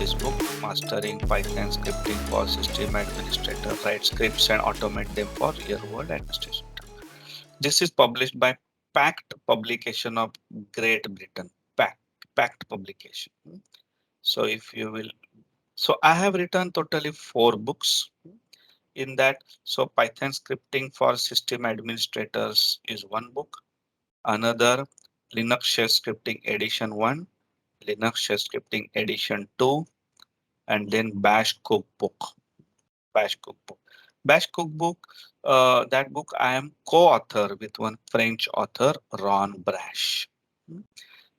this book, Mastering Python Scripting for System Administrator, write scripts and automate them for real world administration. This is published by Pact Publication of Great Britain. Pact Publication. So if you will, so I have written totally 4 books in that. So Python Scripting for System Administrators is one book. Another, Linux Shell Scripting Edition 1, Linux Shell Scripting Edition 2, and then Bash Cookbook. Bash Cookbook. Bash Cookbook, that book I am co-author with one French author, Ron Brash.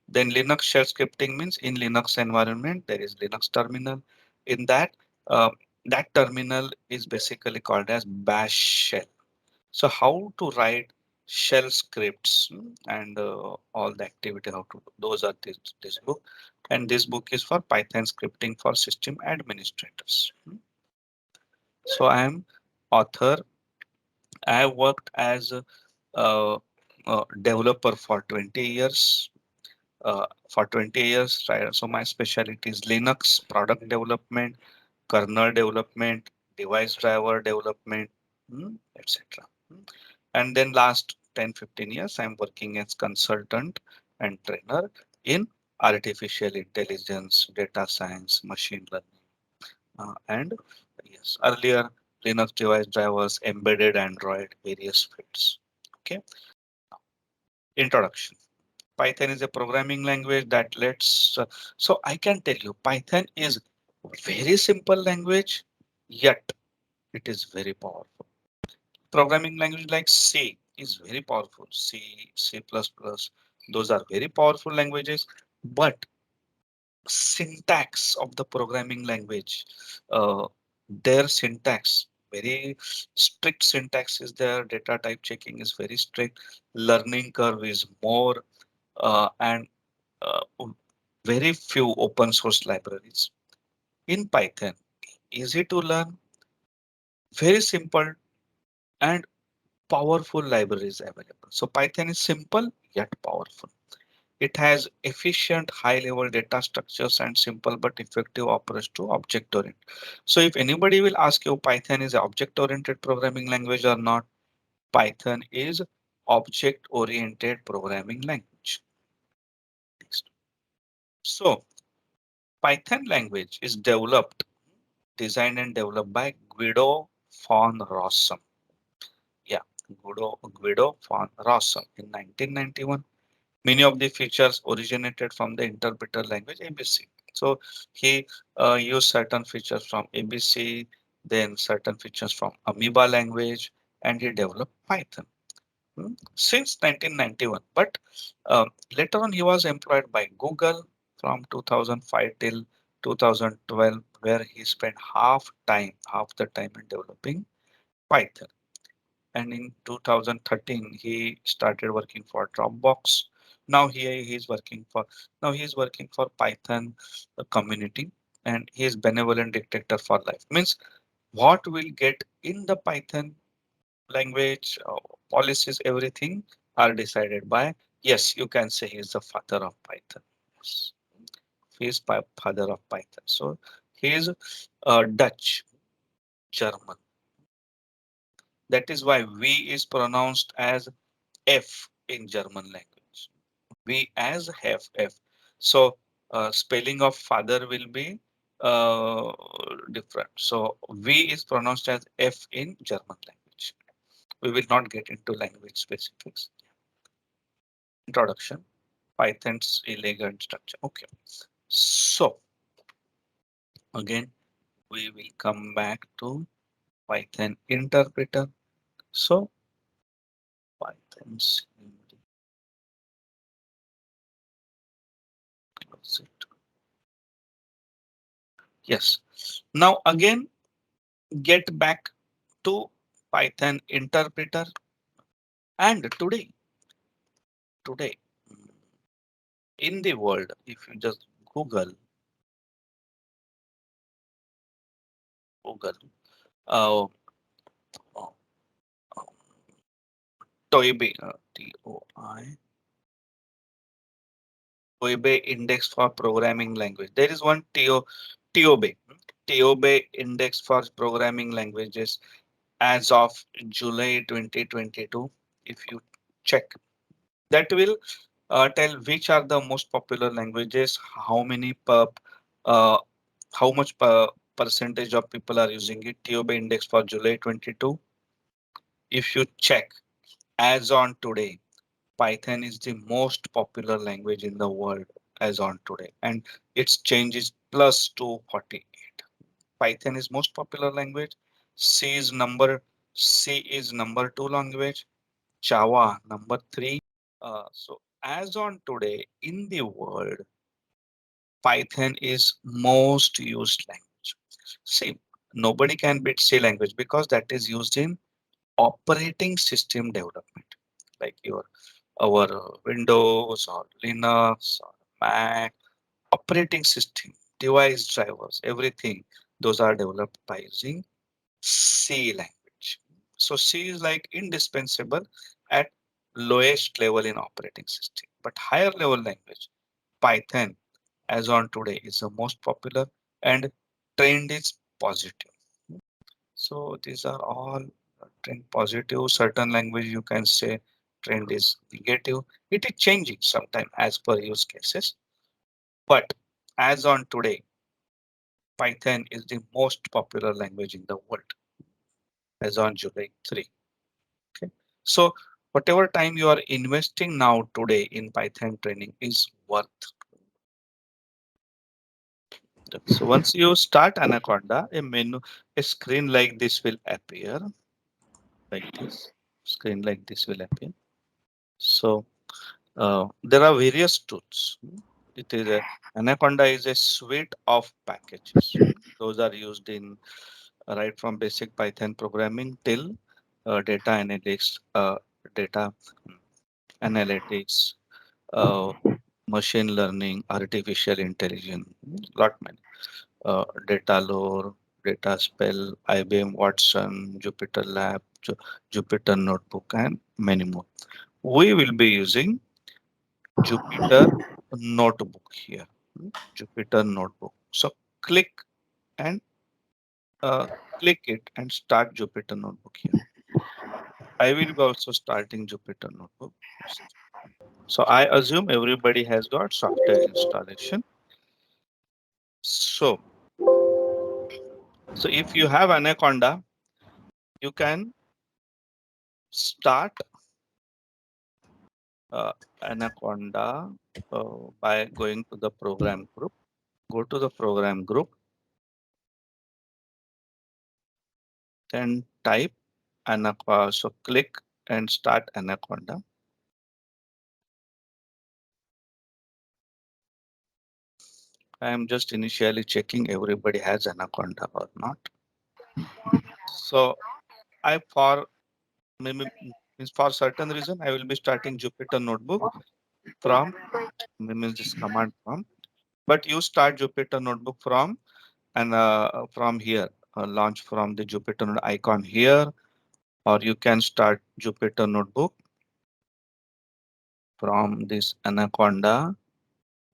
Then Linux shell scripting means in Linux environment, there is Linux terminal. In that, that terminal is basically called as Bash shell. So how to write shell scripts and all the activity, how to do, those are this book. And this book is for Python scripting for system administrators. So I am author. I worked as a developer for 20 years. For 20 years, right? So my specialty is Linux product development, kernel development, device driver development, etc. And then last 10-15 years, I'm working as consultant and trainer in artificial intelligence, data science, machine learning, and yes, earlier Linux device drivers, embedded Android, various fields. Okay, introduction. Python is a programming language that lets, so I can tell you Python is very simple language, yet it is very powerful. Programming language like C is very powerful. C, C++, those are very powerful languages, but syntax of the programming language, uh, their syntax, very strict syntax is there. Data type checking is very strict. Learning curve is more, and uh, very few open source libraries. In Python, easy to learn, very simple and powerful libraries available. So Python is simple yet powerful. It has efficient high-level data structures and simple but effective approach to object-oriented. So if anybody will ask you Python is an object-oriented programming language or not, Python is object-oriented programming language. Next. So Python language is designed and developed by Guido von Rossum. Yeah, Guido von Rossum in 1991. Many of the features originated from the interpreter language ABC. So he used certain features from ABC, then certain features from Amoeba language, and he developed Python since 1991. But later on, he was employed by Google from 2005 till 2012, where he spent half the time in developing Python. And in 2013 he started working for Dropbox. Now he is working for Python community, and he is benevolent dictator for life. Means what will get in the Python language, policies, everything are decided by, yes, you can say he is the father of Python. Yes, he is father of Python. So he is Dutch, German. That is why V is pronounced as F in German language. V as F. So spelling of father will be uh, different. So V is pronounced as F in German language. We will not get into language specifics. Introduction. Python's elegant structure. Okay. So again, we will come back to Python interpreter. So Python's yes. Now again, get back to Python interpreter. And today in the world, if you just Google uh, uh, Toibe, Toibe index for programming language. There is one TOB. TOB index for programming languages as of July 2022. If you check, that will tell which are the most popular languages, how many uh, how much percentage of people are using it. TOB index for July 22. If you check, as on today, Python is the most popular language in the world as on today, and its change is plus 248. Python is most popular language. C is number two language. Java number three. So as on today in the world, Python is most used language. See, nobody can beat C language because that is used in operating system development, like your our Windows or Linux or Mac operating system, device drivers, everything. Those are developed by using C language. So C is like indispensable at lowest level in operating system, but higher level language, Python as on today is the most popular and trend is positive. So these are all trend positive. Certain language you can say trend is negative. It is changing sometime as per use cases. But as on today, Python is the most popular language in the world as on July 3. Okay. So whatever time you are investing now today in Python training is worth. So once you start Anaconda, a screen like this will appear like this. Screen like this will appear. So there are various tools. It is a Anaconda is a suite of packages. Those are used in right from basic Python programming till data analytics, data analytics, uh, machine learning, artificial intelligence, lot many. Data lore, data spell, IBM Watson, Jupyter Lab, Jupyter Notebook, and many more. We will be using Jupyter Notebook here. Jupyter Notebook. So click and uh, click it and start Jupyter Notebook here. I will be also starting Jupyter Notebook. So I assume everybody has got software installation. So, so if you have Anaconda, you can start uh, Anaconda by going to the program group. Go to the program group, then type Anaconda. So click and start Anaconda. I am just initially checking everybody has Anaconda or not. So I for maybe means for certain reason I will be starting Jupyter Notebook from means this command from. But you start Jupyter Notebook from and from here, launch from the Jupyter icon here, or you can start Jupyter Notebook from this Anaconda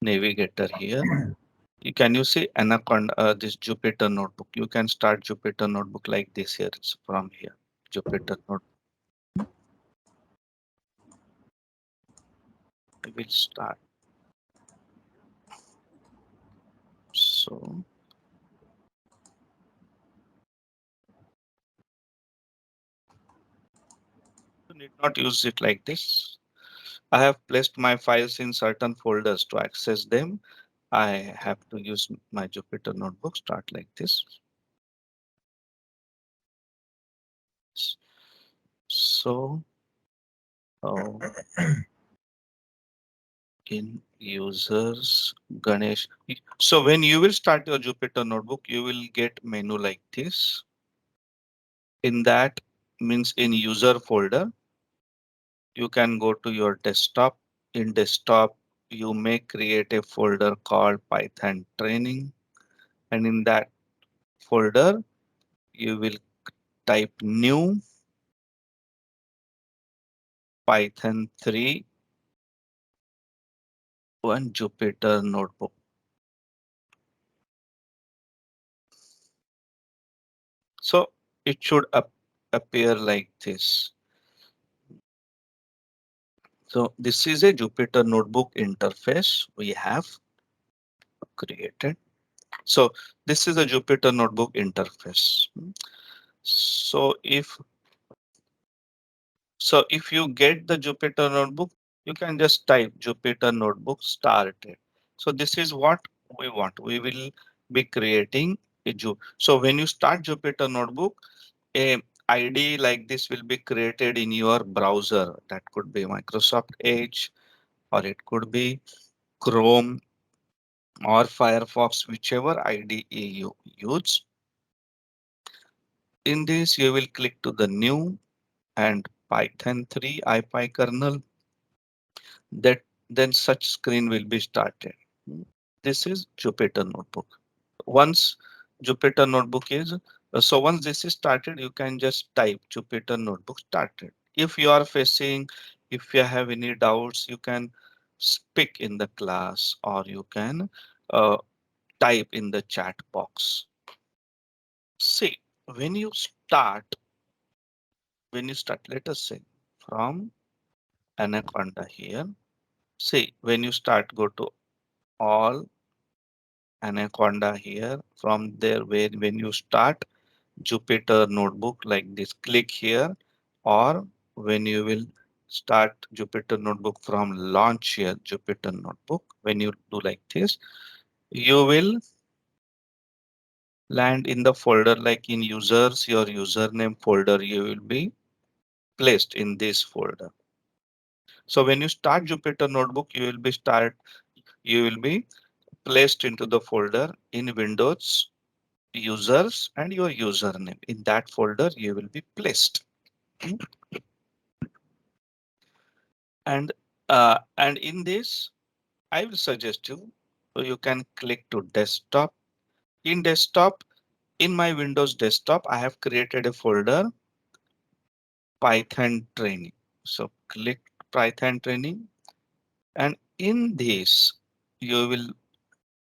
navigator here. You see Anaconda, this Jupyter Notebook. You can start Jupyter Notebook like this here. It's from here, Jupyter Notebook. We will start. So you need not use it like this. I have placed my files in certain folders to access them. I have to use my Jupyter Notebook. Start like this. So in users Ganesh. So when you will start your Jupyter Notebook, you will get menu like this. In that means in user folder, you can go to your desktop. In desktop, you may create a folder called Python training. And in that folder, you will type new Python 3 one Jupyter Notebook. So it should appear like this. So this is a Jupyter Notebook interface we have created. So this is a Jupyter Notebook interface. So if you get the Jupyter Notebook, you can just type Jupyter Notebook started. So this is what we want. We will be creating a So when you start Jupyter Notebook, a ID like this will be created in your browser. That could be Microsoft Edge, or it could be Chrome or Firefox, whichever IDE you use. In this, you will click to the new and Python 3 IPy that then such screen will be started. This is Jupyter Notebook. Once Jupyter Notebook is once this is started, you can just type Jupyter Notebook started. If you are facing, if you have any doubts, you can speak in the class, or you can uh, type in the chat box. See, when you start, let us say from Anaconda here. See, when you start, go to all Anaconda here. From there, where when you start Jupyter Notebook like this, click here, or when you will start Jupyter Notebook from launch here, Jupyter Notebook, when you do like this, you will land in the folder like in users, your username folder, you will be placed in this folder. So when you start Jupyter Notebook, you will be placed into the folder in Windows users and your username. In that folder, you will be placed. And in this, I will suggest you, so you can click to desktop. In desktop, in my Windows desktop, I have created a folder Python training. So click Python training, and in this, you will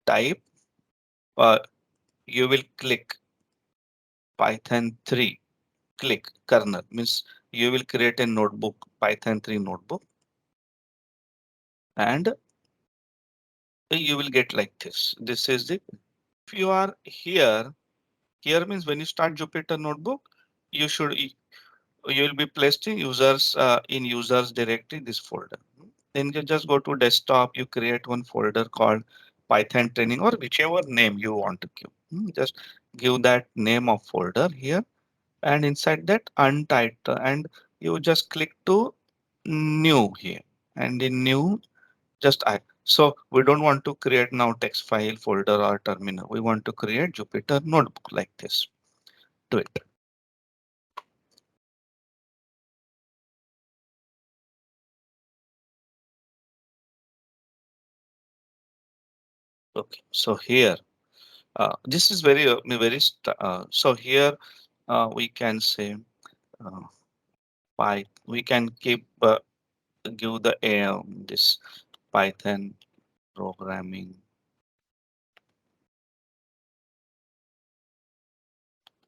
type, uh, you will click Python 3, click kernel, means you will create a notebook, Python 3 notebook, and you will get like this. This is the, if you are here, here means when you start Jupyter Notebook, you should, you will be placed in users directory, this folder. Then you just go to desktop, you create one folder called Python training, or whichever name you want to give. Just give that name of folder here, and inside that untitled, and you just click to new here, and in new just I. So we don't want to create now text file folder or terminal. We want to create Jupyter Notebook like this. Do it. Okay. So here, this is so here we can say uh, we can keep give the this Python programming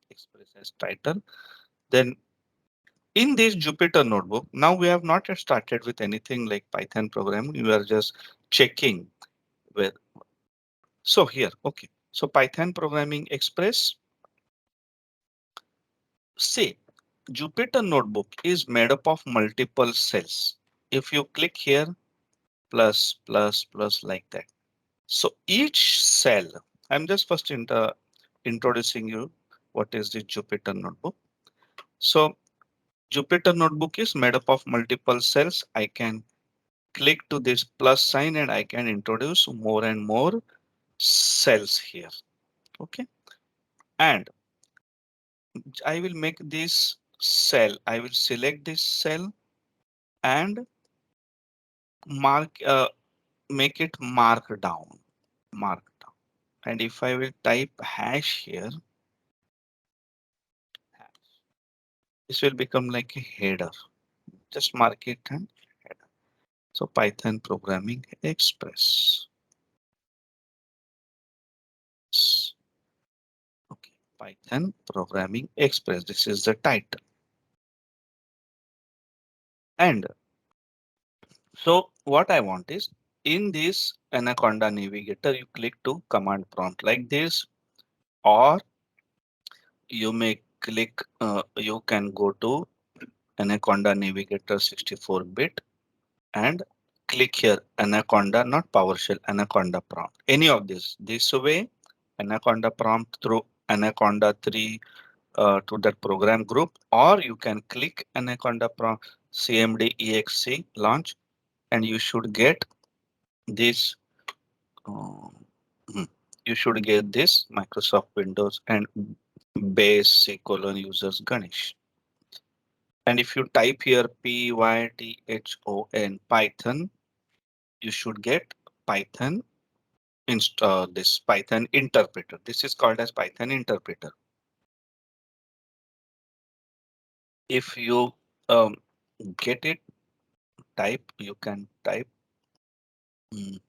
express as title. Then in this Jupyter Notebook, now we have not yet started with anything like Python programming. We are just checking with. So here, okay. So Python programming express. Say Jupyter Notebook is made up of multiple cells. If you click here, plus, plus, plus like that. So each cell, I'm just first introducing you what is the Jupyter Notebook. So Jupyter Notebook is made up of multiple cells. I can click to this plus sign and I can introduce more and more cells here. Okay. And I will make this cell. I will select this cell and mark, make it mark down. And if I will type hash here, this will become like a header. Just mark it and header. So Python programming express. Okay, Python Programming Express. This is the title. And so what I want is in this Anaconda Navigator, you click to command prompt like this, or you may click, you can go to Anaconda Navigator 64-bit and click here Anaconda, not PowerShell, Anaconda prompt. Any of this way, Anaconda prompt through Anaconda 3 to that program group, or you can click Anaconda prompt CMD exe launch, and you should get this. um, hmm, you should get this Microsoft Windows and base colon users Ganesh. And if you type here Python Python, you should get Python install this Python interpreter. This is called as Python interpreter. If you get it, type, you can type. mm,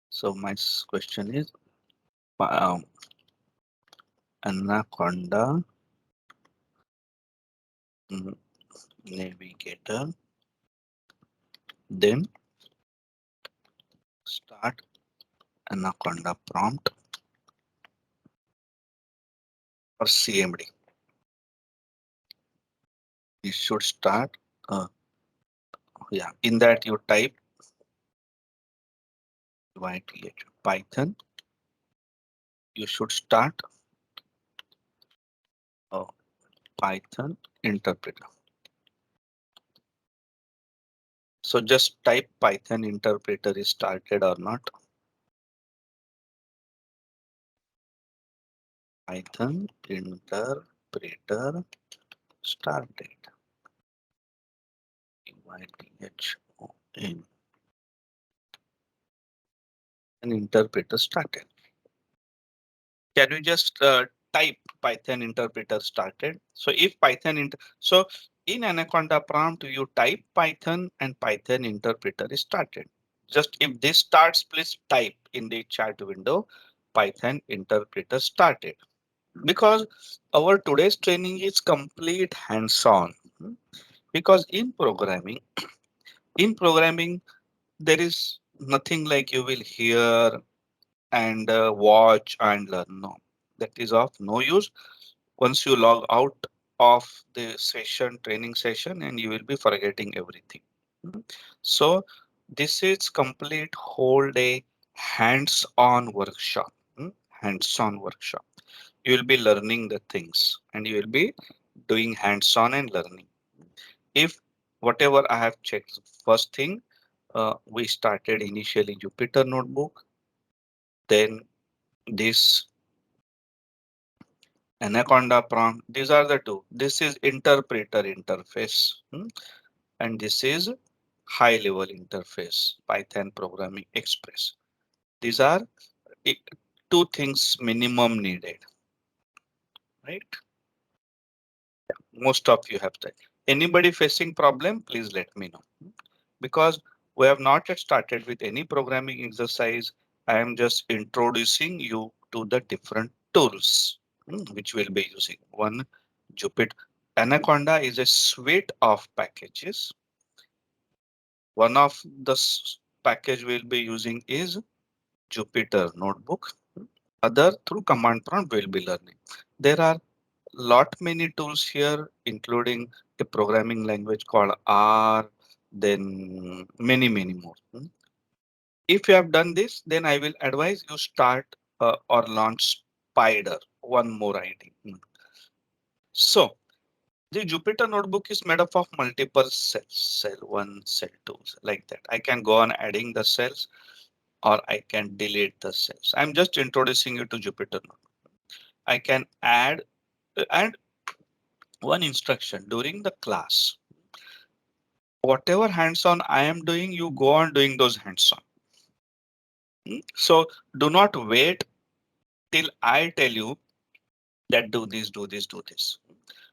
So my question is um, Anaconda mm, Navigator, then start Anaconda prompt or CMD. You should start. Yeah, in that you type Python. You should start uh, Python interpreter. So just type Python interpreter is started or not. Python interpreter started. YTHON. An interpreter started. Can you just type Python interpreter started? So if so in Anaconda prompt, you type Python and Python interpreter is started. Just if this starts, please type in the chat window, Python interpreter started. Because our today's training is complete hands-on. Because in programming, there is nothing like you will hear and watch and learn. No, that is of no use. Once you log out of the session, training session, and you will be forgetting everything. So this is complete whole day hands-on workshop. Hands-on workshop. You will be learning the things and you will be doing hands-on and learning. If whatever I have checked, first thing, we started initially Jupyter Notebook, then this Anaconda prompt. These are the two. This is interpreter interface, and this is high level interface, Python Programming Express. These are two things minimum needed, right? Most of you have that. Anybody facing problem, please let me know. Because we have not yet started with any programming exercise. I am just introducing you to the different tools which we'll be using. One, Jupyter. Anaconda is a suite of packages. One of the package we'll be using is Jupyter Notebook. Other through command prompt we'll be learning. There are lot many tools here, including a programming language called R, then many more. If you have done this, then I will advise you start or launch Spyder, one more ID. So the Jupyter Notebook is made up of multiple cells, cell 1, cell 2, like that. I can go on adding the cells or I can delete the cells. I'm just introducing you to Jupyter Notebook. I can add and one instruction during the class. Whatever hands-on I am doing, you go on doing those hands-on. So do not wait till I tell you that do this, do this, do this.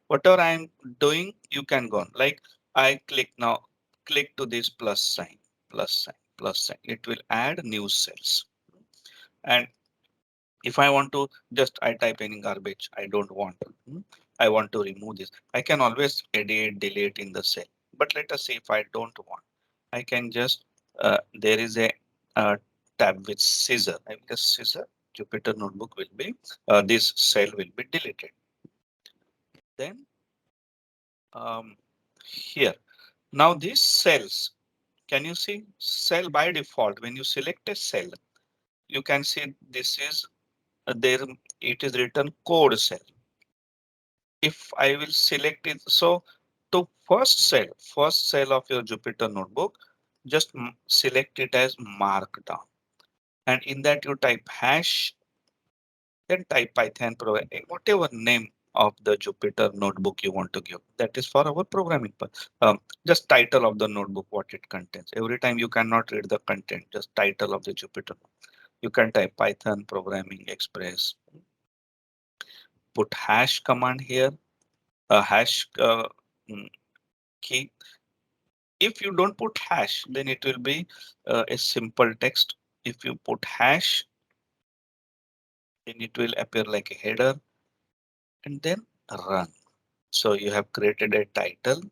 Whatever I'm doing, you can go on. Like I click now, click to this plus sign, plus sign, plus sign. It will add new cells. And If I want to just I type any garbage, I don't want. I want to remove this. I can always edit, delete in the cell. But let us see if I don't want. I can just there is a tab with scissor. I will just scissor. Jupyter Notebook will be this cell will be deleted. Then here now these cells. Can you see cell by default? When you select a cell, you can see this is there. It is written code cell. If I will select it, so to first cell of your Jupyter Notebook, just select it as markdown, and in that you type hash, then type Python program, whatever name of the Jupyter Notebook you want to give. That is for our programming. Just title of the notebook, what it contains. Every time you cannot read the content, just title of the Jupyter. You can type Python Programming Express. Put hash command here, a hash key. If you don't put hash, then it will be a simple text. If you put hash, then it will appear like a header and then run. So you have created a title,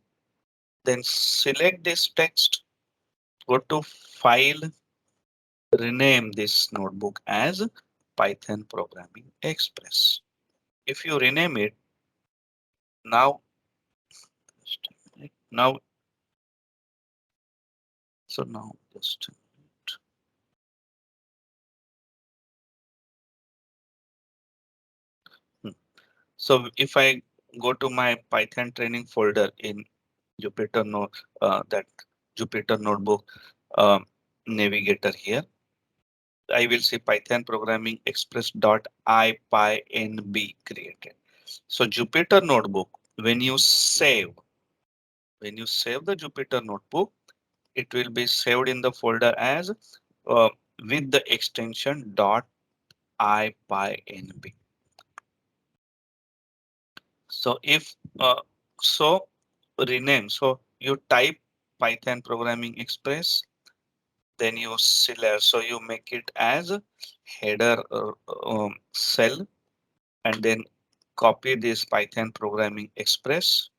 then select this text, go to file, rename this notebook as Python Programming Express. If you rename it now, now, so now just so if I go to my Python training folder in Jupyter Note, that Jupyter Notebook navigator here, I will see Python Programming Express.ipynb created. So Jupyter Notebook, when you save the Jupyter Notebook, it will be saved in the folder as uh, with the extension .ipynb. So if so rename, so you type Python Programming Express, then you select, so you make it as a header cell, and then copy this Python Programming Express,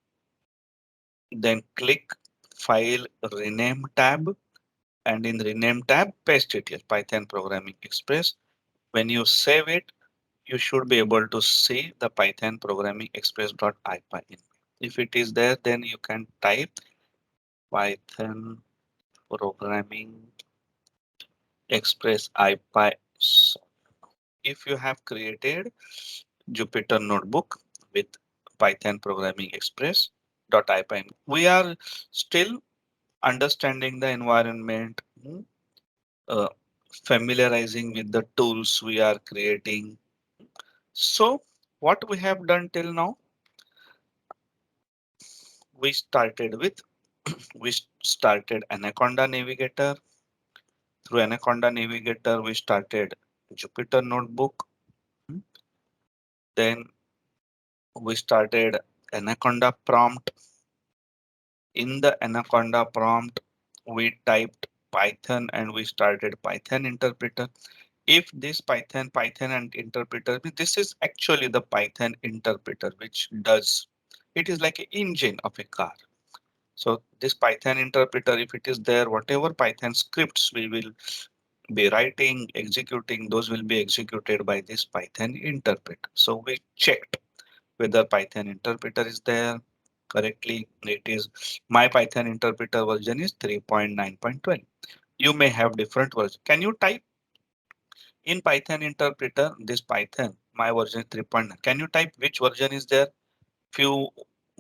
then click File, Rename tab, and in Rename tab, paste it here, Python Programming Express. When you save it, you should be able to see the Python Programming Express.ipynb. If it is there, then you can type Python Programming Express IPy. If you have created Jupyter Notebook with Python Programming Express.ipynb, we are still understanding the environment, uh, familiarizing with the tools we are creating. So what we have done till now, we started with we started Anaconda Navigator. Through Anaconda Navigator, we started Jupyter Notebook. Then we started Anaconda prompt. In the Anaconda prompt, we typed Python and we started Python interpreter. If this Python and interpreter, this is actually the Python interpreter, which does, it is like an engine of a car. So this Python interpreter, if it is there, whatever Python scripts we will be writing, executing, those will be executed by this Python interpreter. So we checked whether Python interpreter is there correctly. It is, my Python interpreter version is 3.9.12. You may have different version. Can you type in Python interpreter this Python? My version is 3.9. Can you type which version is there? Few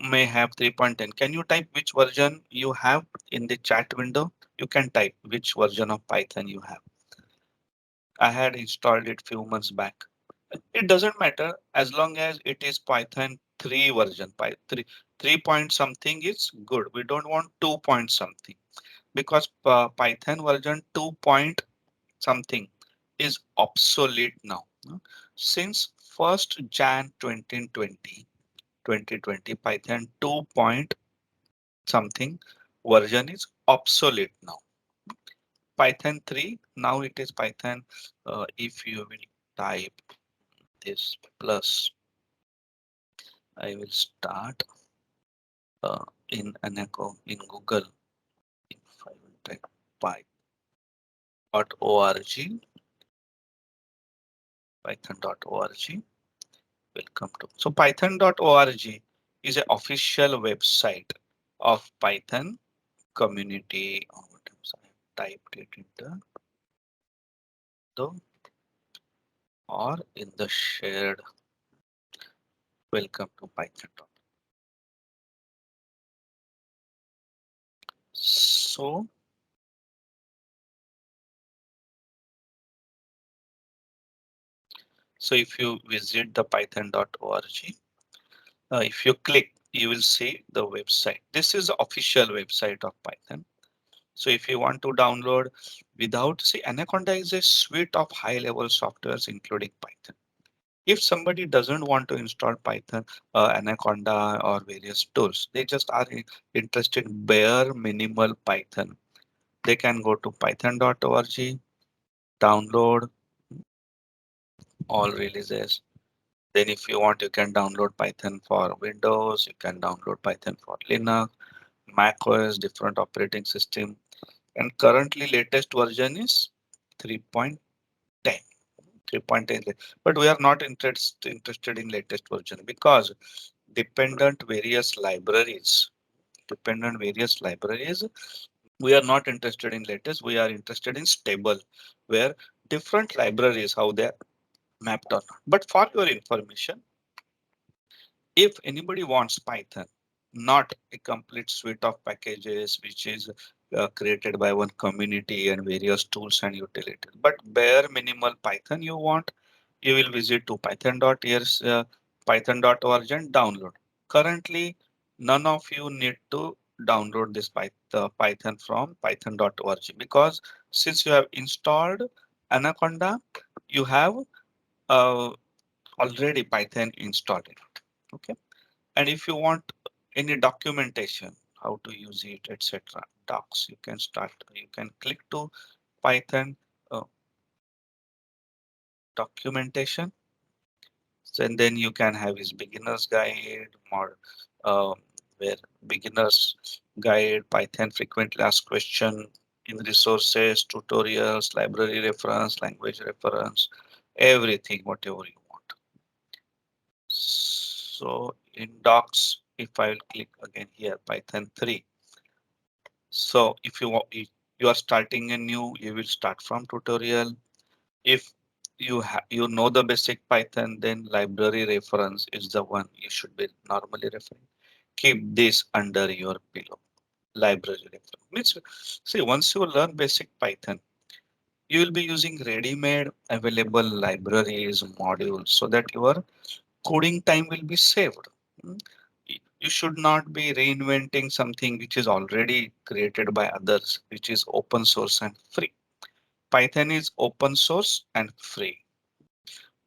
may have 3.10. Can you type which version you have in the chat window? You can type which version of Python you have. I had installed it few months back. It doesn't matter as long as it is Python 3 version. 3 point something is good. We don't want 2 point something, because Python version 2 point something is obsolete now. Since 1st Jan 2020 Python 2 point something version is obsolete now. Python 3, now it is Python. If you will type this plus I will start in an echo in Google. If I will type python.org, python.org will come to. So python.org is an official website of Python community. What else I have typed it into the or in the shared welcome to Python. So if you visit the python.org, if you click, you will see the website. This is the official website of Python. So if you want to download without, see, Anaconda is a suite of high level softwares, including Python. If somebody doesn't want to install Python, Anaconda or various tools, they just are interested in bare minimal Python. They can go to python.org, download all releases. Then if you want, you can download Python for Windows, you can download Python for Linux, Mac OS, different operating system. And currently latest version is 3.10. 3.10. But we are not interested in latest version because dependent various libraries, we are not interested in latest. We are interested in stable, where different libraries, how they are mapped on. But for your information, if anybody wants Python, not a complete suite of packages which is created by one community and various tools and utilities, but bare minimal Python you want, you will visit to python.org and download. Currently, none of you need to download this Python from python.org because since you have installed Anaconda, you have uh, already Python installed in it. Okay. And if you want any documentation, how to use it, etc., docs, you can start. You can click to Python uh, documentation. So, and then you can have his beginner's guide, more where beginner's guide, Python frequently asked question in resources, tutorials, library reference, language reference, everything, whatever you want. So in docs, if I will click again here, Python 3. So if you are starting a new, you will start from tutorial. If you know the basic Python, then library reference is the one you should be normally referring. Keep this under your pillow. Library reference means, see, once you learn basic Python, you will be using ready-made available libraries, modules, so that your coding time will be saved. Mm. You should not be reinventing something which is already created by others, which is open source and free. Python is open source and free.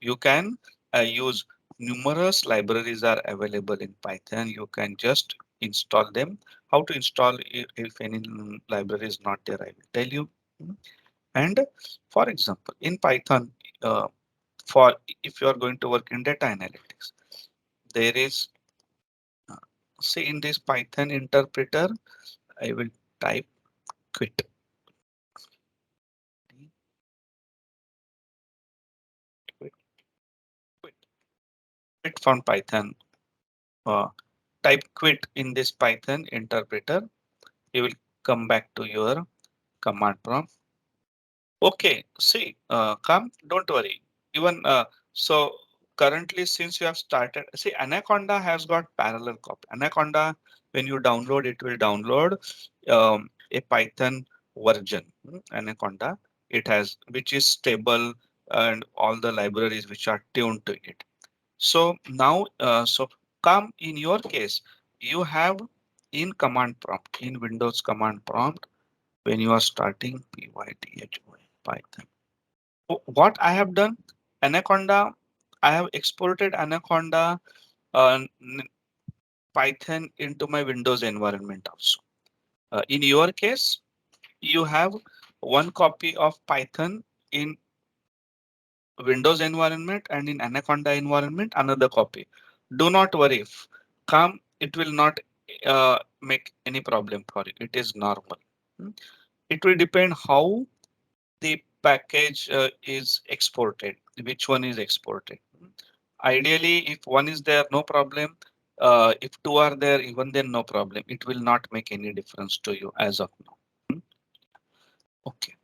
You can use numerous libraries are available in Python. You can just install them. How to install if any library is not there, I will tell you. Mm. And for example, in Python, uh, for if you are going to work in data analytics, there is uh, see in this Python interpreter, I will type quit. Quit, quit, quit from Python. Uh, Type quit in this Python interpreter. You will come back to your command prompt. Okay, see, come, don't worry. Even so, currently, since you have started, see, Anaconda has got parallel copy. Anaconda, when you download, it will download a Python version. Anaconda, it has which is stable and all the libraries which are tuned to it. So now, so come in your case, you have in command prompt in Windows command prompt when you are starting python. Python. What I have done, Anaconda, I have exported Anaconda Python into my Windows environment also. In your case, you have one copy of Python in Windows environment and in Anaconda environment, another copy. Do not worry. If come, it will not make any problem for you. It is normal. Hmm. It will depend how the package is exported, which one is exported. Ideally, if one is there, no problem. If two are there, even then no problem. It will not make any difference to you as of now. Hmm. Okay,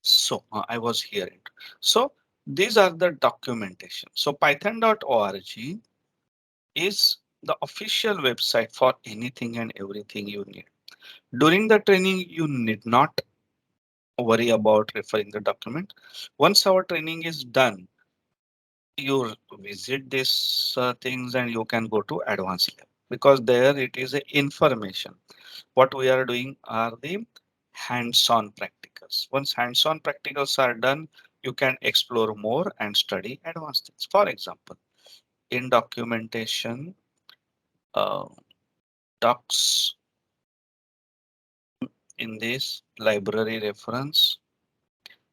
so I was hearing. So these are the documentation. So python.org is the official website for anything and everything you need. During the training, you need not worry about referring the document. Once our training is done, you visit these things and you can go to advanced level because there it is a information. What we are doing are the hands-on practicals. Once hands-on practicals are done, you can explore more and study advanced things. For example, in documentation, uh, docs in this library reference,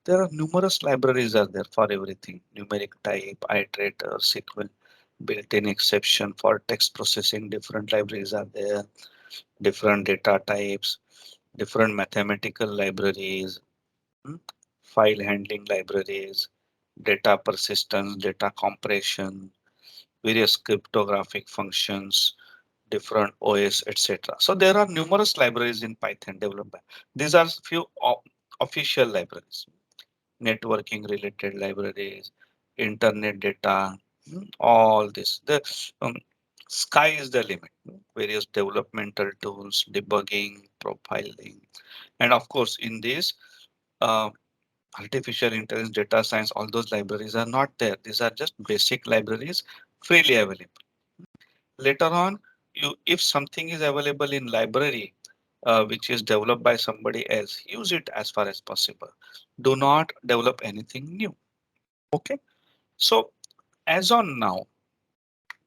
there are numerous libraries are there for everything. Numeric type, iterator, SQL, built-in exception for text processing. Different libraries are there. Different data types, different mathematical libraries, hmm, file handling libraries, data persistence, data compression, various cryptographic functions, different OS, etc. So there are numerous libraries in Python developed by. These are few official libraries, networking related libraries, internet data, all this. The um, sky is the limit. Various developmental tools, debugging, profiling, and of course, in this uh, artificial intelligence, data science, all those libraries are not there. These are just basic libraries freely available. Later on, if something is available in library, which is developed by somebody else, use it as far as possible. Do not develop anything new. Okay. So as on now,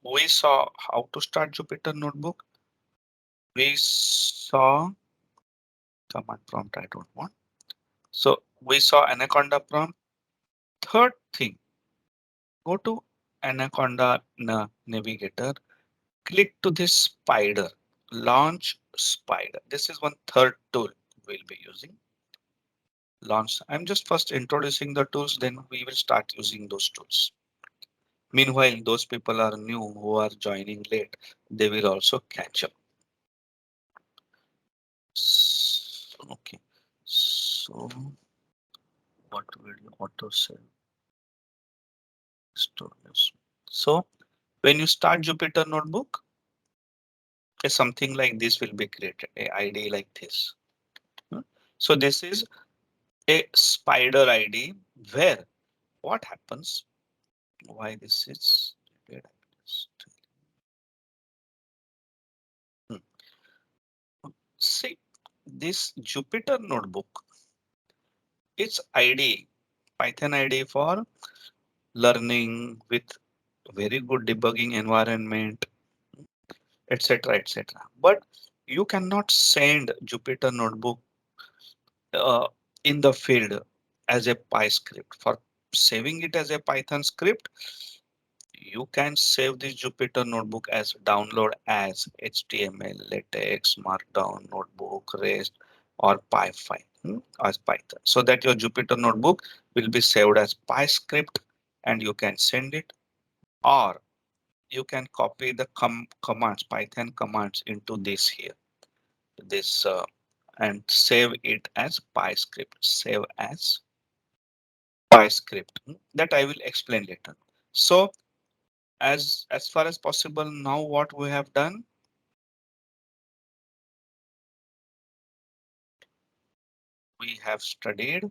we saw how to start Jupyter Notebook. We saw command prompt. I don't want. So we saw Anaconda prompt. Third thing, go to Anaconda navigator. Click to this spider. Launch spider. This is one third tool we'll be using. Launch. I'm just first introducing the tools, then we will start using those tools. Meanwhile, those people are new who are joining late. They will also catch up. Okay. So what will you auto save storage? So when you start Jupyter Notebook, something like this will be created, a ID like this. Hmm. So this is a Spyder IDE where what happens? Why this is? Hmm. See, this Jupyter Notebook, it's IDE, Python IDE for learning with very good debugging environment, etc., etc. But you cannot send Jupyter Notebook uh, in the field as a Py script. For saving it as a Python script, you can save this Jupyter Notebook as download as HTML, LaTeX, Markdown, Notebook, REST, or Py file as Python. So that your Jupyter Notebook will be saved as Py script and you can send it, or you can copy the commands, Python commands into this here, this and save it as Py script. Save as Py script. That I will explain later. So as far as possible, now what we have done, we have studied,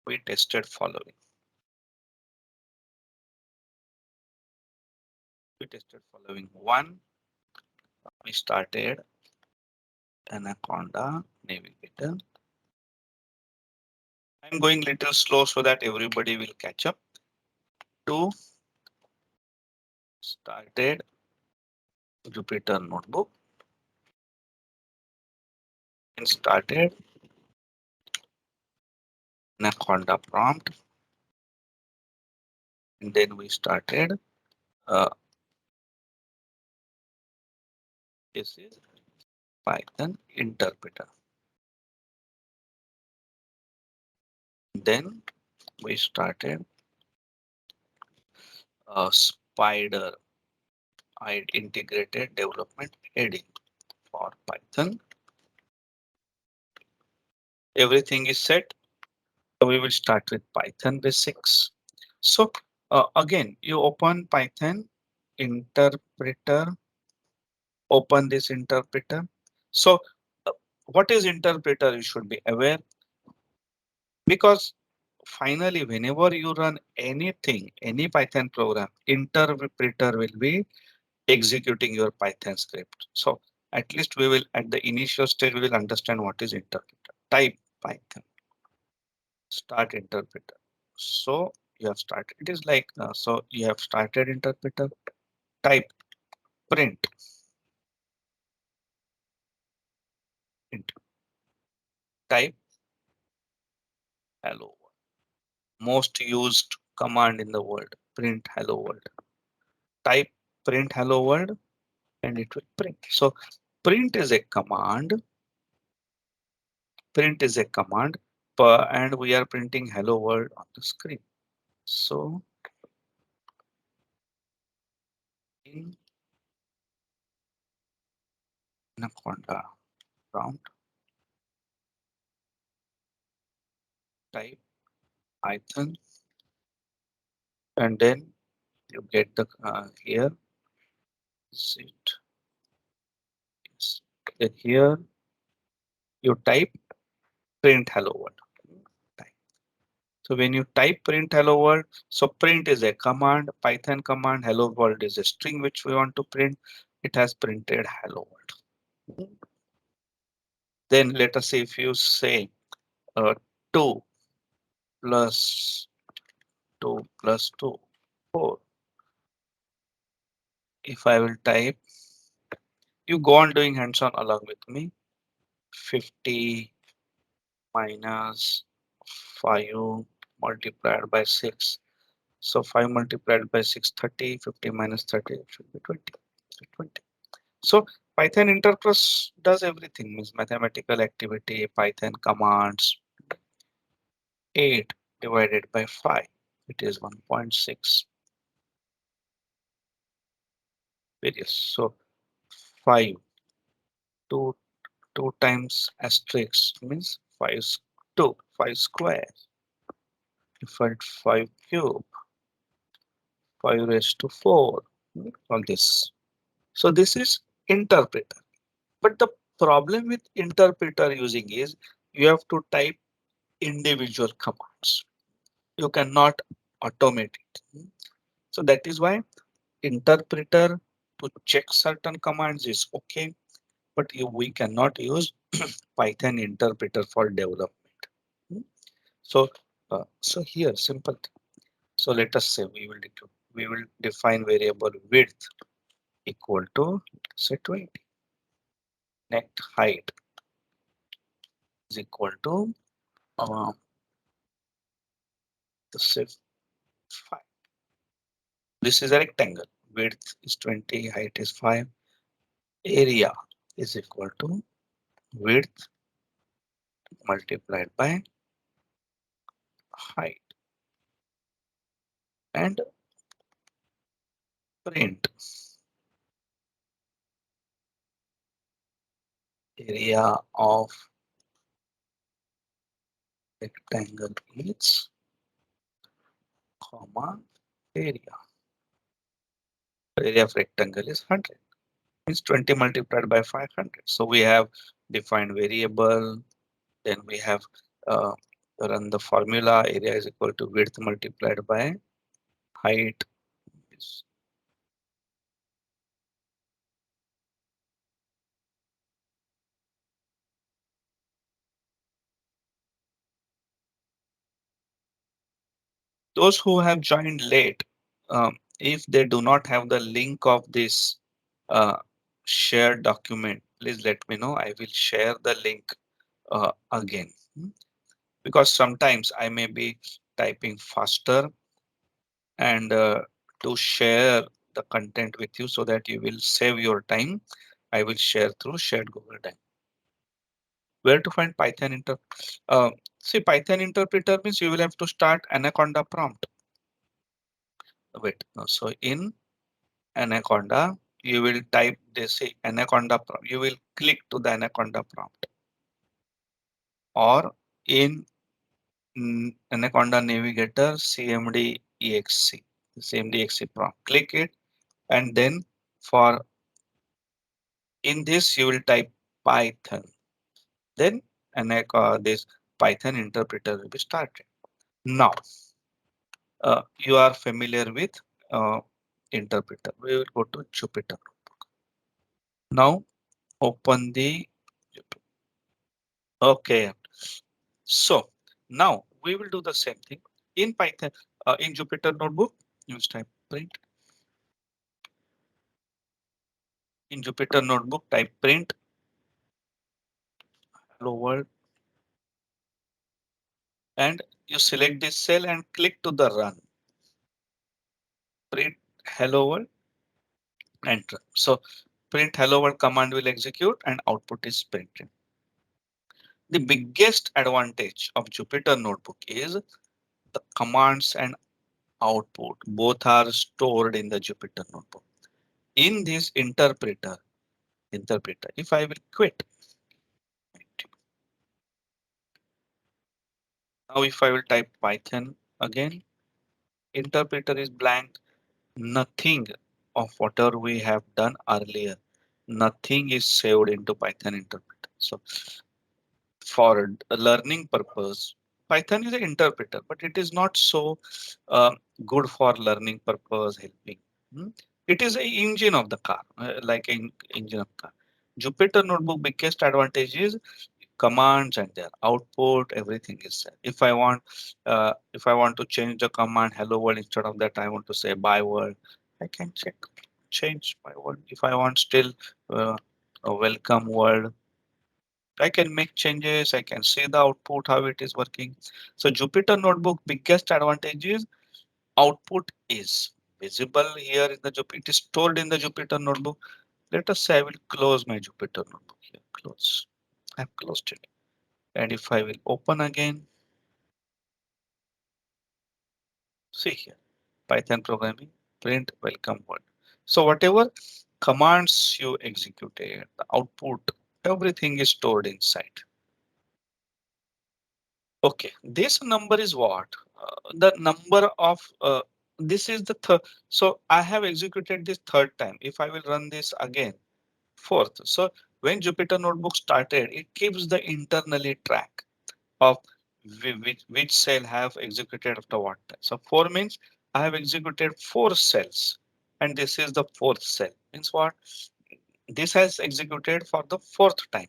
we tested following. We tested following. One, we started Anaconda navigator. I'm going little slow so that everybody will catch up. Two, started Jupyter Notebook and started Anaconda prompt, and then we started. Uh, this is Python interpreter. Then we started Spyder IDE integrated development adding for Python. Everything is set. We will start with Python basics. So again, you open Python interpreter, open this interpreter. So uh, what is interpreter? You should be aware, because finally, whenever you run anything, any Python program, interpreter will be executing your Python script. So at least we will, at the initial stage, we will understand what is interpreter. Type Python, start interpreter. So you have started. It is like, so you have started interpreter, type print, int, type hello world. Most used command in the world, print hello world. Type print hello world and it will print. So print is a command. Print is a command and we are printing hello world on the screen. So in Anaconda prompt, type Python and then you get the here sit yes. Then here you type print hello world. Type. So when you type print hello world, so print is a command, Python command, hello world is a string which we want to print. It has printed hello world. Then let us say if you say 2 plus 2 plus 2, 4. If I will type, you go on doing hands-on along with me. 50 minus 5 multiplied by 6. So 5 multiplied by 6, 30. 50 minus 30 should be 20. 20. So Python interpreter does everything, means mathematical activity, Python commands. 8 divided by 5, it is 1.6. Various. So 5, 2 2 times asterisk means 5 2 5 square. If I 5 cube, 5 raised to 4, all this. So this is interpreter. But the problem with interpreter using is you have to type individual commands. You cannot automate it. So that is why interpreter to check certain commands is okay, but we cannot use Python interpreter for development. So, so here simple. So let us say we will define variable width equal to say 20. Next height is equal to uh, the say 5. This is a rectangle. Width is 20, height is 5. Area is equal to width multiplied by height and print area of rectangle is comma area. Area of rectangle is 100. Means 20 multiplied by 500. So we have defined variable. Then we have uh, run the formula. Area is equal to width multiplied by height. Those who have joined late, if they do not have the link of this uh, shared document, please let me know. I will share the link again. because sometimes I may be typing faster, and to share the content with you so that you will save your time, I will share through shared Google Drive. Where to find Python see, Python interpreter means you will have to start Anaconda prompt. Wait, no, so in Anaconda, you will type this, see, Anaconda prompt. You will click to the Anaconda prompt, or in Anaconda Navigator CMD exe, CMD exe prompt. Click it, and then for in this you will type Python. Then this Python interpreter will be started. Now you are familiar with interpreter. We will go to Jupyter. Now open the okay. So now we will do the same thing in Python in Jupyter Notebook. Use type print in Jupyter Notebook. Type print hello world, and you select this cell and click to the run. Print hello world, enter. So print hello world command will execute and output is printed. The biggest advantage of Jupyter Notebook is the commands and output both are stored in the Jupyter Notebook. In this interpreter, if I will quit, now if I will type Python again, interpreter is blank. Nothing of whatever we have done earlier, nothing is saved into Python interpreter. So for a learning purpose, Python is an interpreter, but it is not so uh, good for learning purpose helping. Hmm. It is a engine of the car, like an engine of car. Jupyter Notebook biggest advantage is commands and their output, everything is there. If I want to change the command hello world, instead of that I want to say bye world, I can change my world. If I want still a welcome world, I can make changes, I can see the output, how it is working. So Jupyter Notebook biggest advantage is output is visible here in the Jupyter, it is stored in the Jupyter Notebook. Let us say I will close my Jupyter Notebook here, close. I've closed it. And if I will open again, see here, Python programming, print welcome world. So whatever commands you executed, the output, everything is stored inside. Okay, this number is what? The number of this is the third. So I have executed this third time. If I will run this again, fourth. So when Jupyter Notebook started, it keeps the internally track of which cell have executed after what time. So 4 means I have executed 4 cells, and this is the fourth cell. Means what? This has executed for the fourth time.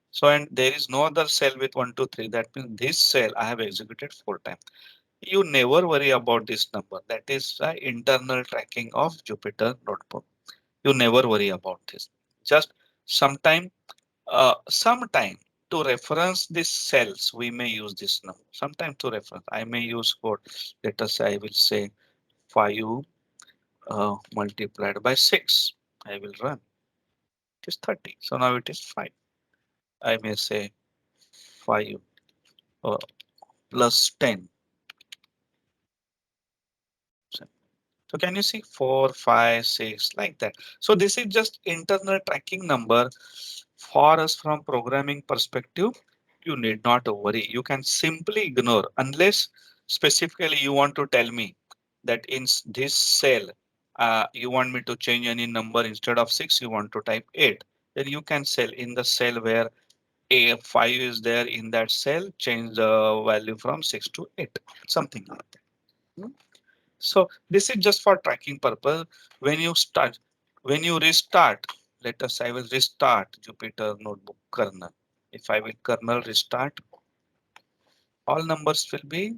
So and there is no other cell with 1, 2, 3. That means this cell I have executed 4 times. You never worry about this number. That is the internal tracking of Jupyter Notebook. You never worry about this. Just sometime to reference these cells, we may use this number. Sometime to reference, I may use code. Let us say I will say 5 multiplied by 6. I will run. It is 30. So now it is 5. I may say 5 uh, plus 10. So can you see 4, 5, 6 like that? So this is just internal tracking number for us from programming perspective. You need not worry. You can simply ignore unless specifically you want to tell me that in this cell, you want me to change any number instead of 6, you want to type 8. Then you can cell in the cell where a 5 is there in that cell, change the value from 6 to 8, something like that. Hmm? So this is just for tracking purpose. When you restart, let us, I will restart Jupyter Notebook kernel. If I will kernel restart, all numbers will be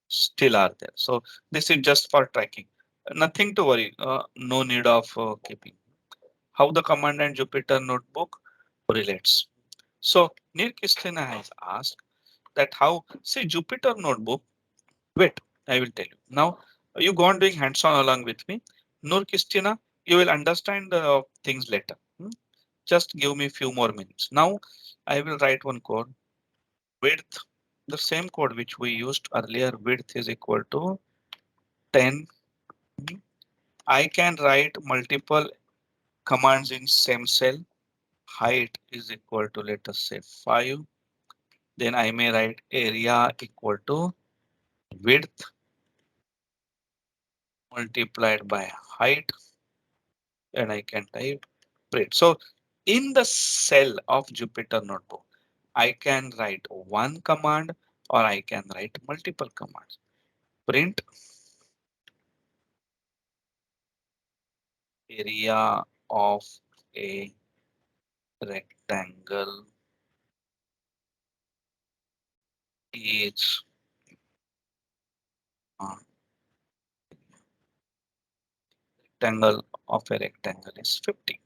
still are there. So this is just for tracking. Nothing to worry. No need of keeping. How the command and Jupyter Notebook relates. So Neil Christina has asked that how, say Jupyter Notebook. Wait, I will tell you. Now you go on doing hands-on along with me. Nur Christina, you will understand things later. Just give me a few more minutes. Now I will write one code. Width, the same code which we used earlier, width is equal to 10. I can write multiple commands in same cell. Height is equal to, let us say, 5. Then I may write area equal to width multiplied by height, and I can type print. So in the cell of Jupyter Notebook, I can write one command or I can write multiple commands. Print area of a rectangle is uh, rectangle of a rectangle is 50.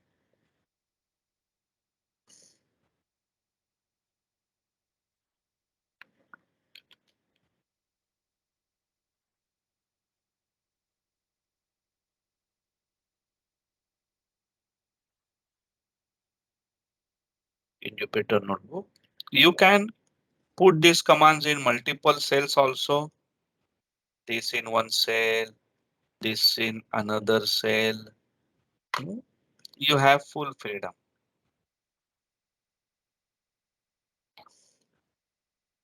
In Jupyter Notebook, you can put these commands in multiple cells also. This in one cell, this in another cell. Hmm, you have full freedom.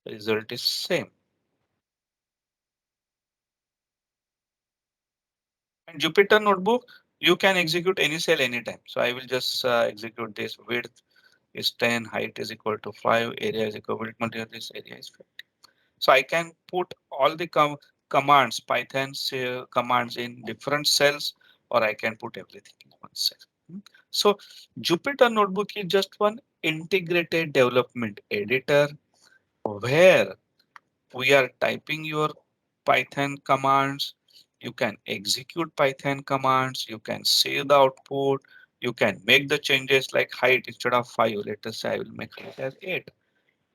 Result is same. And Jupyter Notebook, you can execute any cell anytime. So I will just execute this. Width is 10, height is equal to 5, area is equal to this, area is 50. So I can put all the commands, Python's commands in different cells, or I can put everything in one cell. So Jupyter Notebook is just one integrated development editor where we are typing your Python commands. You can execute Python commands. You can save the output. You can make the changes like height instead of 5. Let us say I will make it as 8.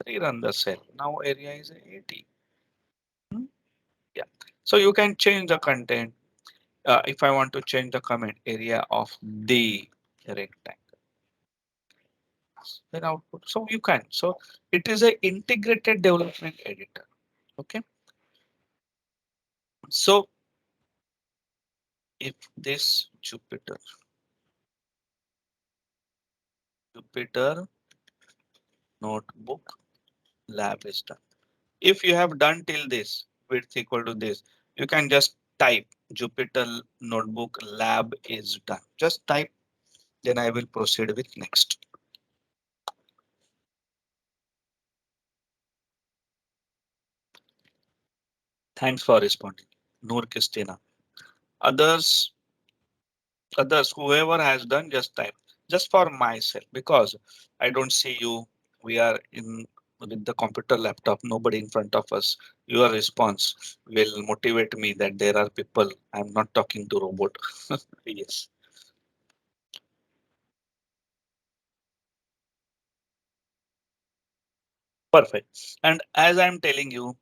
Rerun the cell. Now area is 80. Hmm, yeah. So you can change the content. If I want to change the comment area of the rectangle, then output. So you can. So it is a integrated development editor. Okay. So if this Jupyter Notebook lab is done. If you have done till this width equal to this, you can just type Jupyter Notebook lab is done. Just type, then I will proceed with next. Thanks for responding. Noor Christina. Others, whoever has done, just type. Just for myself, because I don't see you. We are in with the computer laptop, nobody in front of us. Your response will motivate me that there are people. I'm not talking to robot. Yes, perfect. And as I'm telling you,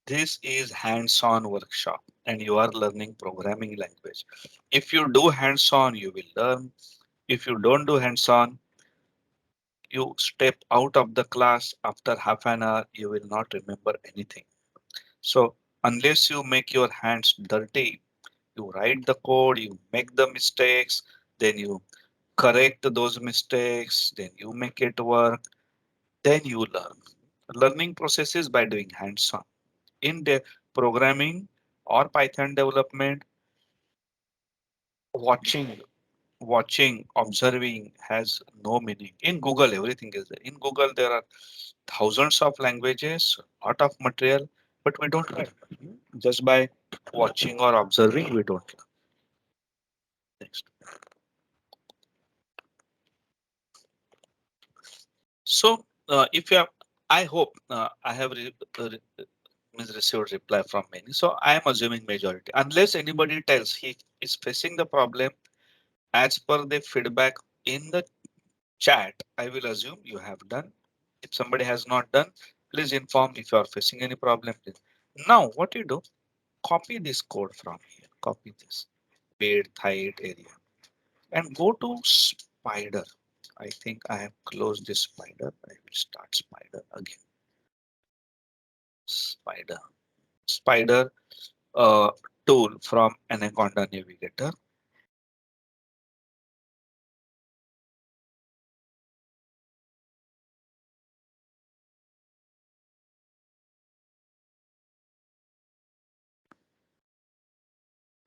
this is hands-on workshop and you are learning programming language. If you do hands-on, you will learn. If you don't do hands-on, you step out of the class after half an hour, you will not remember anything. So unless you make your hands dirty, you write the code, you make the mistakes, then you correct those mistakes, then you make it work, then you learn. Learning processes by doing hands-on. In the programming or Python development, watching observing has no meaning. In Google, everything is there. In Google, there are thousands of languages, lot of material, but we don't learn. Just by watching or observing, we don't learn. Next. So, if you have, I hope I have received reply from many. So I am assuming majority, unless anybody tells he is facing the problem as per the feedback in the chat. I will assume you have done. If somebody has not done, please inform if you are facing any problem. Now, what you do, copy this code from here, copy this width, height, area, and go to Spyder. I think I have closed this Spyder. I will start Spyder again. Spyder, Spyder uh, tool from Anaconda Navigator.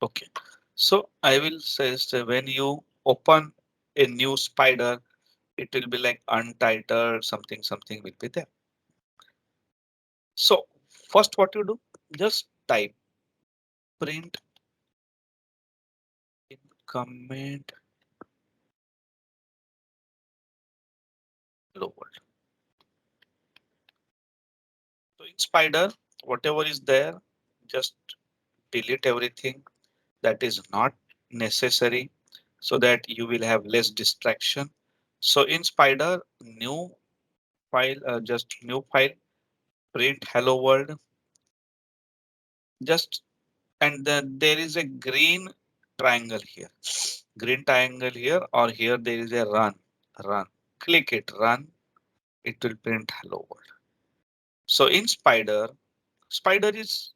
Okay, so I will say when you open a new Spyder, it will be like untitled something will be there. So first what you do, just type print in comment hello world. So in Spyder, whatever is there, just delete everything that is not necessary so that you will have less distraction. So in Spyder, new file, just new file, print hello world, just and then there is a green triangle here, green triangle here, or here there is a run. Click it, run. It will print hello world. So in Spyder is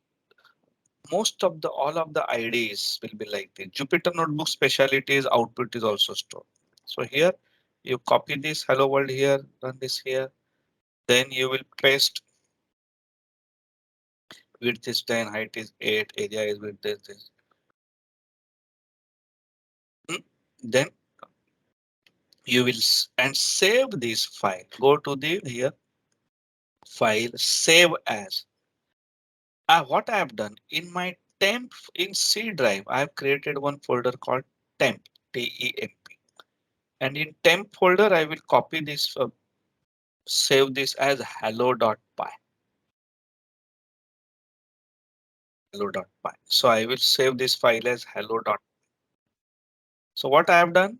most of the all of the IDs will be like this. Jupyter Notebook specialty is output is also stored. So here you copy this hello world here, run this here. Then you will paste width is 10, height is 8, area is with this. Hmm. Then you will and save this file. Go to the here file, save as. What I have done in my temp in C drive, I have created one folder called temp, T-E-M-P. And in temp folder, I will copy this, save this as hello.py. Hello.py. So I will save this file as hello. So what I have done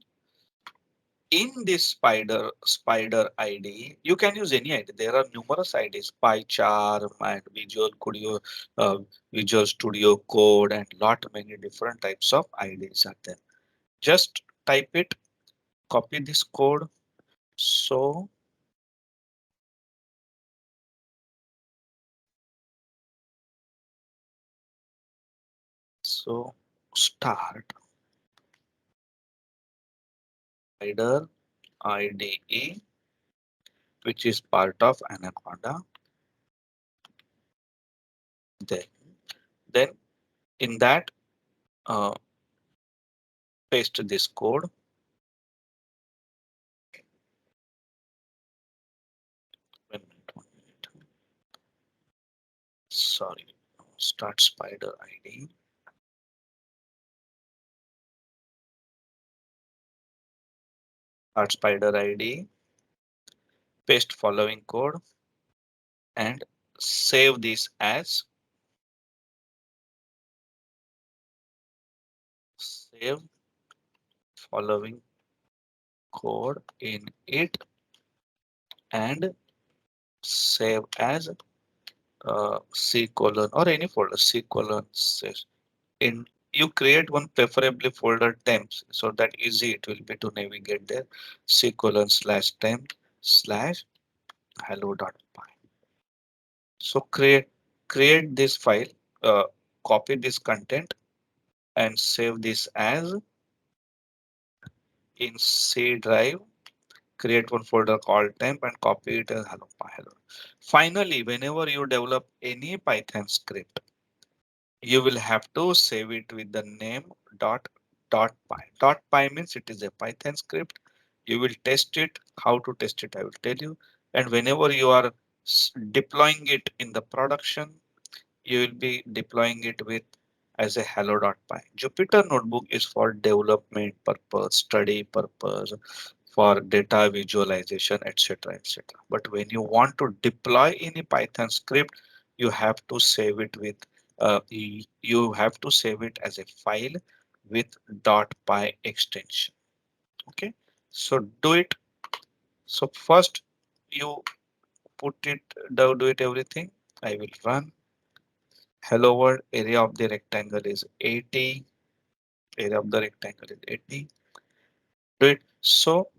in this Spyder IDE, you can use any ID. There are numerous IDs, PyCharm and uh, Visual Studio Code, and lot many different types of IDs are there. Just type it, copy this code. So start Spyder IDE, which is part of Anaconda. Then, then in that, uh, paste this code. One minute, 1 minute. Sorry, start Spyder ID. Start Spyder ID. Paste following code and save this as save following code in it and save as C colon or any folder C colon in you create one preferably folder temps so that easy it will be to navigate there C colon slash temp slash hello.py. So create this file, copy this content and save this as in C drive. Create one folder called temp and copy it as hello. Finally, whenever you develop any Python script, you will have to save it with the name .py. .py means it is a Python script. You will test it. How to test it, I will tell you. And whenever you are deploying it in the production, you will be deploying it with as a hello.py. Jupyter Notebook is for development purpose, study purpose, for data visualization, etc. But when you want to deploy any Python script, you have to save it with you have to save it as a file with .py extension. Okay, so do it. So first you put it, do it everything. I will run. Hello world, area of the rectangle is 80. Area of the rectangle is 80. Do it. So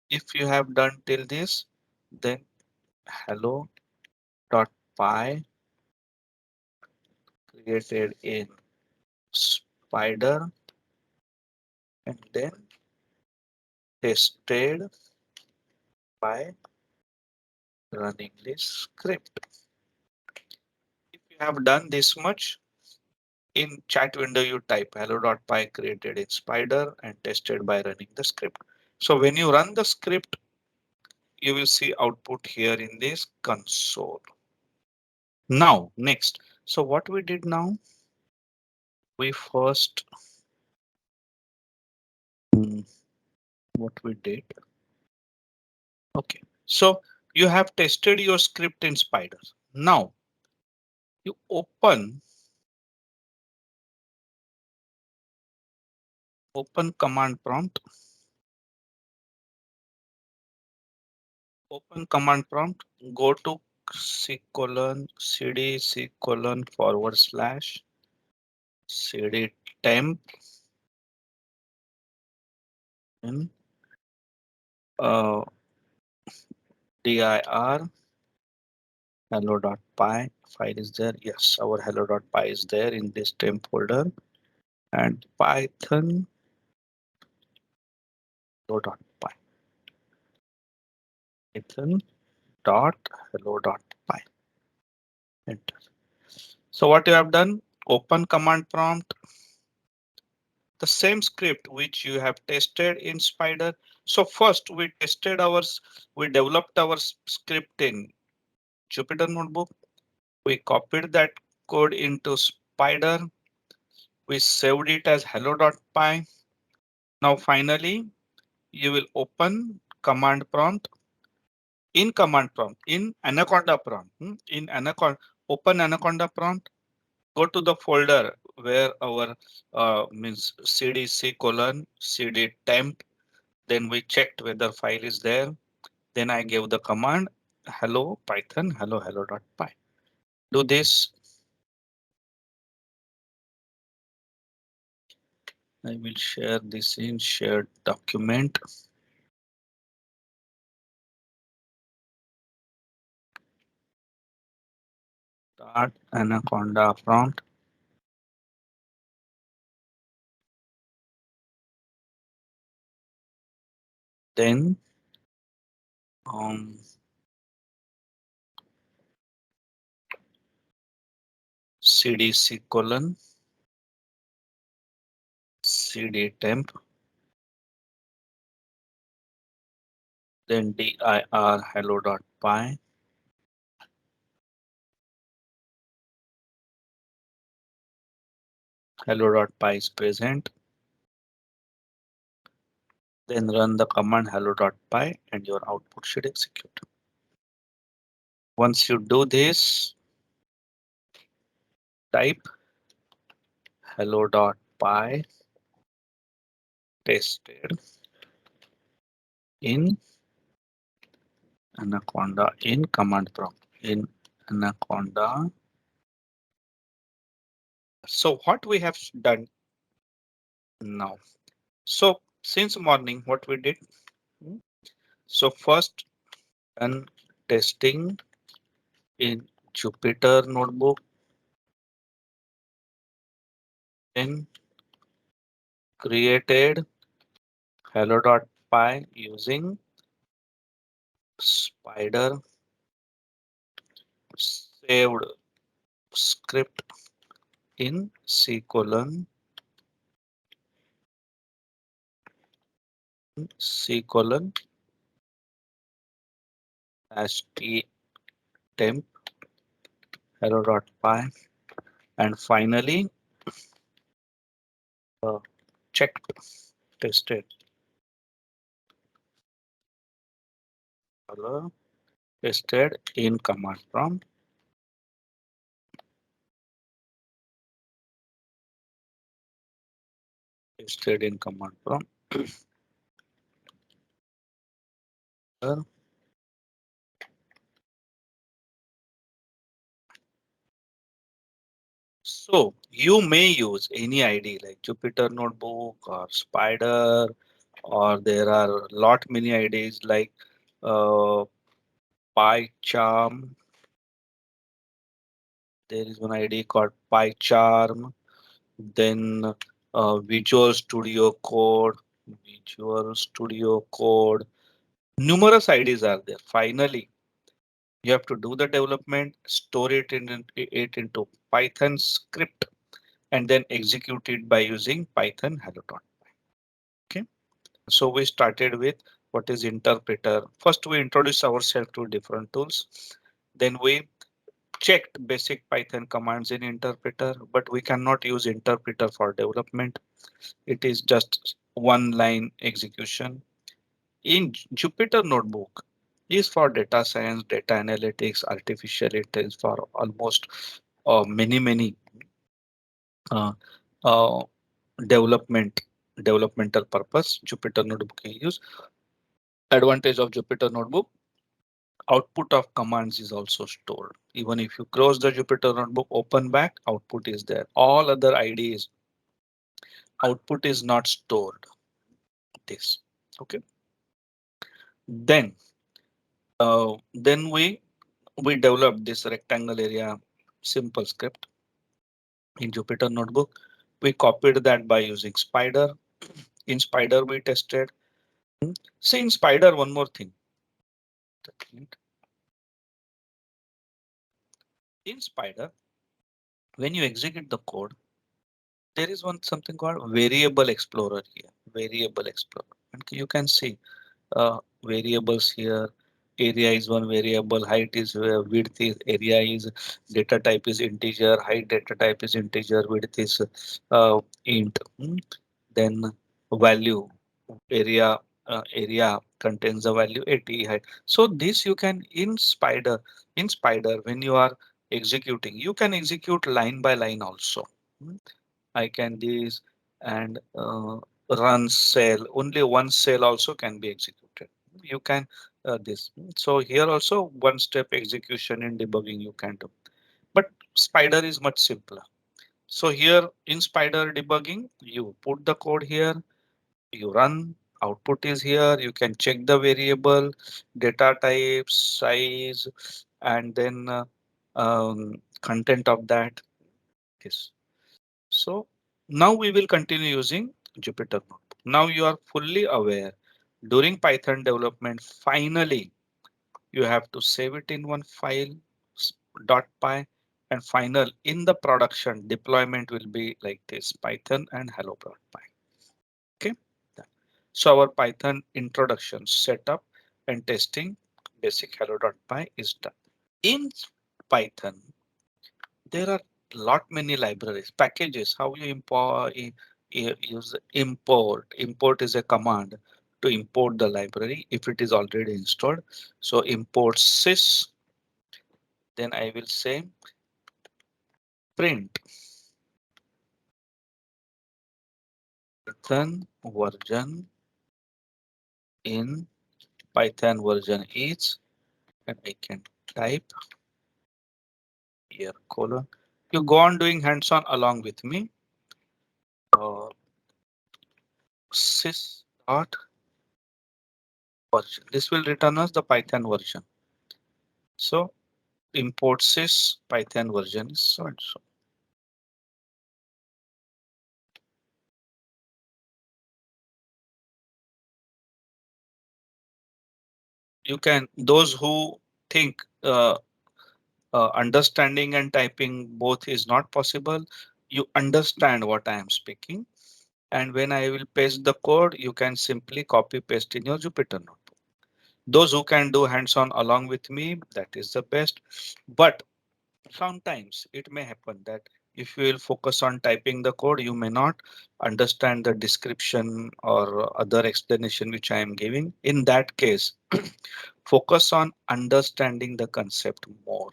if you have done till this, then hello dot py created in Spyder and then tested by running this script. If you have done this much, in chat window you type hello.py created in Spyder and tested by running the script. So when you run the script, you will see output here in this console. Now next, so what we did now, we first hmm, what we did. Okay, so you have tested your script in Spyder. Now you open command prompt. Open command prompt. Go to c colon cd c colon forward slash cd temp in dir hello.py file is there. Yes, our hello.py is there in this temp folder and python hello.py. Python dot hello.py. Enter. So what you have done? Open command prompt, the same script which you have tested in Spyder. So first we developed our script in Jupyter Notebook. We copied that code into Spyder. We saved it as hello.py. Now finally, you will open command prompt in Anaconda prompt. In Anaconda, open Anaconda prompt. Go to the folder where our means cd c colon cd temp. Then we checked whether file is there. Then I gave the command hello python hello.py. Do this. I will share this in shared document. Start Anaconda prompt. Then um, cdc colon cd temp. Then dir hello.py. Hello.py is present. Then run the command hello.py and your output should execute. Once you do this, type hello.py tested in Anaconda in command prompt in Anaconda. So what we have done now. So since morning, what we did. So first done testing in Jupyter Notebook. Then created hello.py using Spyder, saved script in c colon t temp hello.py and finally uh, checked tested hello tested in command prompt, tested in command prompt. Uh, So you may use any ID like Jupyter Notebook or Spyder, or there are lot many IDs like uh, PyCharm. There is one ID called PyCharm. Then Visual Studio Code, Visual Studio Code. Numerous IDs are there. Finally, you have to do the development, store it into Python script, and then execute it by using Python hello. Okay. So we started with what is interpreter. First, we introduce ourselves to different tools. Then we checked basic Python commands in interpreter, but we cannot use interpreter for development. It is just one line execution. In Jupyter Notebook is for data science, data analytics, artificial intelligence for almost many uh, uh, development developmental purpose. Jupyter Notebook is used. Advantage of Jupyter Notebook, output of commands is also stored. Even if you close the Jupyter Notebook, open back, output is there. All other IDs, output is not stored. This. Okay. Then, then we developed this rectangle area simple script in Jupyter Notebook. We copied that by using Spyder. In Spyder, we tested. See, in Spyder, one more thing. In Spyder, when you execute the code, there is one something called variable explorer here. Variable explorer, and you can see variables here. Area is one variable, height is width is area is data type is integer, height data type is integer, width is int. Then value area contains the value 80 height. So this you can in Spyder when you are executing, you can execute line by line also. Hmm. I can this and run cell. Only one cell also can be executed. You can this. So here also one step execution in debugging you can do. But Spyder is much simpler. So here in Spyder debugging, you put the code here, you run, output is here. You can check the variable, data type, size, and then content of that. Yes. So now we will continue using Jupyter Notebook. Now you are fully aware during Python development, finally, you have to save it in one file .py and final in the production deployment will be like this Python and hello.py. Okay. So our Python introduction setup and testing basic hello.py is done. In Python, there are lot many libraries, packages, how you use import. Import is a command to import the library if it is already installed. So import sys, then I will say print Python version in Python version is, and I can type here colon. You go on doing hands-on along with me. Uh, sys dot version. This will return us the Python version. So import sys Python version is so and so. You can, those who think understanding and typing both is not possible, you understand what I am speaking. And when I will paste the code, you can simply copy paste in your Jupyter Notebook. Those who can do hands-on along with me, that is the best. But sometimes it may happen that if you will focus on typing the code, you may not understand the description or other explanation which I am giving. In that case, focus on understanding the concept more.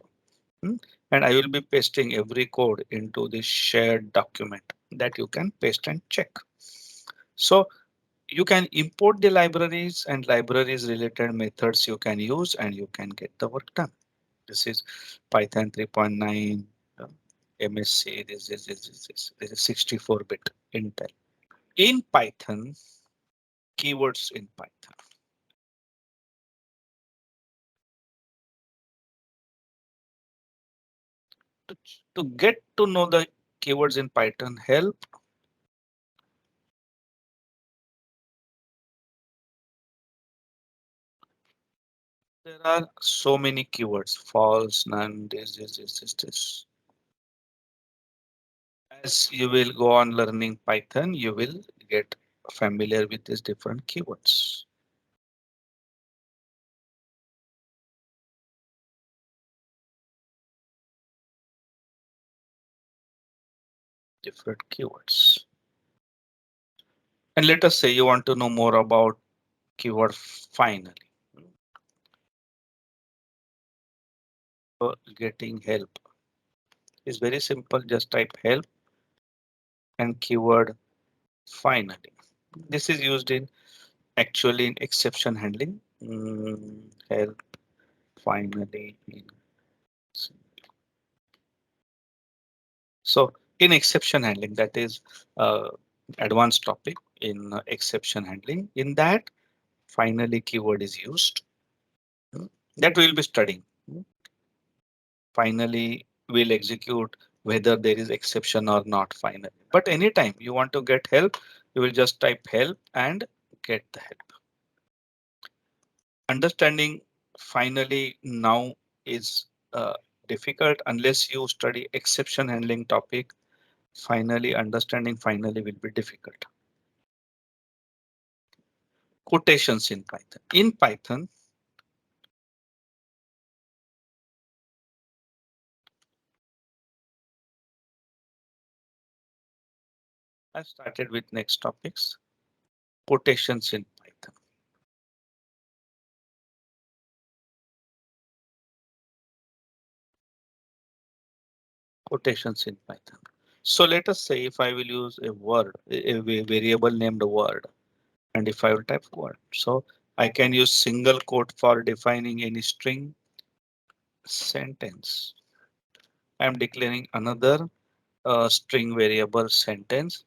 Hmm? And I will be pasting every code into this shared document that you can paste and check. So You can import the libraries and libraries related methods you can use and you can get the work done. This is Python 3.9 MSC. This is 64-bit Intel. In Python, keywords in Python. To, to get to know the keywords in Python, help. There are so many keywords, false, none, this. As you will go on learning Python, you will get familiar with these different keywords. Different keywords. And let us say you want to know more about keyword finally. So getting help is very simple. Just type help and keyword finally. This is used in actually in exception handling. Help finally. So in exception handling, that is advanced topic in exception handling. In that, finally keyword is used. That we'll be studying. Finally, we'll execute whether there is exception or not finally. But anytime you want to get help, you will just type help and get the help. Understanding finally now is difficult unless you study exception handling topic. Finally, understanding finally will be difficult. Quotations in Python. In Python, I started with next topics. Quotations in Python. Quotations in Python. So let us say if I will use a word, a variable named word, and if I will type word, so I can use single quote for defining any string sentence. I am declaring another string variable sentence.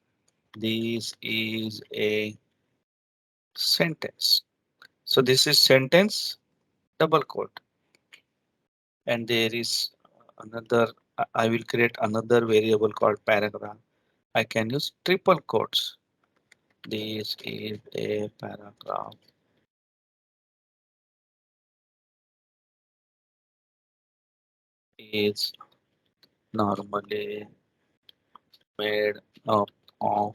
This is a sentence. So this is sentence double quote. And there is another, I will create another variable called paragraph. I can use triple quotes. This is a paragraph. Is normally made up of.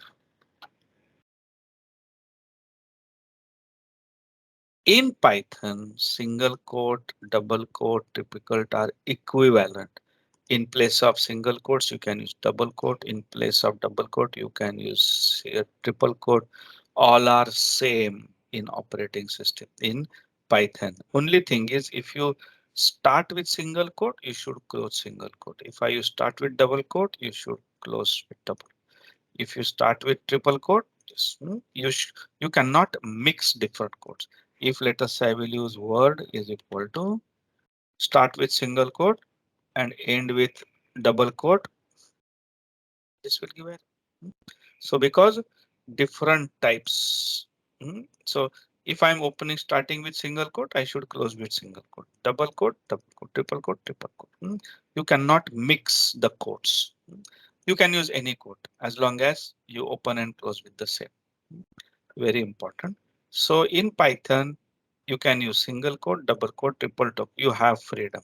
In Python, single quote, double quote, triple quote are equivalent. In place of single quotes, you can use double quote. In place of double quote, you can use here triple quote. All are same in operating system in Python. Only thing is if you start with single quote, you should close single quote. If you start with double quote, you should close with double. If you start with triple quote, you cannot mix different quotes. If let us say I will use word is equal to start with single quote and end with double quote, this will give error. So because different types. So if I'm opening starting with single quote, I should close with single quote, double quote, triple quote, triple quote. You cannot mix the quotes. You can use any quote as long as you open and close with the same. Very important. So in Python, you can use single quote, double quote, triple quote. You have freedom.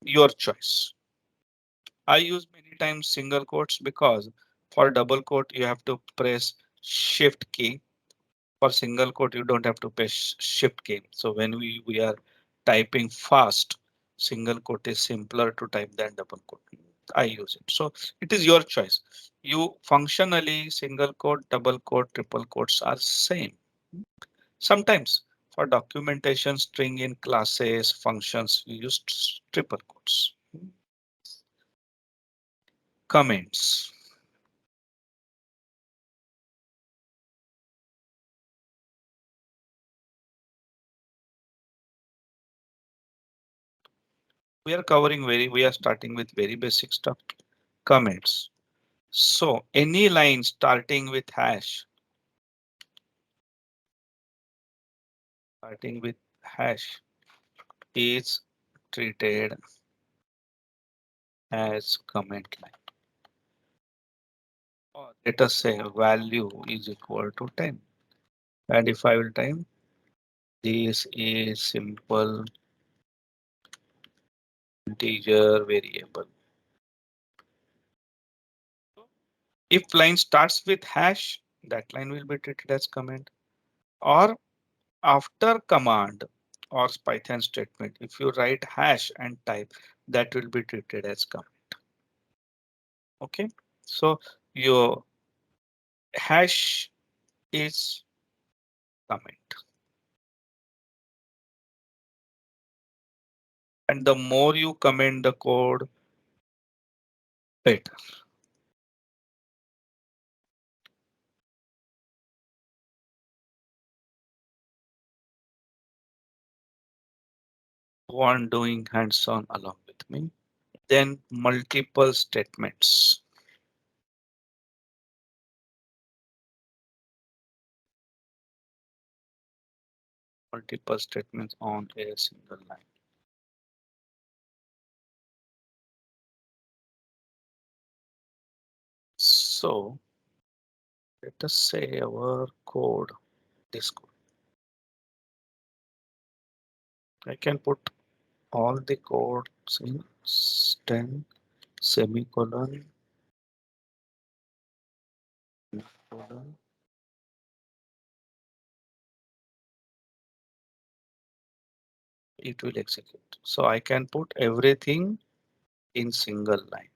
Your choice. I use many times single quotes because for double quote, you have to press shift key. For single quote, you don't have to press shift key. So when we are typing fast, single quote is simpler to type than double quote. I use it. So it is your choice. You functionally single quote, double quote, triple quotes are same. Sometimes for documentation, string in classes, functions, you use triple quotes. Comments. We are starting with very basic stuff, comments. So any line starting with hash is treated as comment line. Or let us say value is equal to 10. And if I will time, this is simple integer variable. If line starts with hash, that line will be treated as comment. Or after command or Python statement, if you write hash and type, that will be treated as comment. Okay, so your hash is comment. And the more you comment the code, better. One doing hands-on along with me. Then multiple statements. Multiple statements on a single line. So let us say our code, this code. I can put all the codes in 10 semicolon colon. It will execute. So I can put everything in single line.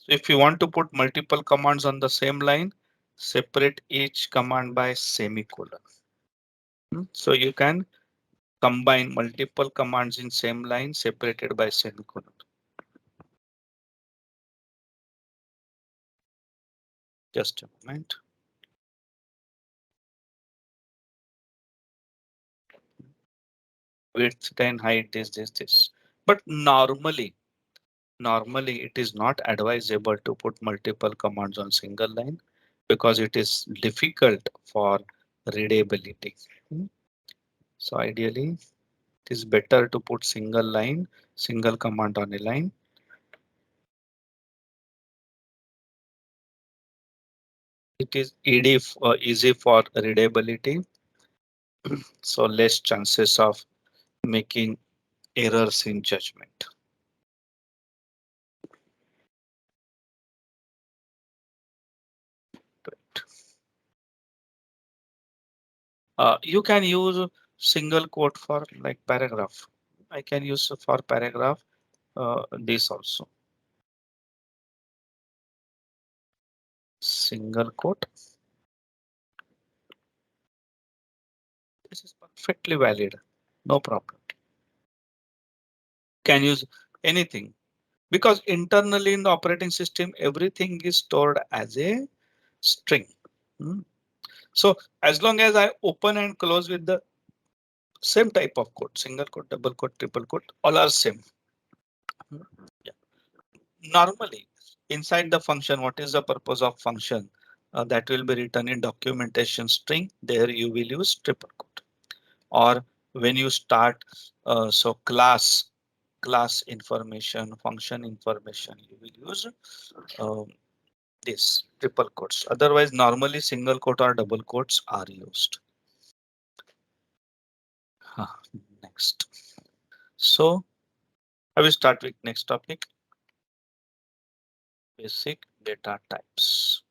So if you want to put multiple commands on the same line, separate each command by semicolon. So you can combine multiple commands in same line separated by semicolon. Just a moment. Width 10, height is this. But normally it is not advisable to put multiple commands on single line because it is difficult for readability. So ideally it is better to put single command on a line. It is easy for readability, so less chances of making errors in judgment. You can use single quote for like paragraph. I can use for paragraph this also. Single quote. This is perfectly valid. No problem. Can use anything because internally in the operating system, everything is stored as a string. Hmm. So as long as I open and close with the same type of code, single quote, double quote, triple quote, all are same. Yeah. Normally inside the function, what is the purpose of function? That will be written in documentation string. There you will use triple quote. Or when you start, so class information, function information, you will use uh, this triple quotes. Otherwise, normally single quote or double quotes are used. Next. So I will start with next topic. Basic data types.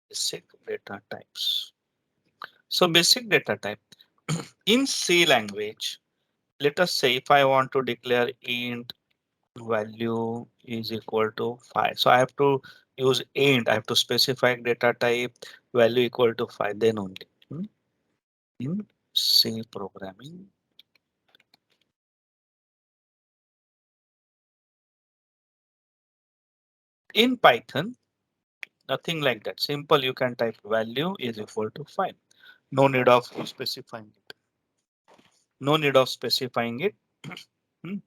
Basic data types. So basic data type in C language. Let us say if I want to declare int value is equal to 5. So I have to use int. I have to specify data type value equal to 5. Then only in C programming. In Python, nothing like that. Simple, you can type value is equal to 5. No need of specifying it. No need of specifying it. Hmm.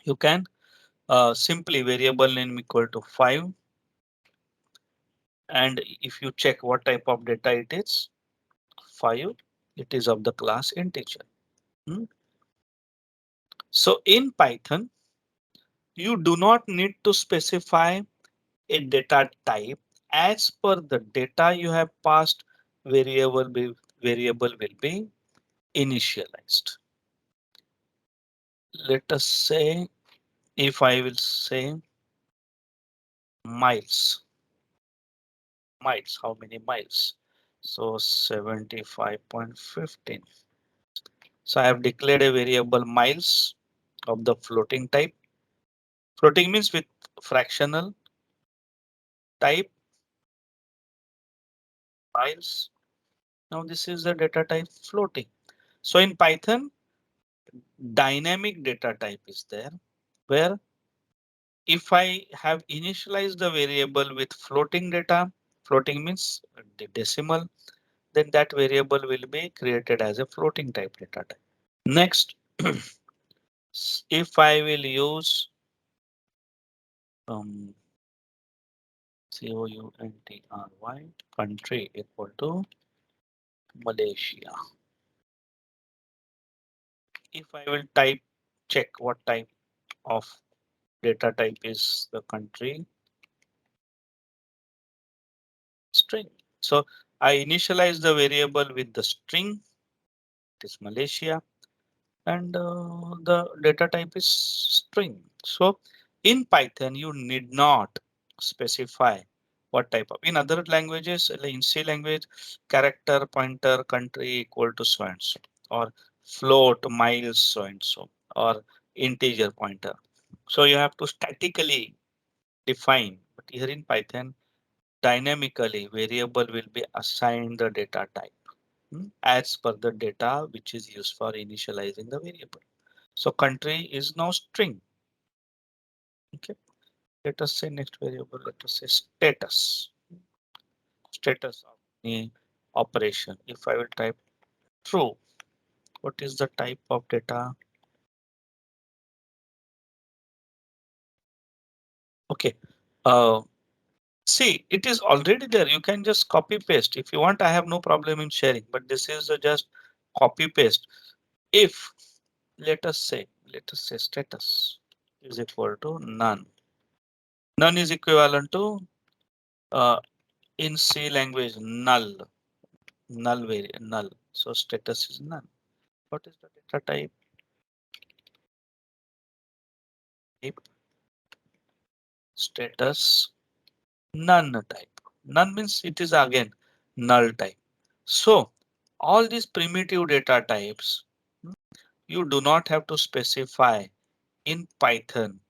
You can simply variable name equal to 5. And if you check what type of data it is, 5, it is of the class integer. Hmm. So in Python, you do not need to specify a data type. As per the data you have passed, variable will be initialized. Let us say, if I will say miles, how many miles? So 75.15. So I have declared a variable miles of the floating type. Floating means with fractional type miles. Now this is the data type floating. So in Python, dynamic data type is there, where if I have initialized the variable with floating data, floating means the decimal, then that variable will be created as a floating type data type. Next, if I will use country country equal to Malaysia. If I will check what type of data type is the country, string. So I initialize the variable with the string, it is Malaysia, and the data type is string. So in Python, you need not specify what type of. In other languages, like in C language, character pointer country equal to so and so, or float miles so and so, or integer pointer. So you have to statically define, but here in Python, dynamically variable will be assigned the data type as per the data which is used for initializing the variable. So country is now string. Okay, let us say next variable, let us say status. Status of the operation. If I will type true, what is the type of data? Okay, see, it is already there. You can just copy paste. If you want, I have no problem in sharing, but this is just copy paste. If let us say status is equal to none. None is equivalent to uh, in C language null, null. So status is none. What is the data type? Type status none type. None means it is again null type. So all these primitive data types, you do not have to specify in Python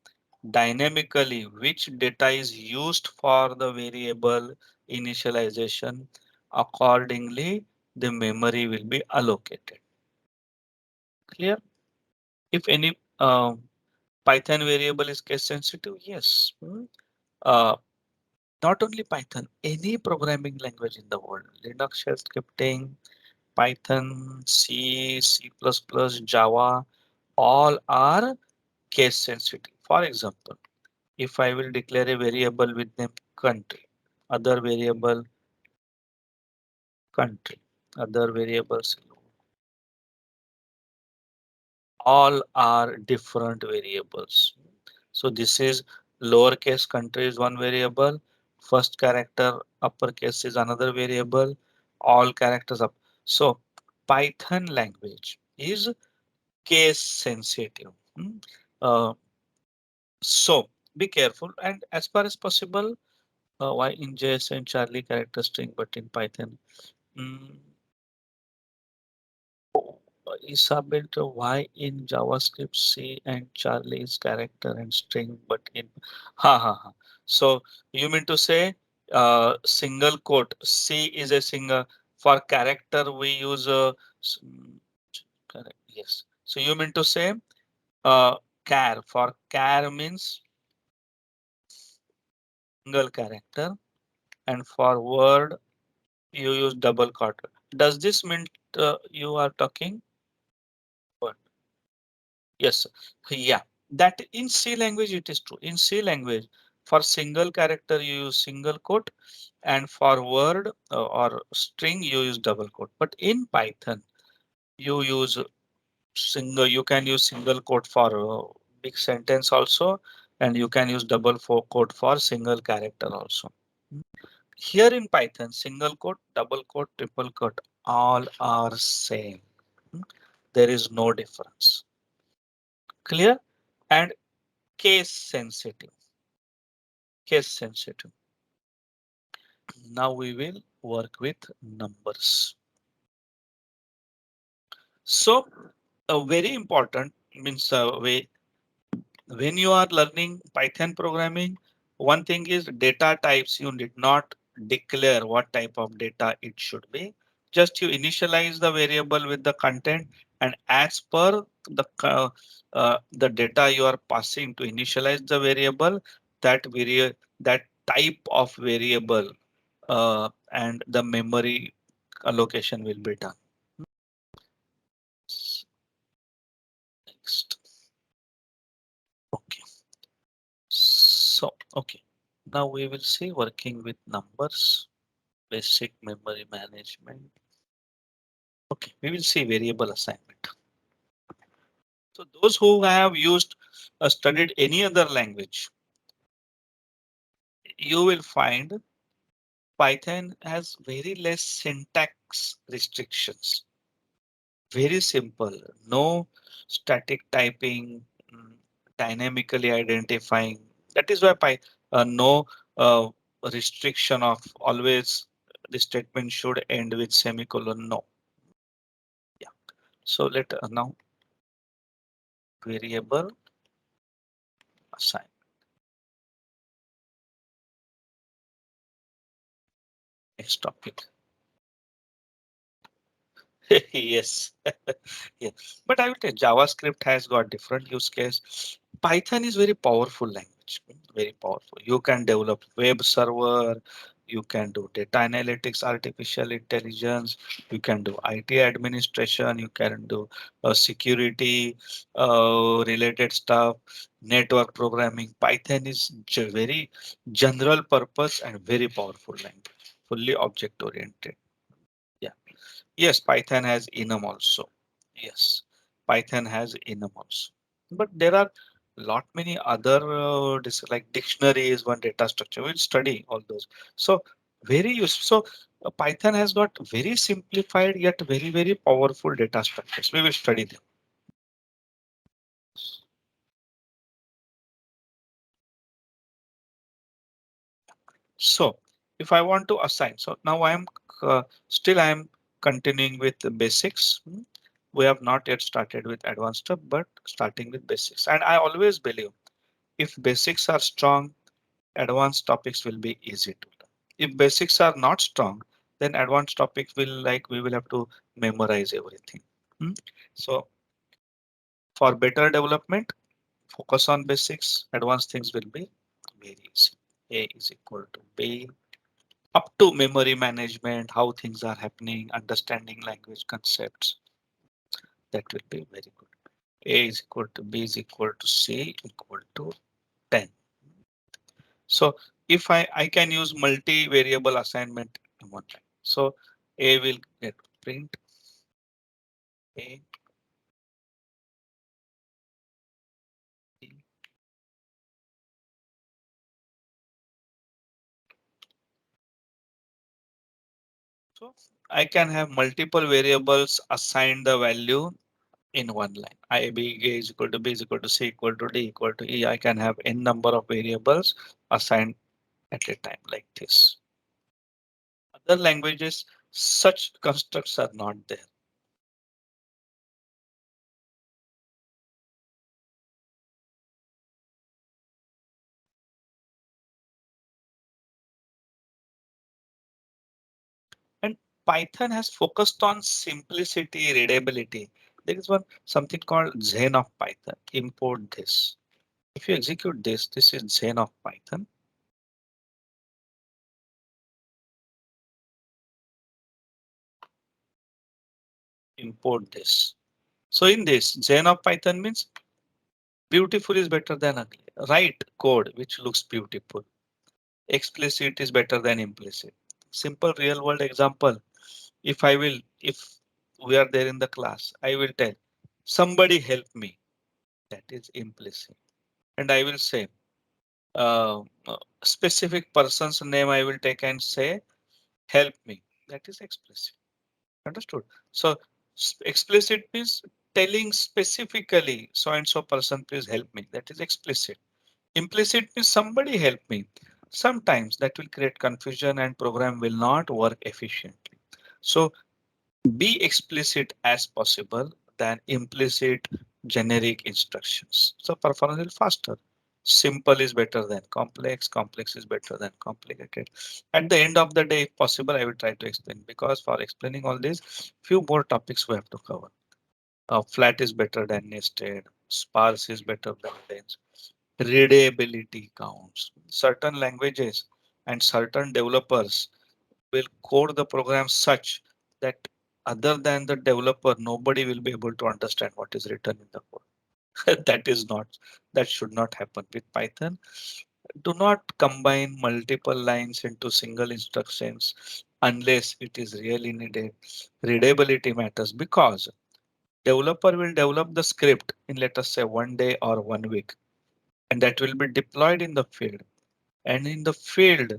dynamically which data is used for the variable initialization. Accordingly, the memory will be allocated. Clear? If any Python variable is case sensitive, yes. Uh, Not only Python, any programming language in the world, Linux shell scripting, Python, C, C++, Java, all are case sensitive. For example, if I will declare a variable with name country, other variable country, other variables, all are different variables. So this is lowercase country is one variable, first character uppercase is another variable, all characters up. So Python language is case sensitive. Uh, so be careful, and as far as possible, why in JSON Charlie character string, but in Python. mm, Isabel, why in JavaScript C and Charlie is character and string, but in ha. So you mean to say single quote C is a single for character we use correct, yes. So you mean to say char for char means single character, and for word you use double quote. Does this mean you are talking? What? Yes, yeah. That in C language it is true. In C language, for single character you use single quote, and for word or string you use double quote. But in Python you use single. You can use single quote for big sentence also, and you can use double quote for single character also. Here in Python, single quote, double quote, triple quote, all are same. There is no difference. Clear? And case sensitive. Case sensitive. Now we will work with numbers. So a very important means when you are learning Python programming, one thing is data types. You did not declare what type of data it should be. Just you initialize the variable with the content, and as per the data you are passing to initialize the variable, that type of variable and the memory allocation will be done. Next. Okay. So, okay. Now we will see working with numbers, basic memory management. Okay, we will see variable assignment. So those who have used studied any other language, you will find Python has very less syntax restrictions. Very simple, no static typing, dynamically identifying. That is why no uh, restriction of always the statement should end with semicolon. No. Yeah. So let now variable assign. Next topic. Yes. Yeah. But I will tell JavaScript has got different use case. Python is very powerful language, very powerful. You can develop web server, you can do data analytics, artificial intelligence, you can do IT administration, you can do security related stuff, network programming. Python is very general purpose and very powerful language, fully object oriented. Yeah. Yes, Python has enum also. Yes, Python has enum also. But there are lot many other like dictionaries, one data structure. We'll study all those. So very useful. So Python has got very simplified yet very powerful data structures. We will study them. So if I want to assign, so now I am continuing with the basics. We have not yet started with advanced stuff, but starting with basics. And I always believe if basics are strong, advanced topics will be easy to learn. If basics are not strong, then advanced topics will like we will have to memorize everything. Hmm. So for better development, focus on basics. Advanced things will be very easy. A is equal to B. Up to memory management, how things are happening, understanding language concepts. That will be very good. A is equal to B is equal to C equal to 10. So if I can use multi-variable assignment in one line. So A will get print A. B. So I can have multiple variables assign the value in one line. I B A is equal to B is equal to C equal to D equal to E. I can have n number of variables assigned at a time like this. Other languages, such constructs are not there. And Python has focused on simplicity, readability. There is one something called Zen of Python. Import this. If you execute this, this is Zen of Python. import this. So in this, Zen of Python means beautiful is better than ugly. Write code which looks beautiful. Explicit is better than implicit. Simple real world example. If we are there in the class, I will tell somebody help me. That is implicit. And I will say uh, specific person's name I will take and say help me. That is explicit. Understood? So explicit means telling specifically so and so person please help me. That is explicit. Implicit means somebody help me. Sometimes that will create confusion and program will not work efficiently. So be explicit as possible than implicit generic instructions. So performance will faster. Simple is better than complex. Complex is better than complicated. At the end of the day, if possible, I will try to explain because for explaining all this, few more topics we have to cover. Flat is better than nested. Sparse is better than dense. Readability counts. Certain languages and certain developers will code the program such that other than the developer, nobody will be able to understand what is written in the code. That should not happen with Python. Do not combine multiple lines into single instructions unless it is really needed. Readability matters because developer will develop the script in let us say 1 day or 1 week, and that will be deployed in the field. And in the field,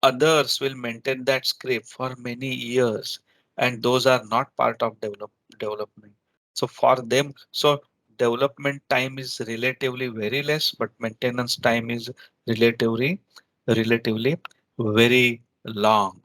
others will maintain that script for many years, and those are not part of development. So for them, so development time is relatively very less, but maintenance time is relatively very long.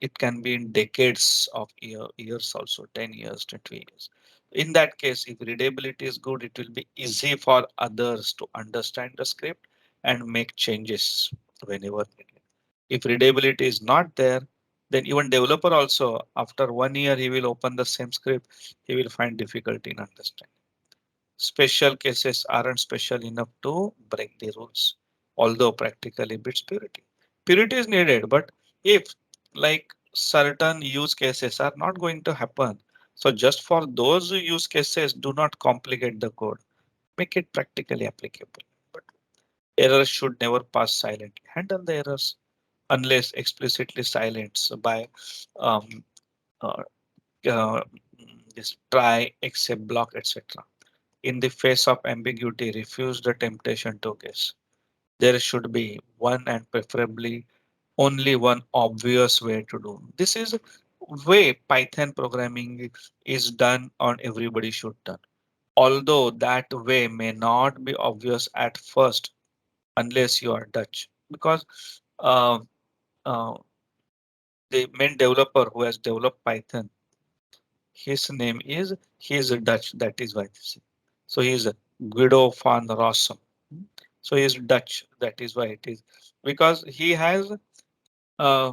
It can be in decades of years also, 10 years, 20 years. In that case, if readability is good, it will be easy for others to understand the script and make changes whenever needed. If readability is not there, then even developer also after 1 year he will open the same script, he will find difficulty in understanding. Special cases aren't special enough to break the rules, although practically beats purity. Purity is needed, but if like certain use cases are not going to happen, so just for those use cases, do not complicate the code. Make it practically applicable. But errors should never pass silently. Handle the errors unless explicitly silenced by um, uh, uh, this try, except, block, etc. In the face of ambiguity, refuse the temptation to guess. There should be one and preferably only one obvious way to do. This is way Python programming is done on everybody should done. Although that way may not be obvious at first unless you are Dutch, because uh, uh, the main developer who has developed Python, his name is he is a Dutch. That is why this. So he is Guido van Rossum. So he is Dutch. That is why it is because he has uh,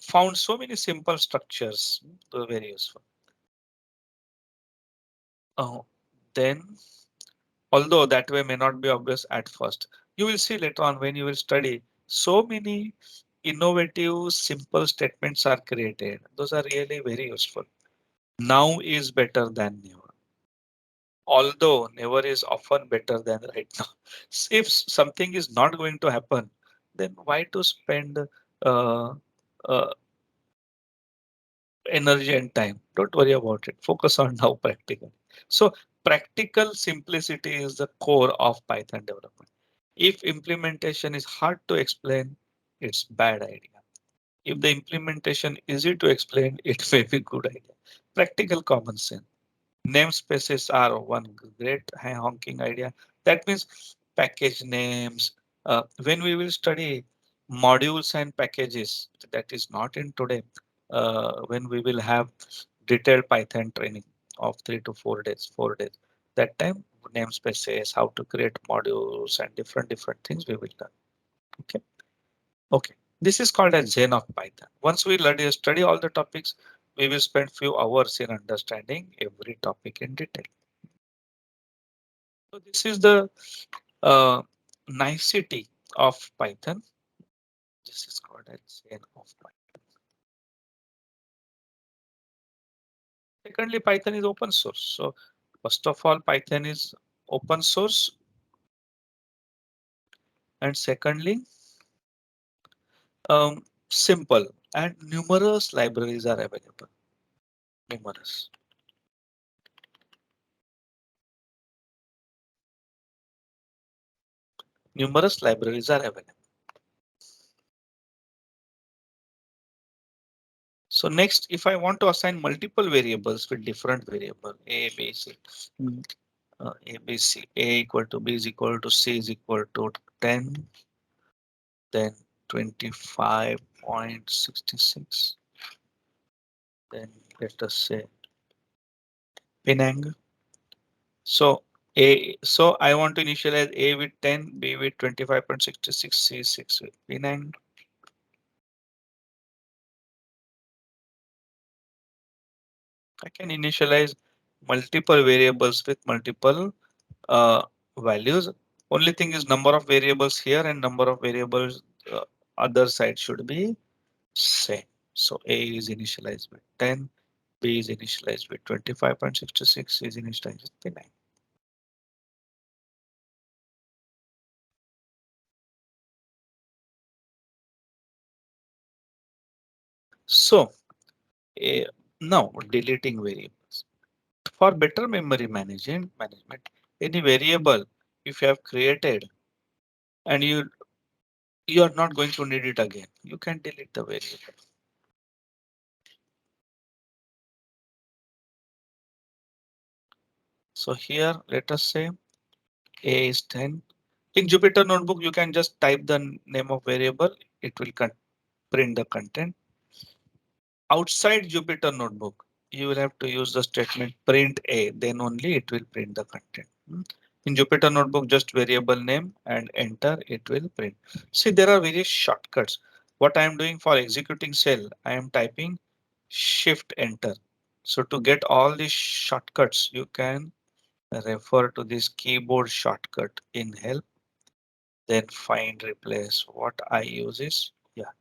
found so many simple structures. Very useful. Uh, then, although that way may not be obvious at first, you will see later on when you will study. So many innovative, simple statements are created. Those are really very useful. Now is better than never. Although never is often better than right now. If something is not going to happen, then why to spend uh, uh, energy and time? Don't worry about it. Focus on now practical. So practical simplicity is the core of Python development. If implementation is hard to explain, it's bad idea. If the implementation easy to explain, it may be good idea. Practical common sense. Namespaces are one great honking idea. That means package names. When we will study modules and packages, that is not in today. When we will have detailed Python training of 3 to 4 days, 4 days. That time namespaces, how to create modules and different things we will learn. Okay. Okay. This is called as Zen of Python. Once we study all the topics, we will spend few hours in understanding every topic in detail. So this is the uh, nicety of Python. This is called as Zen of Python. Secondly, Python is open source. So first of all, Python is open source. And secondly, simple, and numerous libraries are available. Numerous. Numerous libraries are available. So next, if I want to assign multiple variables with different variable A, B, C, A, B, C, A equal to B is equal to C is equal to 10, then 25.66, then let us say Penang. So I want to initialize A with 10, B with 25.66, C 6 with Penang. I can initialize multiple variables with multiple uh, values. Only thing is number of variables here and number of variables other side should be same. So A is initialized with 10, B is initialized with 25.66, C is initialized with P9. So now deleting variables. For better memory management, any variable if you have created and you are not going to need it again, you can delete the variable. So here let us say A is 10. In Jupyter Notebook, you can just type the name of variable. It will print the content. Outside Jupyter Notebook, you will have to use the statement print A, then only it will print the content. In Jupyter Notebook, just variable name and enter, it will print. See, there are various shortcuts. What I am doing for executing cell, I am typing Shift Enter. So to get all these shortcuts, you can refer to this keyboard shortcut in help, then find replace. What I use is, yeah,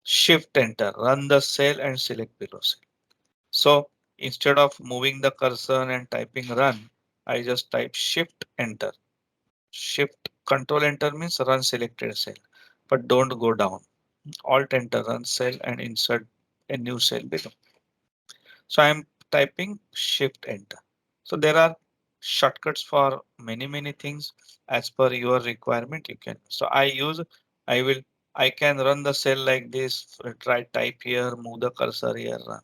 Shift Enter, run the cell and select below cell. So instead of moving the cursor and typing run, I just type Shift Enter. Shift Control Enter means run selected cell, but don't go down. Alt Enter, run cell and insert a new cell below. So I'm typing Shift Enter. So there are shortcuts for many things as per your requirement. You can. So I will, I can run the cell like this. Try type here, move the cursor here, run.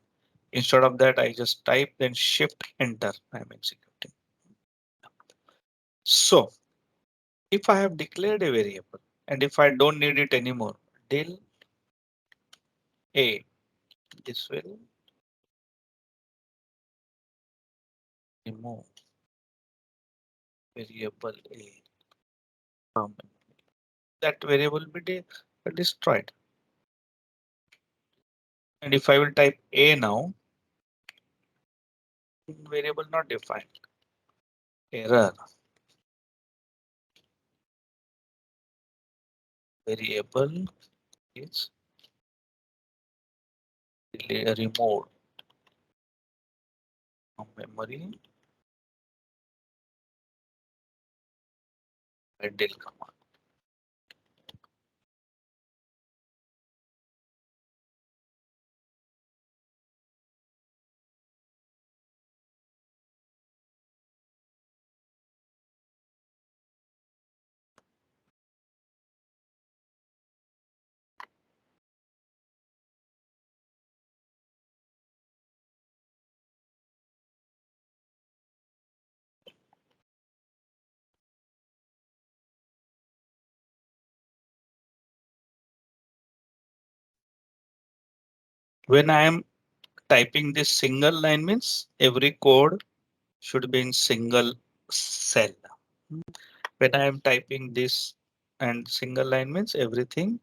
Instead of that, I just type then Shift Enter. I'm executing. So if I have declared a variable and if I don't need it anymore, del A, this will remove variable A from that variable will be destroyed. And if I will type A now, variable not defined. Error. Variable is removed from memory by del command. When I am typing this single line means every code should be in single cell. When I am typing this and single line means everything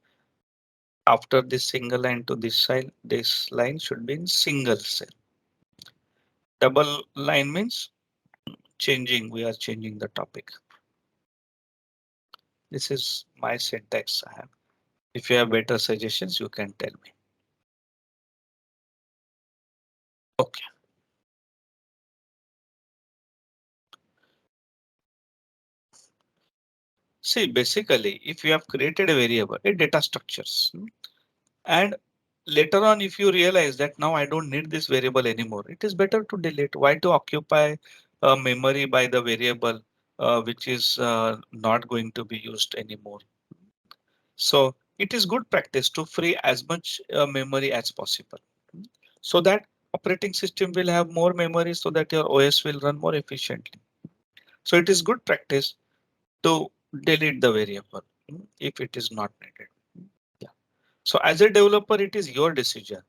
after this single line to this line should be in single cell. Double line means changing, we are changing the topic. This is my syntax I have. If you have better suggestions, you can tell me. Okay. See, basically, if you have created a variable, a data structures, and later on, if you realize that now I don't need this variable anymore, it is better to delete. Why to occupy memory by the variable which is not going to be used anymore? So it is good practice to free as much memory as possible so that operating system will have more memory so that your OS will run more efficiently. So it is good practice to delete the variable if it is not needed. Yeah. So as a developer, it is your decision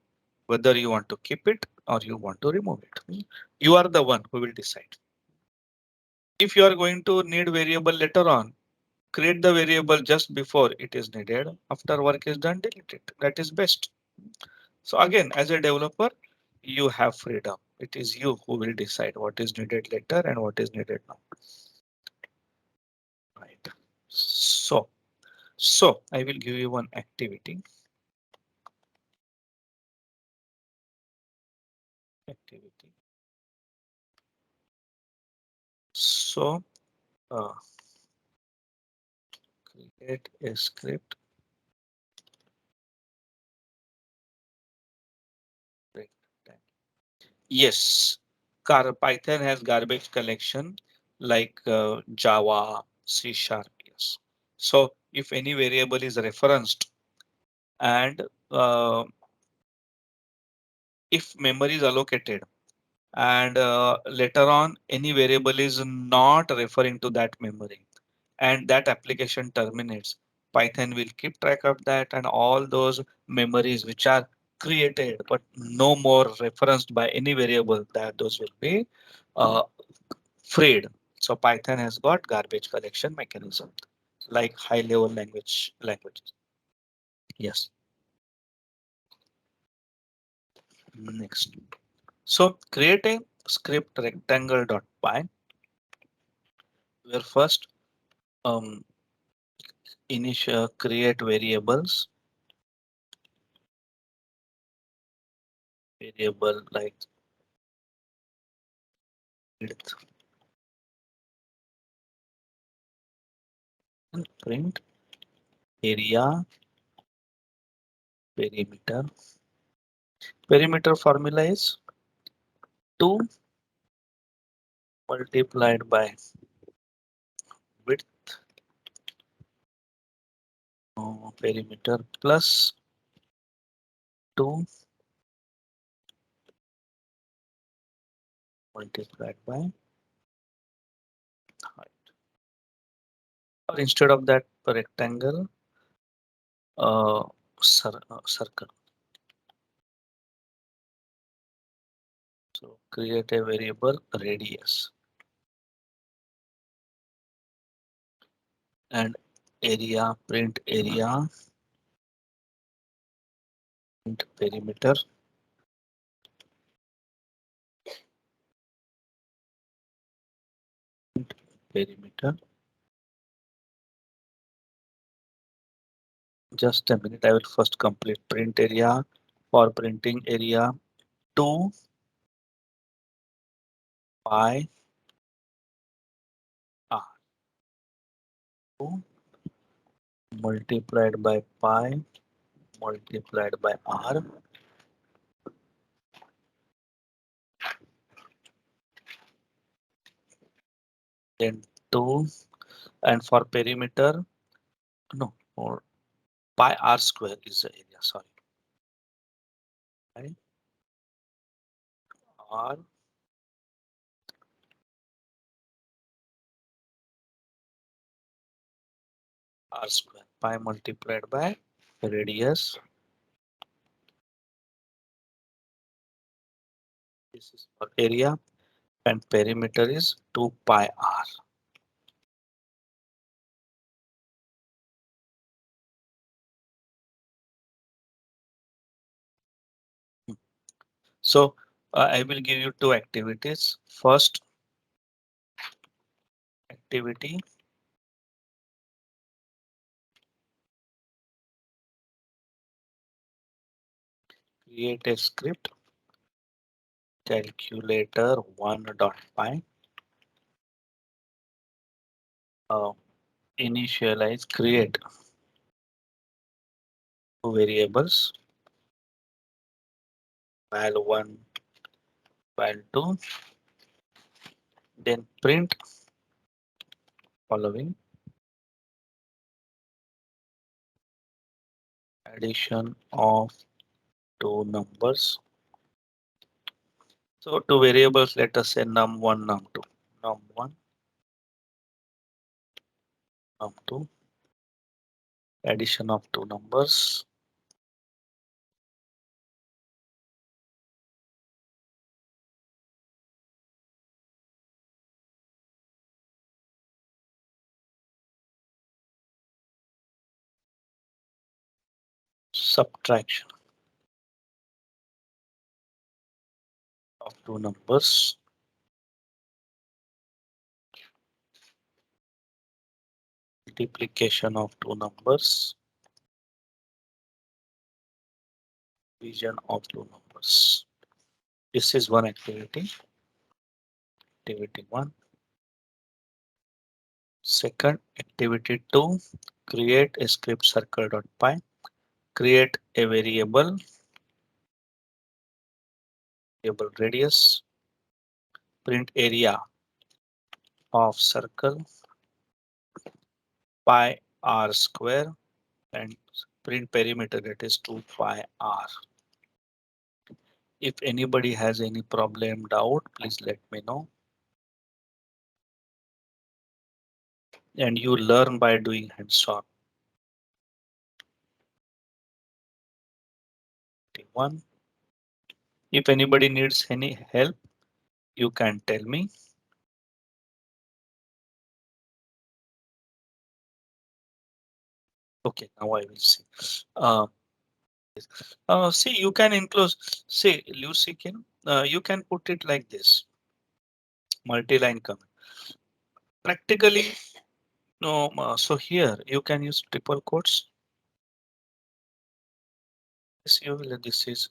whether you want to keep it or you want to remove it. You are the one who will decide. If you are going to need variable later on, create the variable just before it is needed. After work is done, delete it. That is best. So again, as a developer, you have freedom. It is you who will decide what is needed later and what is needed now. Right. So I will give you one activity. Activity. So uh, create a script. Yes, Python has garbage collection like Java, C Sharp. Yes. So if any variable is referenced and if memory is allocated and later on any variable is not referring to that memory and that application terminates, Python will keep track of that and all those memories which are created but no more referenced by any variable that those will be uh, freed. So Python has got garbage collection mechanism like high level languages. Yes. Next. So create a script rectangle.py where first um, initial create variable like width and print area perimeter. Perimeter formula is 2 multiplied by width perimeter plus 2 multiplied by height. Or instead of that rectangle, uh, circle. So create a variable radius and area, print area, print perimeter, print perimeter. Just a minute, I will first complete print area. For printing area, 2 pi r, 2 multiplied by pi multiplied by r, then 2, and for perimeter, no, or pi r square is the area, sorry, pi r r square, pi multiplied by radius. This is for area and perimeter is 2 pi r. So I will give you two activities. First activity, create a script calculator 1.py. initialize, create two variables, val1, val2, then print following addition of two numbers. So two variables, let us say num1, num2, num1, num2, addition of two numbers, subtraction of two numbers, multiplication of two numbers, division of two numbers. This is one activity, activity 1. Second, activity 2, create a script circle.py, create a variable radius, print area of circle pi r square, and print perimeter, that is 2 pi r. If anybody has any problem, doubt, please let me know. And you learn by doing hands-on. One. If anybody needs any help, you can tell me. Okay, now I will see. See, you can enclose, say, Lucy can, you can put it like this, multi-line comment. Practically, no, so here you can use triple quotes. Yes, you will, this is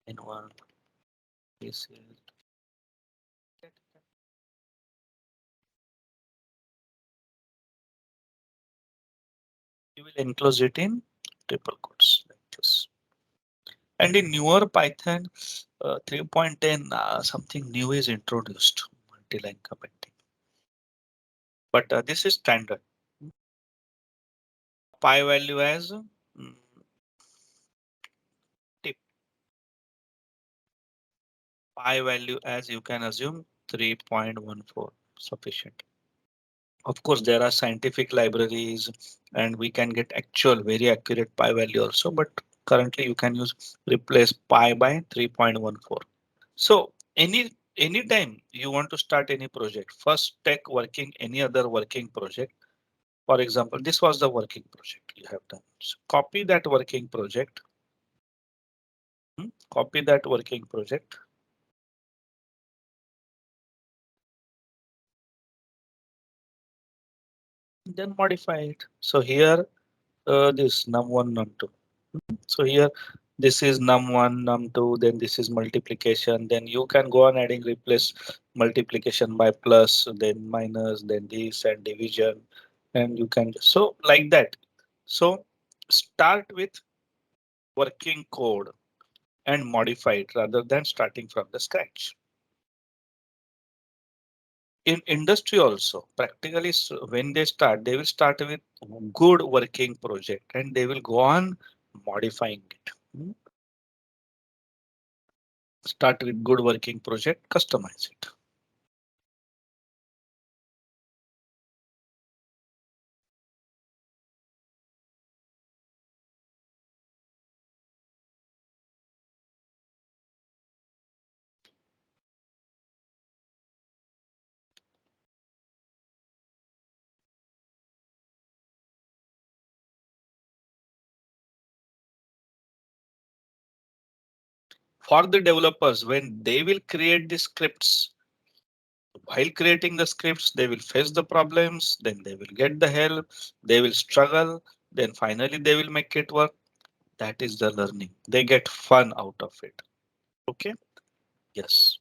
in one, this is. You will enclose it in triple quotes like this. And in newer Python 3.10, something new is introduced, multi-line commenting. But this is standard. Pi value as tip. Pi value as you can assume 3.14 sufficient. Of course, there are scientific libraries and we can get actual very accurate pi value also, but currently you can use replace pi by 3.14. So anytime you want to start any project, first take working any other working project. For example, this was the working project you have done. So copy that working project. Copy that working project. Then modify it. So here this num1, num2. So here this is num1, num2, then this is multiplication. Then you can go on adding, replace multiplication by plus, then minus, then this and division, and you can so like that. So start with working code and modify it rather than starting from the scratch. In industry also, practically when they start, they will start with good working project and they will go on modifying it. Start with good working project, customize it. For the developers, when they will create the scripts, while creating the scripts, they will face the problems, then they will get the help, they will struggle, then finally they will make it work. That is the learning. They get fun out of it. Okay. Yes.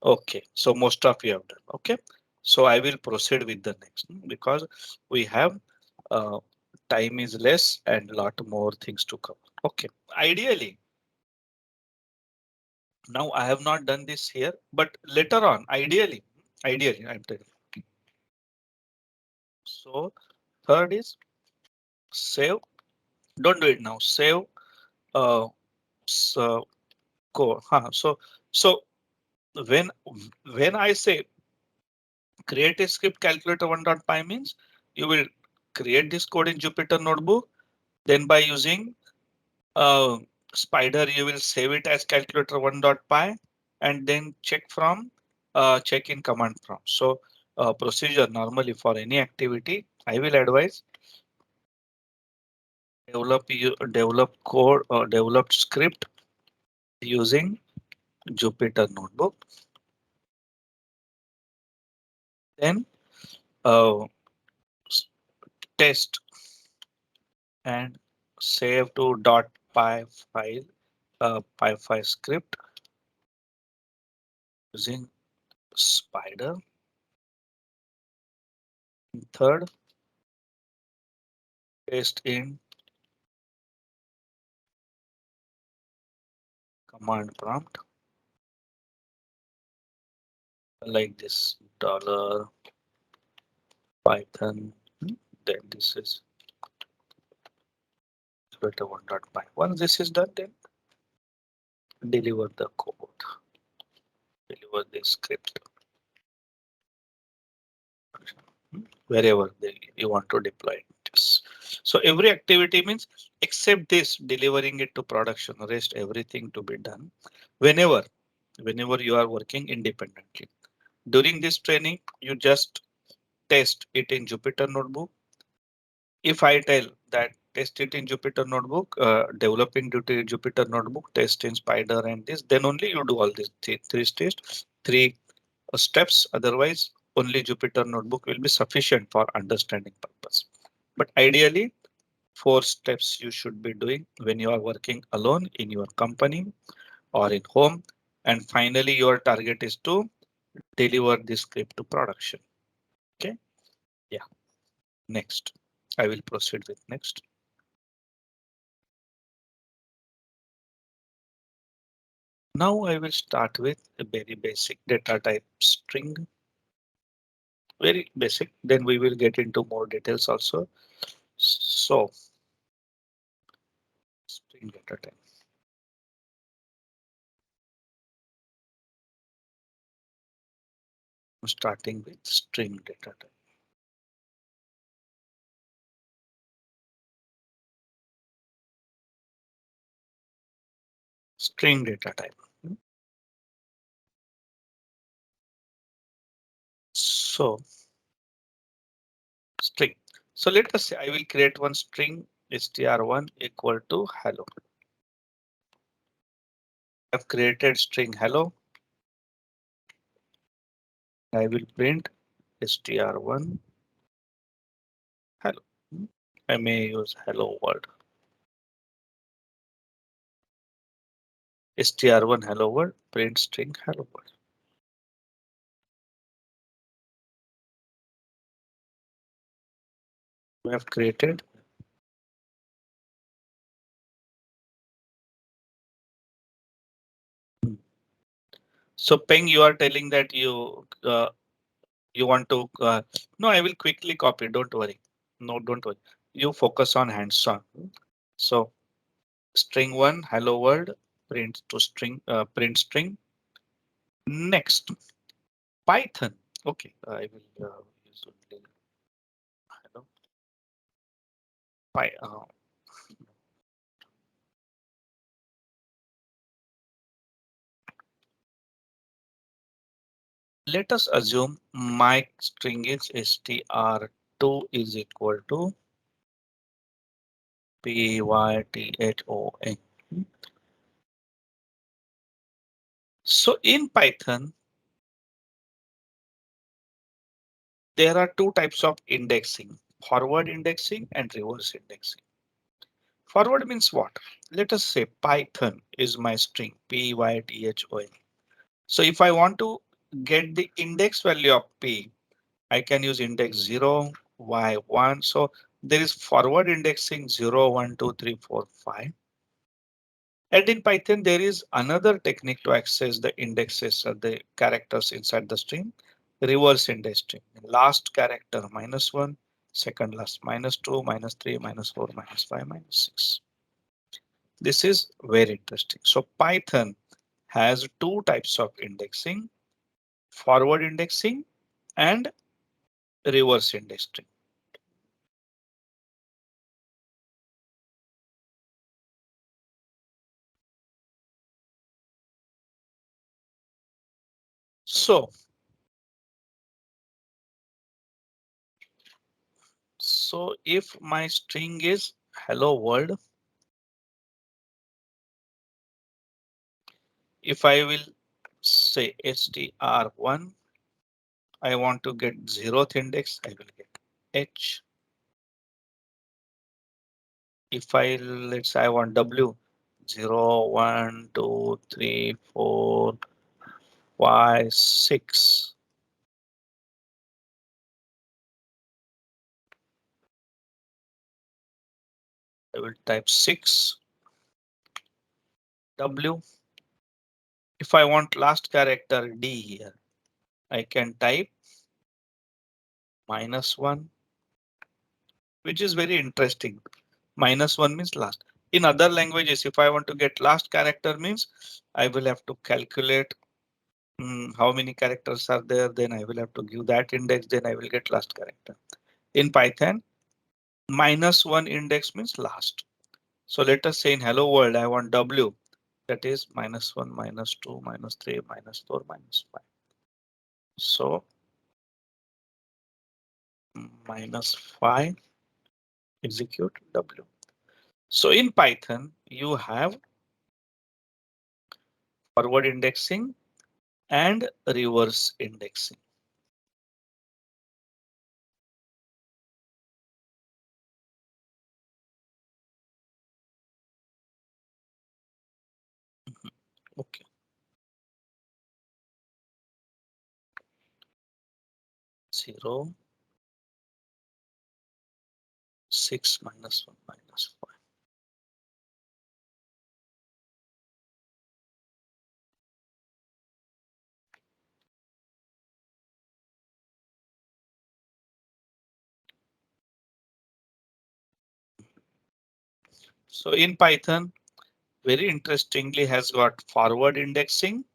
Okay. So most of you have done. Okay. So I will proceed with the next because we have time is less and lot more things to cover. Okay, ideally, now I have not done this here, but later on, ideally, I'm telling. So third is save. Don't do it now. Save. So code. So when when I say create a script calculator 1.py means you will create this code in Jupyter Notebook. Then by using uh, Spyder, you will save it as calculator 1.py and then check in command prompt. So procedure normally for any activity, I will advise develop code or develop script using Jupyter Notebook. Then uh, test and save to .py file, py script using Spyder. Third, paste in command prompt like this dollar Python. Then this is better 1.py. Once this is done, then deliver the code, deliver the script wherever you want to deploy it. So every activity means except this delivering it to production, rest everything to be done whenever you are working independently. During this training, you just test it in Jupyter Notebook. If I tell that test it in Jupyter Notebook, developing Jupyter Notebook, test in Spyder and this, then only you do all these three steps, three steps. Otherwise, only Jupyter Notebook will be sufficient for understanding purpose. But ideally, four steps you should be doing when you are working alone in your company or in home. And finally, your target is to deliver this script to production. Okay. Yeah. Next, I will proceed with next. Now I will start with a very basic data type string. Very basic. Then we will get into more details also. So string data type. Starting with string data type. String data type. So string. So let us say I will create one string str1 equal to hello. I've created string hello. I will print str1 hello. I may use hello world. Str1 hello world, print string hello world. We have created. So Peng, you are telling that you want to no, I will quickly copy. Don't worry. No, don't worry. You focus on hands-on. So string one hello world print to string print string. Next Python. Okay, I will use only hello Py. Let us assume my string is str2 is equal to python. So in Python, there are two types of indexing, forward indexing and reverse indexing. Forward means what? Let us say Python is my string python. So if I want to get the index value of p, I can use index 0, y1. So there is forward indexing 0, 1, 2, 3, 4, 5. And in Python, there is another technique to access the indexes of the characters inside the string, reverse indexing. Last character -1, second last -2, -3, -4, -5, -6. This is very interesting. So Python has two types of indexing, forward indexing and reverse indexing. So, if my string is hello world, if I will say str1, I want to get 0th index, I will get h. If let's say I want w, 0, 1, 2, 3, 4, 5, 6. I will type 6 w. If I want last character d here, I can type -1, which is very interesting. -1 means last. In other languages, if I want to get last character means I will have to calculate how many characters are there. Then I will have to give that index. Then I will get last character. In Python, -1 index means last. So let us say in hello world, I want w. That is -1, -2, -3, -4, -5. So -5 execute w. So in Python, you have forward indexing and reverse indexing. Okay. 0, 6, -1, -5. So in Python, very interestingly has got forward indexing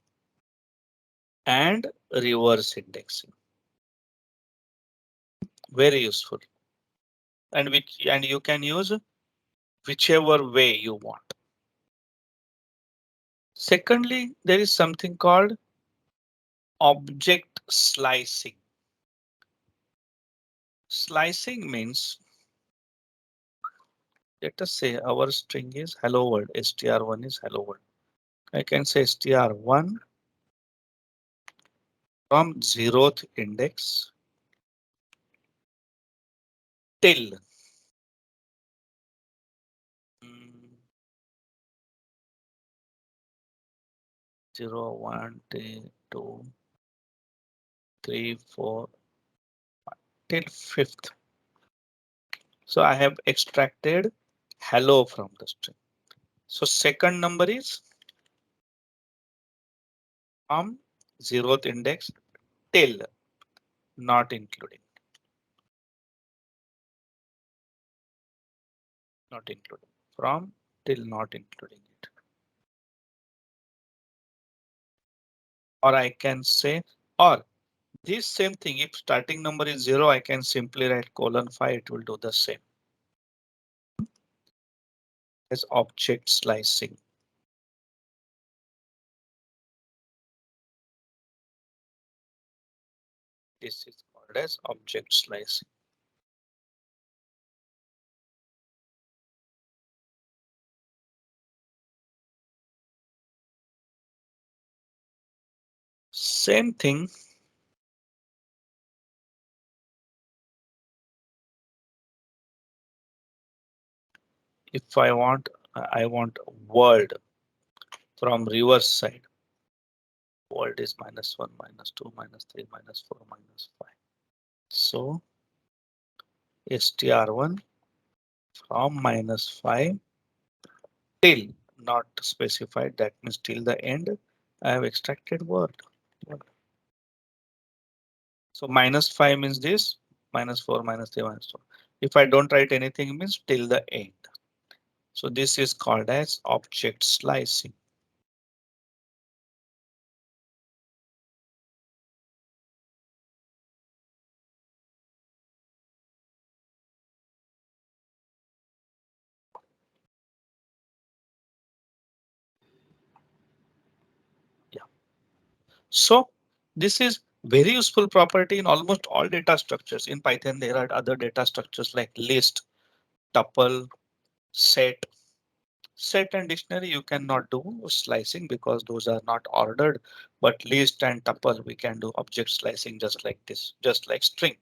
and reverse indexing. Very useful. And you can use whichever way you want. Secondly, there is something called object slicing. Slicing means, let us say our string is hello world, str1 is hello world. I can say str1 from 0th index till 0, 1, 2, 3, 4 till 5th. So I have extracted hello from the string. So second number is from 0th index till, not including, not including, from till not including it. Or I can say, or this same thing, if starting number is 0, I can simply write :5, it will do the same as object slicing. This is called as object slicing. Same thing. If I want world from reverse side. World is -1, -2, -3, -4, -5. So str1 from -5 till not specified, that means till the end. I have extracted word. So -5 means this, -4, -3, -2. If I don't write anything, it means till the end. So this is called as object slicing. Yeah. So this is very useful property in almost all data structures. In Python, there are other data structures like list, tuple, set. Set and dictionary, you cannot do slicing because those are not ordered, but list and tuple, we can do object slicing just like this, just like string.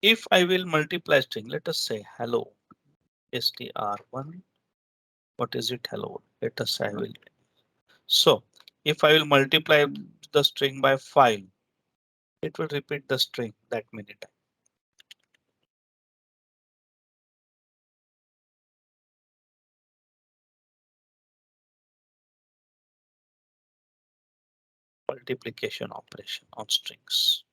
If I will multiply string, let us say hello, str1. What is it? Hello. Let us say I will. So if I will multiply the string by 5, it will repeat the string that many times. Multiplication operation on strings.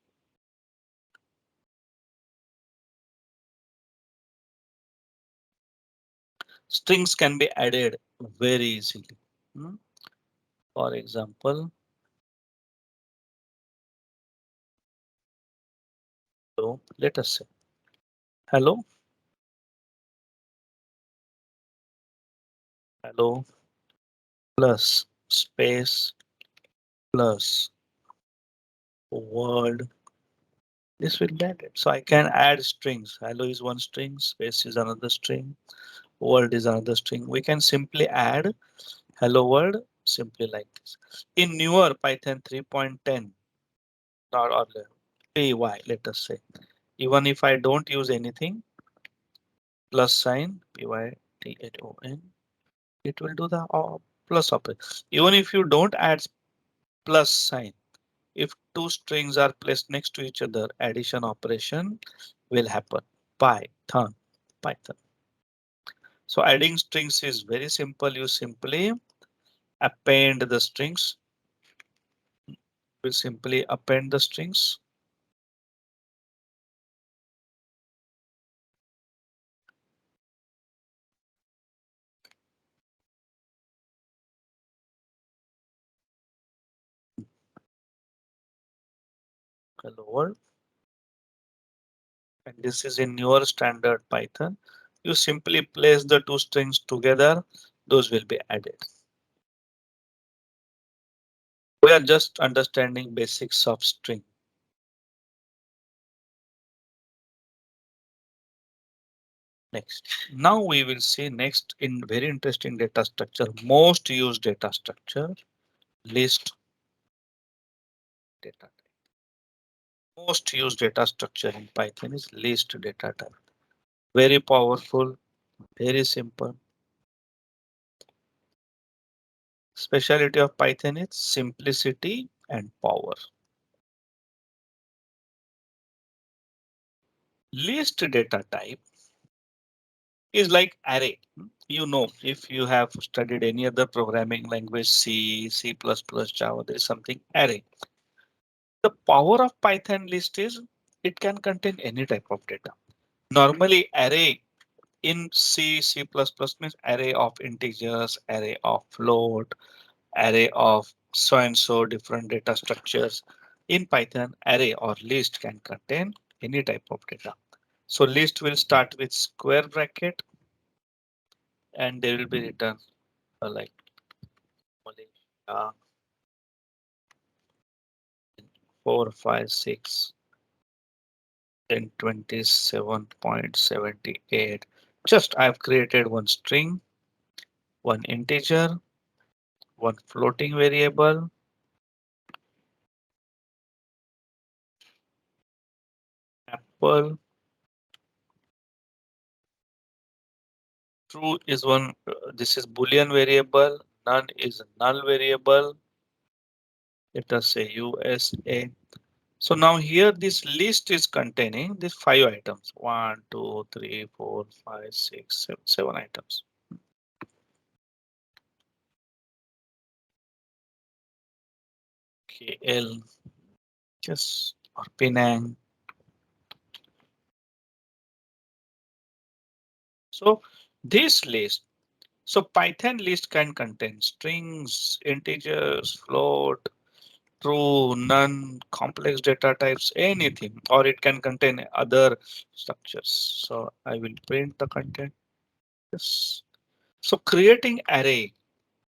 Strings can be added very easily. Hmm. For example, so let us say hello, hello plus space plus word. This will be added. So I can add strings. Hello is one string, space is another string, word is another string. We can simply add hello world simply like this. In newer Python 3.10 or py, let us say, even if I don't use anything, plus sign python, it will do the plus operation. Even if you don't add plus sign, if two strings are placed next to each other, addition operation will happen. Python, Python. So adding strings is very simple. You simply append the strings. We simply append the strings. Hello world. And this is in newer standard Python. You simply place the two strings together. Those will be added. We are just understanding basics of string. Next. Now we will see next in very interesting data structure, most used data structure, list data. Most used data structure in Python is list data type. Very powerful, very simple. Speciality of Python is simplicity and power. List data type is like array. You know, if you have studied any other programming language, C, C++, Java, there is something array. The power of Python list is it can contain any type of data. Normally array in C, C++ means array of integers, array of float, array of so and so different data structures. In Python, array or list can contain any type of data. So list will start with square bracket and there will be written like Malaysia 4, 5, 6, then 27.78. Just I've created one string, one integer, one floating variable, apple. True is one, this is Boolean variable, none is null variable. Let us say USA. So now here this list is containing these 5 items. 1, 2, 3, 4, 5, 6, 7, 7 items. KL, just or Penang. So this list, so Python list can contain strings, integers, float, true, none, complex data types, anything, or it can contain other structures. So I will print the content. Yes. So creating array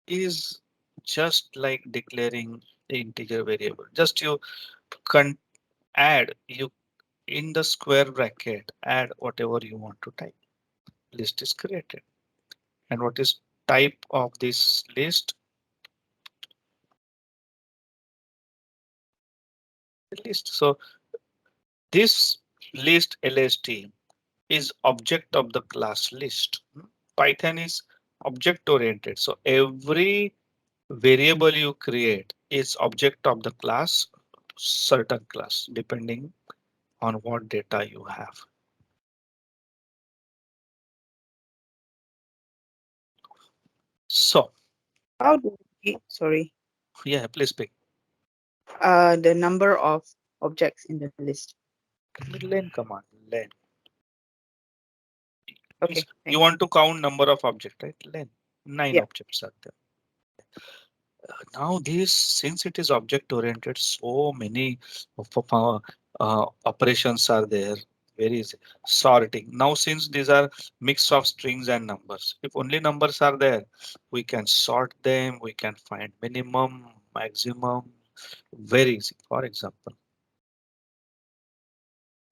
is just like declaring the integer variable. Just you can add you in the square bracket, add whatever you want to type. List is created. And what is type of this list? The list. So this list lst is object of the class list. Python is object oriented. So every variable you create is object of the class, certain class, depending on what data you have. So How do we, sorry, yeah, please pick the number of objects in the list? len command. Len means Okay, you thanks. want to count number of objects, right? Len, 9 Yeah. objects are there. Now this, since it is object oriented, so many of our operations are there. Where is sorting? Now since these are mix of strings and numbers, if only numbers are there, we can sort them, we can find minimum, maximum, very easy. For example,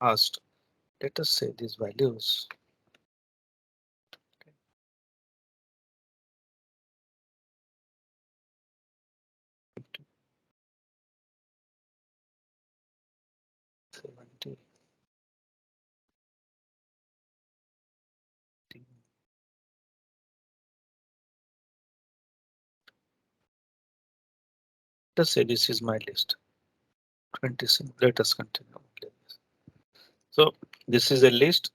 asked, let us say these values. 70, let us say this is my list. 26. Let us continue. So this is a list.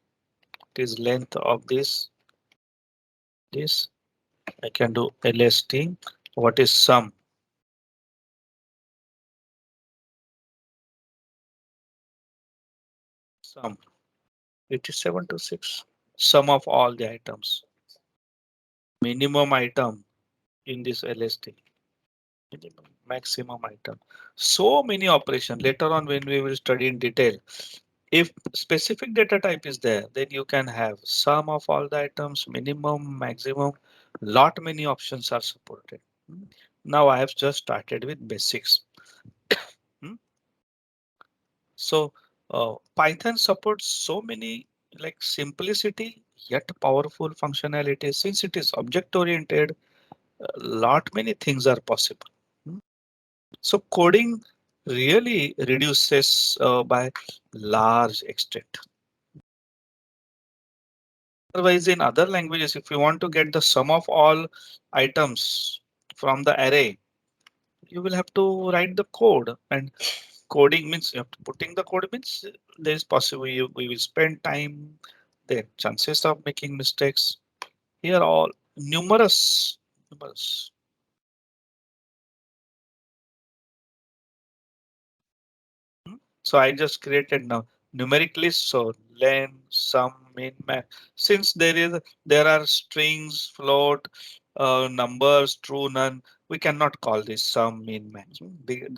It is length of this. I can do LST. What is sum? Sum 87 to 6. Sum of all the items. Minimum item in this LST. Minimum, maximum item. So many operations. Later on, when we will study in detail, if specific data type is there, then you can have sum of all the items, minimum, maximum. Lot many options are supported. Now I have just started with basics. Hmm. So Python supports so many like simplicity yet powerful functionality. Since it is object oriented, a lot many things are possible. Hmm. So coding really reduces by large extent. Otherwise, in other languages, if you want to get the sum of all items from the array, you will have to write the code, and coding means you have to putting the code means there is possible we will spend time, the chances of making mistakes here all numerous. Hmm. So I just created now numeric list. So len, sum, min, max. Since there are strings, float, numbers, true, none. We cannot call this sum, min, max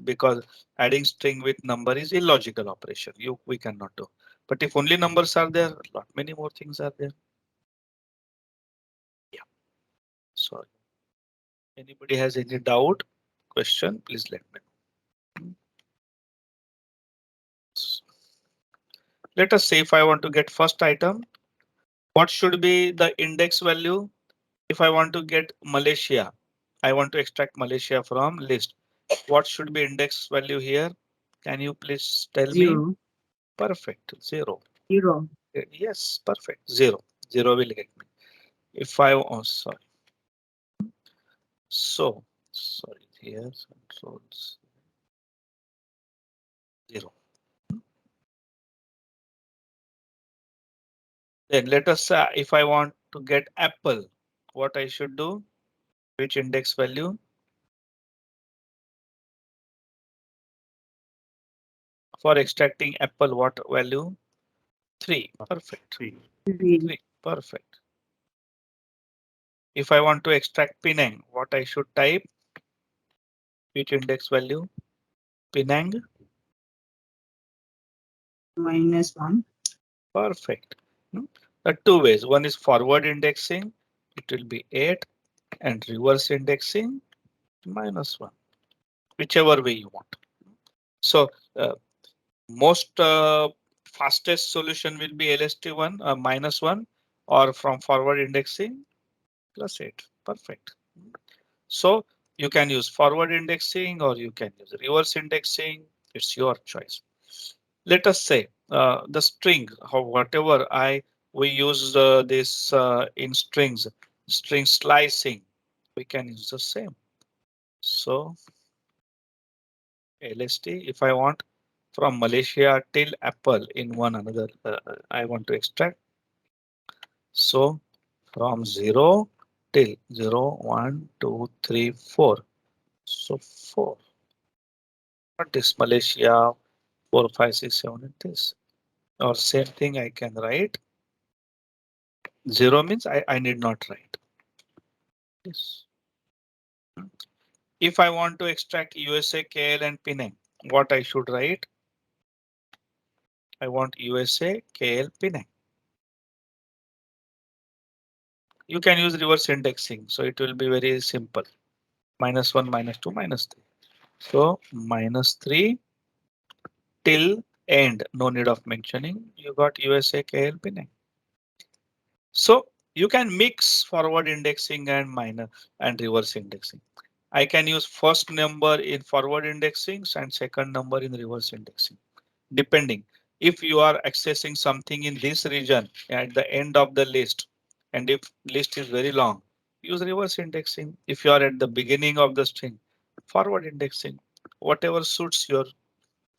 because adding string with number is illogical operation. We cannot do. But if only numbers are there, a lot many more things are there. Yeah. Sorry. Anybody has any doubt, question? Please let me know. Let us say if I want to get first item, what should be the index value? If I want to get Malaysia, I want to extract Malaysia from list. What should be index value here? Can you please tell me? Zero. Perfect. Zero. Zero. Yes, perfect. Zero. Zero will get me. If I, oh, sorry. So, sorry, here controls. 0. Then let us say if I want to get apple, what I should do? Which index value? For extracting apple, what value? 3. Perfect. 3. Perfect. If I want to extract Penang, what I should type? Which index value? Penang. -1. Perfect. Hmm. There are two ways. One is forward indexing. It will be 8 and reverse indexing -1, whichever way you want. So most fastest solution will be LST1 -1 or from forward indexing +8. Perfect. So you can use forward indexing or you can use reverse indexing. It's your choice. Let us say the string, how whatever we use this in strings, string slicing, we can use the same. So LST, if I want from Malaysia till Apple in one another, I want to extract. So from 0 till 0, 1, 2, 3, 4. So 4. What is Malaysia? 4, 5, 6, 7, and this. Or same thing I can write. 0 means I need not write this. If I want to extract USA, KL, and Penang, what I should write? I want USA, KL, Penang. You can use reverse indexing, so it will be very simple. -1, -2, -3. So -3 till end, no need of mentioning. You got USA, KL, Penang. So you can mix forward indexing and minor and reverse indexing. I can use first number in forward indexing and second number in reverse indexing, depending. If you are accessing something in this region at the end of the list, and if list is very long, use reverse indexing. If you are at the beginning of the string, forward indexing, whatever suits your,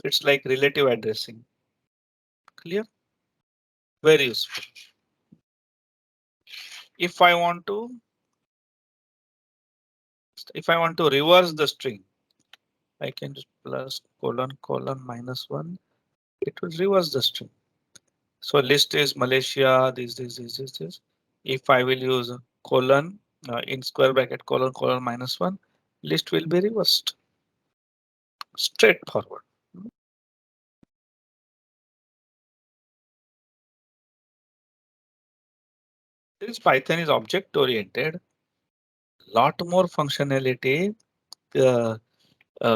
it's like relative addressing. Clear? Very useful. If I want to, if I want to reverse the string, I can just plus colon colon -1. It will reverse the string. So list is Malaysia, this. If I will use colon in square bracket colon -1, list will be reversed. Straightforward. Since Python is object oriented, lot more functionality uh,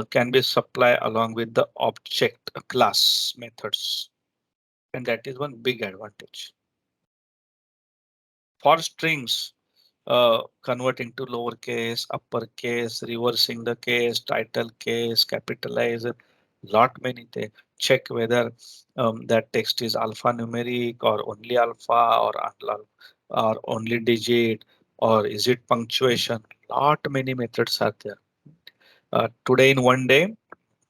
can be supplied along with the object class methods. And that is one big advantage. For strings, converting to lowercase, uppercase, reversing the case, title case, capitalize, lot many things. Check whether that text is alphanumeric or only alpha or only digit, or is it punctuation. Lot many methods are there. Today in one day,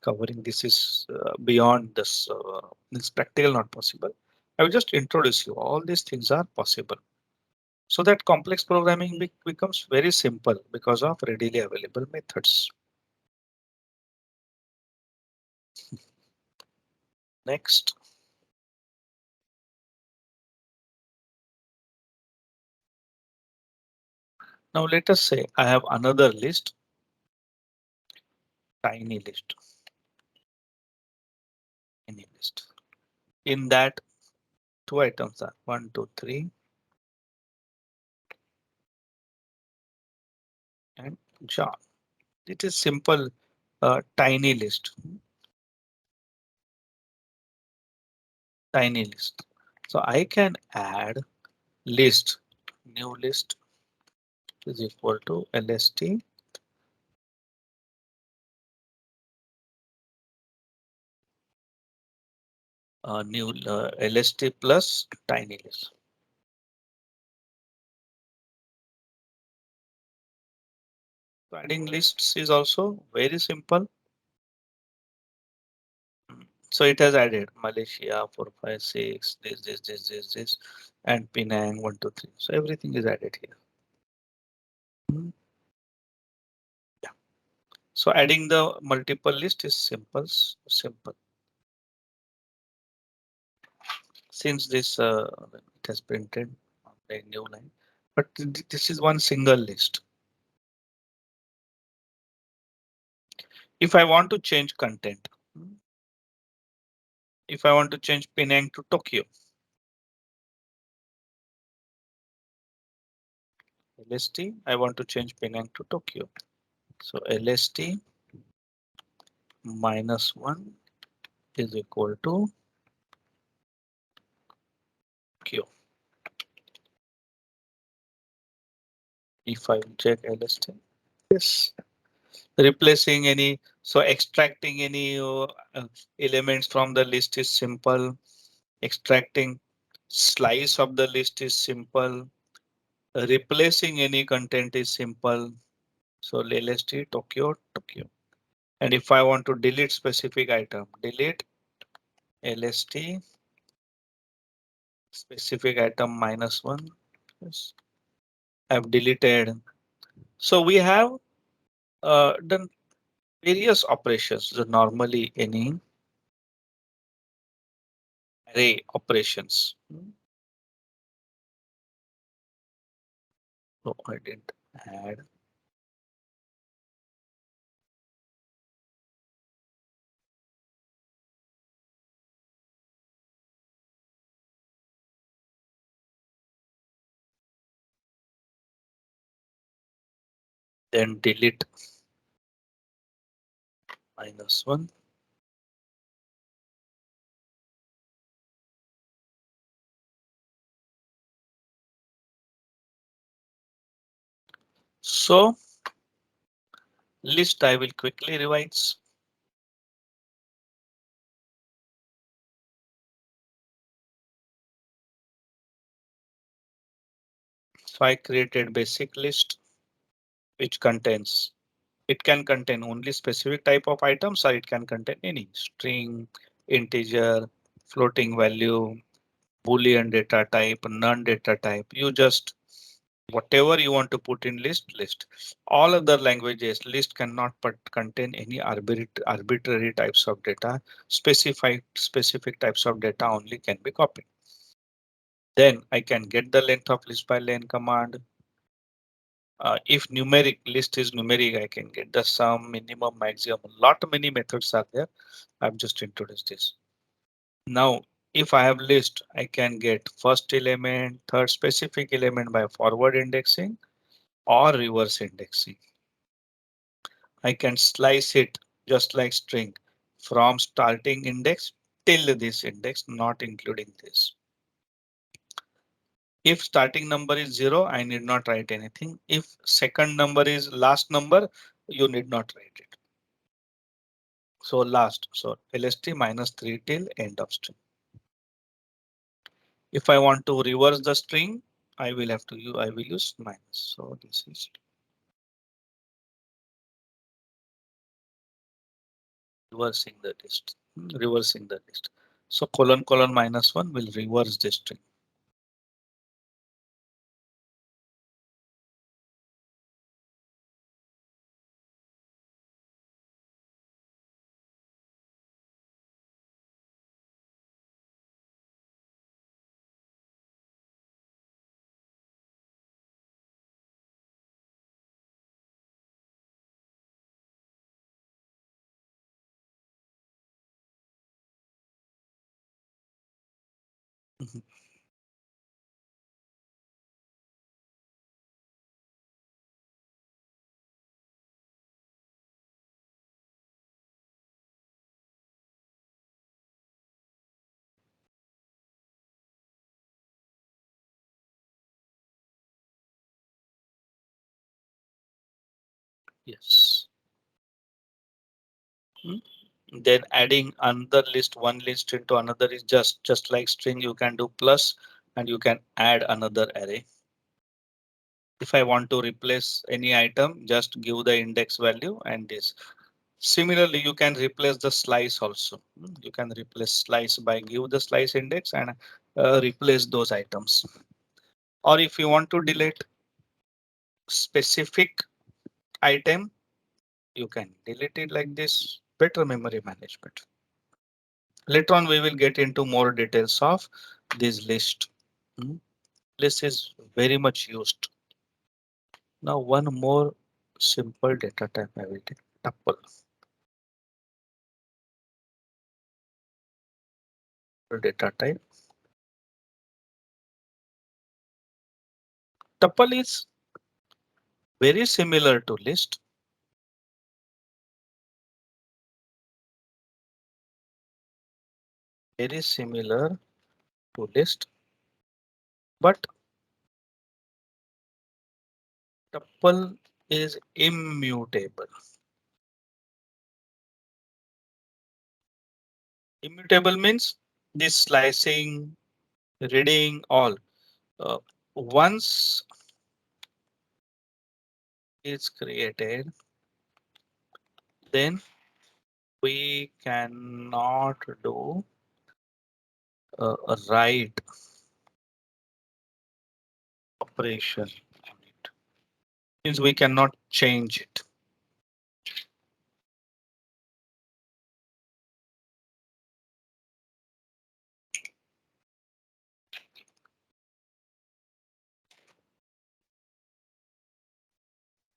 covering this is beyond this. It's practical, not possible. I will just introduce you. All these things are possible. So that complex programming becomes very simple because of readily available methods. Next, now let us say I have another list, tiny list, tiny list. In that, two items are 1, 2, 3, and John. It is simple, tiny list, tiny list. So I can add list, new list is equal to lst new lst plus tiny list. So adding lists is also very simple. So it has added Malaysia 456, this, and Penang 123. So everything is added here. Hmm. Yeah. So adding the multiple list is simple. Since this it has printed on the new line, but this is one single list. If I want to change content, if I want to change Penang to Tokyo, LST, I want to change Penang to Tokyo. So LST -1 is equal to Tokyo. If I check LST, yes, replacing any, so extracting any elements from the list is simple. Extracting slice of the list is simple. Replacing any content is simple. So LST Tokyo. And if I want to delete specific item, delete LST specific item -1. Yes, I've deleted. So we have done various operations. So normally any array operations. So I didn't add. Then delete -1. So list I will quickly revise. So I created basic list which contains, it can contain only specific type of items or it can contain any string, integer, floating value, Boolean data type, none data type. You just whatever you want to put in list. All other languages list cannot but contain any arbitrary types of data. Specific types of data only can be copied. Then I can get the length of list by len command. If numeric list is numeric, I can get the sum, minimum, maximum. Lot many methods are there. I've just introduced this. Now, if I have list, I can get first element, third specific element by forward indexing or reverse indexing. I can slice it just like string from starting index till this index, not including this. If starting number is 0, I need not write anything. If second number is last number, you need not write it. So last, so LST -3 till end of string. If I want to reverse the string, I will have to use, I will use minus. So this is reversing the list, reversing the list. So colon -1 will reverse the string. Mhm. Yes. Hmm. Then adding another list, one list into another is just like string. You can do plus and you can add another array. If I want to replace any item, just give the index value and this. Similarly, you can replace the slice also. You can replace slice by give the slice index and replace those items. Or if you want to delete specific item, you can delete it like this. Better memory management. Later on, we will get into more details of this list. Hmm, List is very much used. Now, one more simple data type I will take tuple. Data type tuple is very similar to list. Very similar to list, but tuple is immutable. Immutable means this slicing, reading, all. Uh, Once it's created, then we cannot do a write operation on it. Means we cannot change it.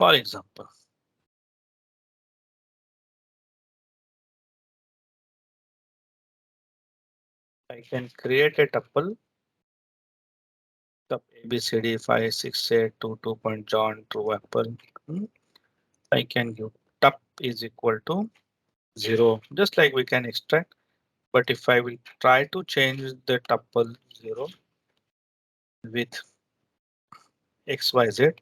For example, I can create a tuple of ABCD 5, 6, 8, 2, 2 point John, true apple. Hmm, I can give tup is equal to 0, just like we can extract. But if I will try to change the tuple 0 with XYZ,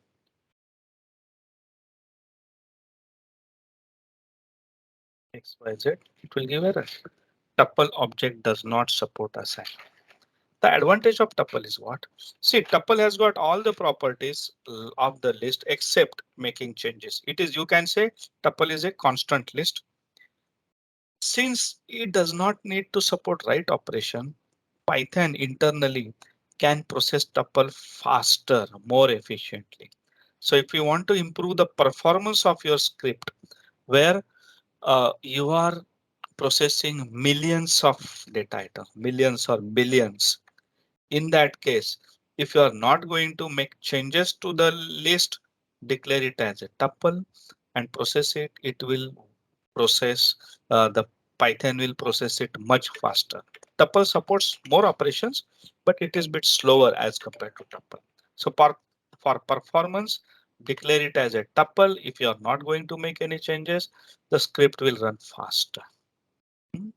XYZ, it will give error. Tuple object does not support assign. The advantage of tuple is what? See, tuple has got all the properties of the list except making changes. It is, you can say tuple is a constant list. Since it does not need to support write operation, Python internally can process tuple faster, more efficiently. So if you want to improve the performance of your script, where you are processing millions of data items, millions or billions, in that case, if you are not going to make changes to the list, declare it as a tuple and process it. It will process the Python will process it much faster. Tuple supports more operations, but it is a bit slower as compared to tuple. So for performance, declare it as a tuple. If you are not going to make any changes, the script will run faster. Hmm,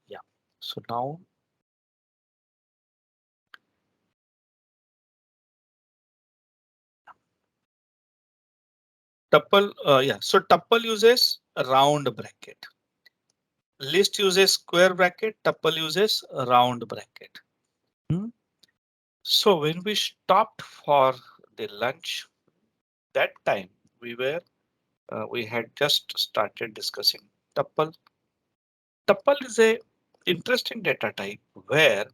Yeah. So now tuple, yeah. So tuple uses a round bracket. List uses square bracket. Tuple uses a round bracket. Hmm. So when we stopped for the lunch, that time we were we had just started discussing tuple. Tuple is a interesting data type where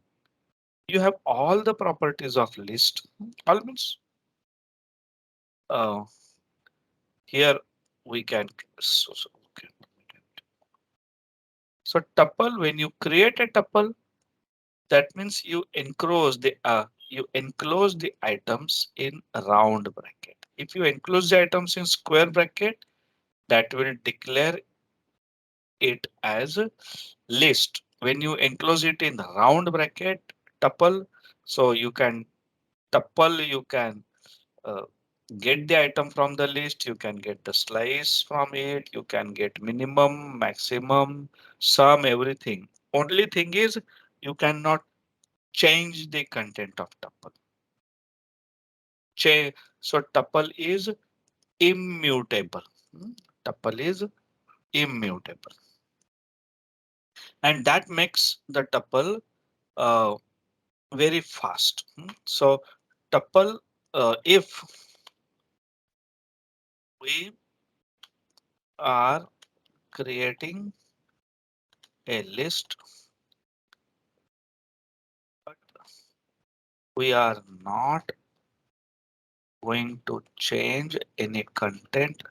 you have all the properties of list. All means uh, here we can okay. So tuple, when you create a tuple, that means you enclose the items in a round bracket. If you enclose the items in square bracket, that will declare it as a list. When you enclose it in round bracket, tuple, so you can tuple, you can uh, get the item from the list, you can get the slice from it, you can get minimum, maximum, sum, everything. Only thing is you cannot change the content of tuple. So tuple is immutable. Tuple is immutable, and that makes the tuple uh, very fast. So tuple, if we are creating a list, but we are not going to change any content,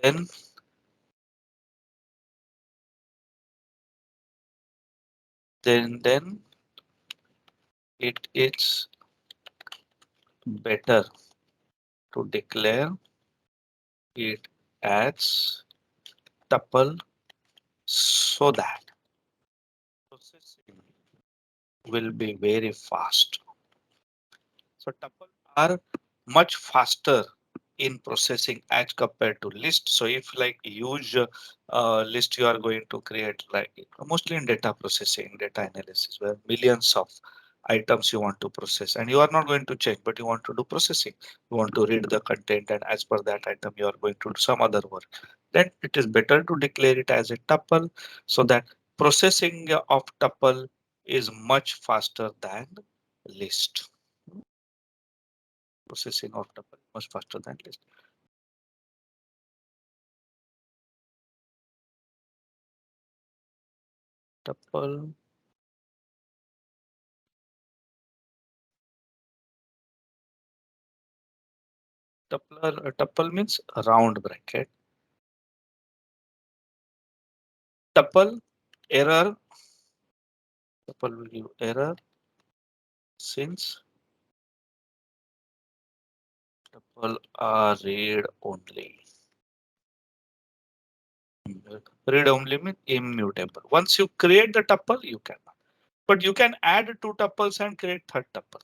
then then it is better to declare it as tuple so that processing will be very fast. So tuples are much faster in processing as compared to list. So if like huge list you are going to create, like mostly in data processing, data analysis, where millions of items you want to process and you are not going to check, but you want to do processing. You want to read the content and as per that item you are going to do some other work. Then it is better to declare it as a tuple so that processing of tuple is much faster than list. Processing of tuple much faster than list. Tuple, tuple means round bracket. Tuple error, tuple will give error since tuple are read only. Read only means immutable. Once you create the tuple, you cannot. But you can add two tuples and create third tuple.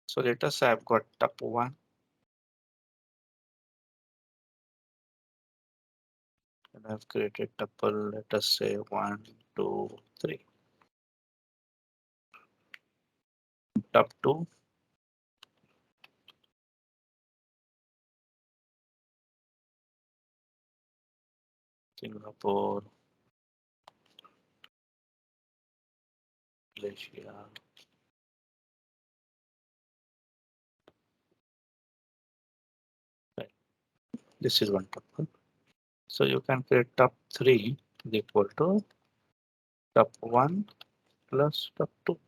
So let us say I've got tuple one and I've created tuple. Let us say 1, 2, 3. Tuple 2, Singapore, Malaysia. Right. This is one tuple. So you can create top 3 is equal to top 1 plus top 2.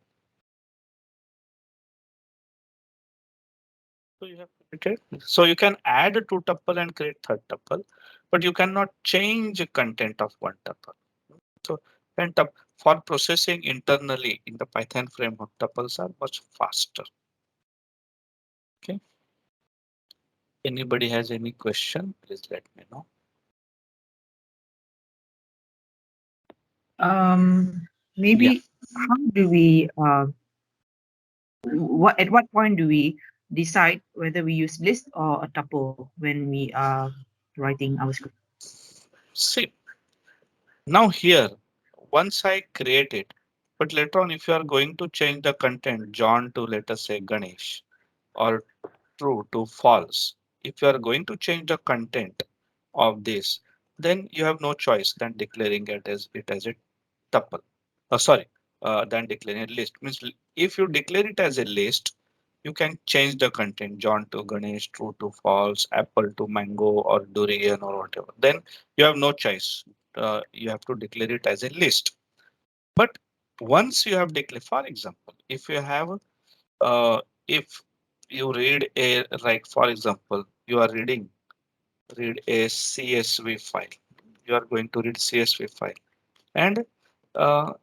So you have created. So you can add two tuple and create third tuple, but you cannot change the content of one tuple. So and for processing internally in the Python framework, tuples are much faster. Okay. Anybody has any question? Please let me know. Yeah. Maybe how do we what at what point do we decide whether we use list or a tuple when we are writing our script? See, now here, once I create it, but later on, if you are going to change the content, John to let us say Ganesh or true to false, if you are going to change the content of this, then you have no choice than declaring it as a tuple. Sorry, than declaring a list. Means if you declare it as a list, you can change the content John to Ganesh, true to false, apple to mango, or durian, or whatever. Then you have no choice. You have to declare it as a list. But once you have declared, for example, if you have if you read a like for example, you are read a CSV file. You are going to read CSV file and uh,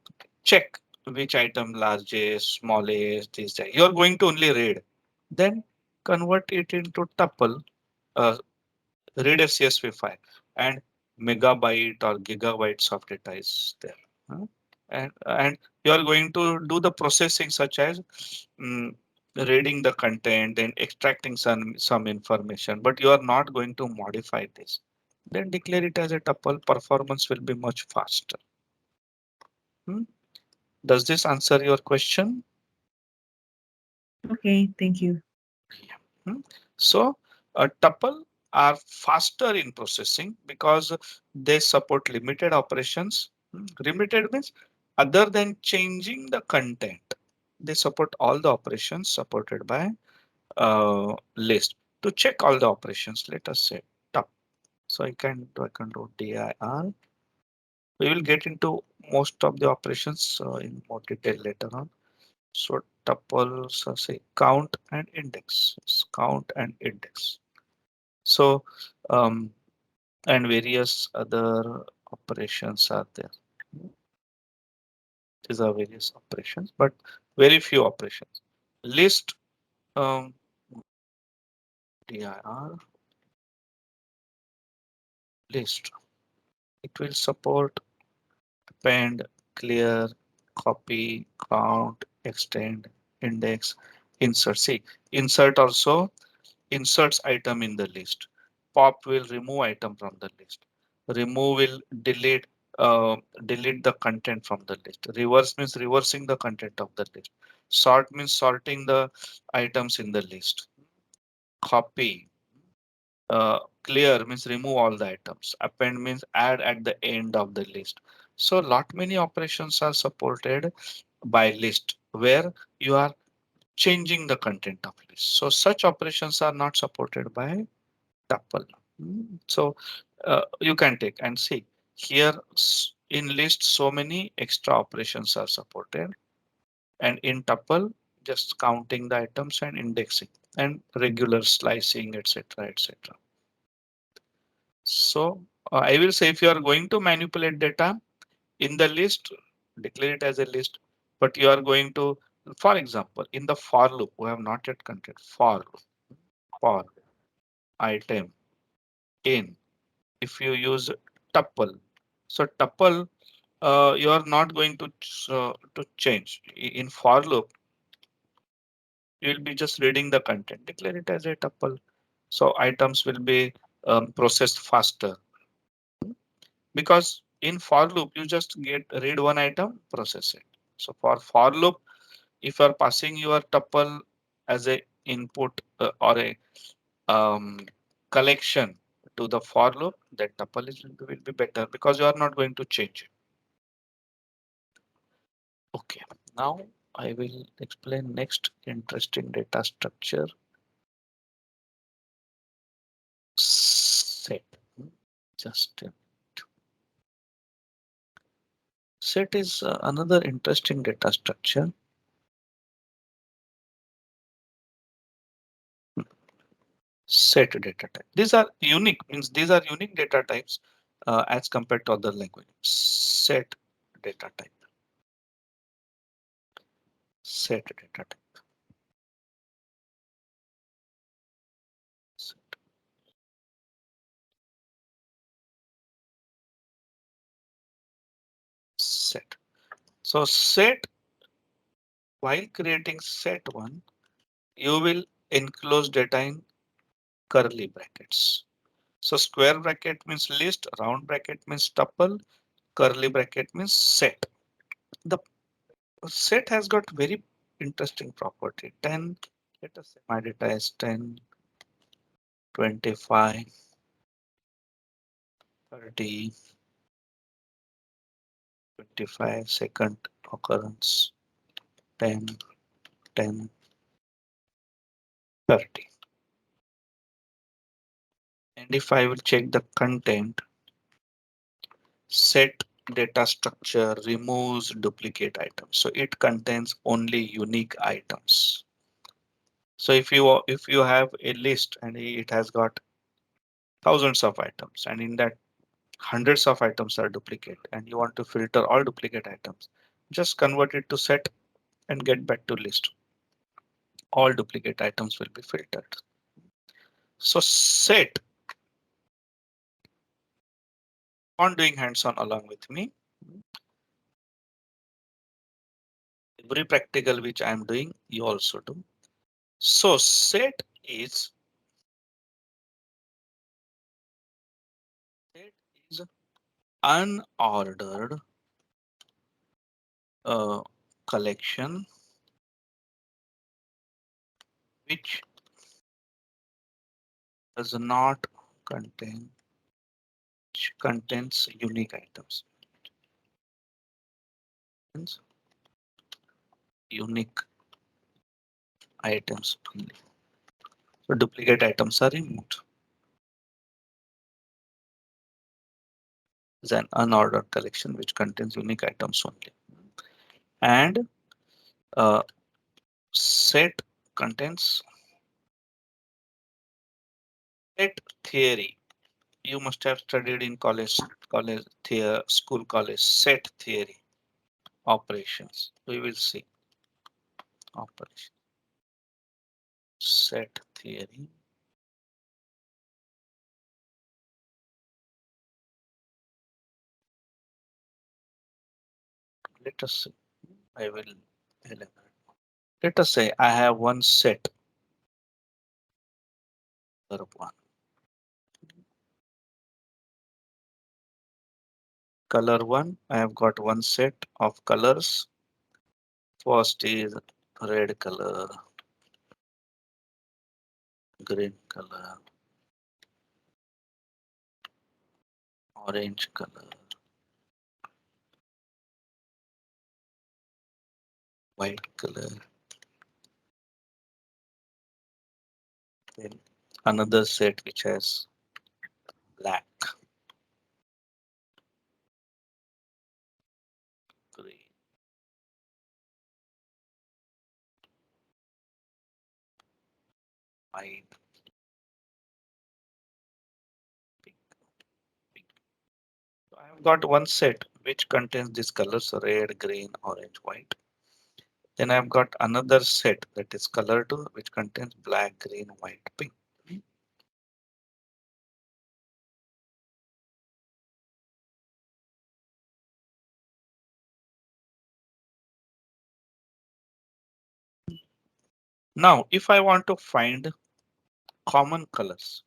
check which item large is, small is, this, that. You're going to only read. Then convert it into tuple, uh, read a CSV file, and megabyte or gigabytes of data is there. huh? And you are going to do the processing such as mm, reading the content and extracting some information, but you are not going to modify this. Then declare it as a tuple. Performance will be much faster. Hmm? Does this answer your question? Okay, thank you. Hmm. So a tuple are faster in processing because they support limited operations. Limited means other than changing the content, they support all the operations supported by list. To check all the operations, let us say tup. So I can do dir. We will get into most of the operations in more detail later on. So tuples, say count and index, count and index. So and various other operations are there. These are various operations, but very few operations. List dir list. It will support append, clear, copy, count, extend, index, insert. See, insert also inserts item in the list. Pop will remove item from the list. Remove will delete the content from the list. Reverse means reversing the content of the list. Sort means sorting the items in the list. Copy. Clear means remove all the items. Append means add at the end of the list. So lot many operations are supported by list where you are changing the content of list. So such operations are not supported by tuple. So you can take and see here in list so many extra operations are supported, and in tuple just counting the items and indexing and regular slicing, etc., etc. So I will say if you are going to manipulate data in the list, declare it as a list, but you are going to, for example, in the for loop, we have not yet content for item in. If you use tuple, so tuple, you are not going to change in for loop. You will be just reading the content. Declare it as a tuple, so items will be processed faster. Because in for loop you just get read one item, process it. So for loop, if you are passing your tuple as a input or a um, collection to the for loop, that tuple will be better because you are not going to change it. Okay, now I will explain next interesting data structure, set. Just set is another interesting data structure. Set data type. These are unique, means these are unique data types as compared to other language. Set data type. Set data type. Set. So set, while creating set one, you will enclose data in curly brackets. So square bracket means list, round bracket means tuple, curly bracket means set. The set has got very interesting property. 10, let us say my data is 10, 25, 30, 25 second occurrence, 10, 10, 30. And if I will check the content, set data structure removes duplicate items. So it contains only unique items. So if you have a list and it has got thousands of items, and in that hundreds of items are duplicate, and you want to filter all duplicate items, just convert it to set and get back to list. All duplicate items will be filtered. So set on doing hands-on along with me. Every practical which I am doing, you also do. So set is unordered uh, collection which does not contain, which contains unique items. Means unique items only. So duplicate items are removed. is an unordered collection which contains unique items only. And set contains set theory. You must have studied in school college set theory operations. We will see operation set theory. Let us see. I will elaborate. Let us say I have one set color one. Color one, I have got one set of colors. First is red color, green color, orange color, white color. Then another set which has black, green, white, pink, pink. So I have got one set which contains these colors red, green, orange, white. Then I've got another set that is color two which contains black, green, white, pink. Now, if I want to find common colors,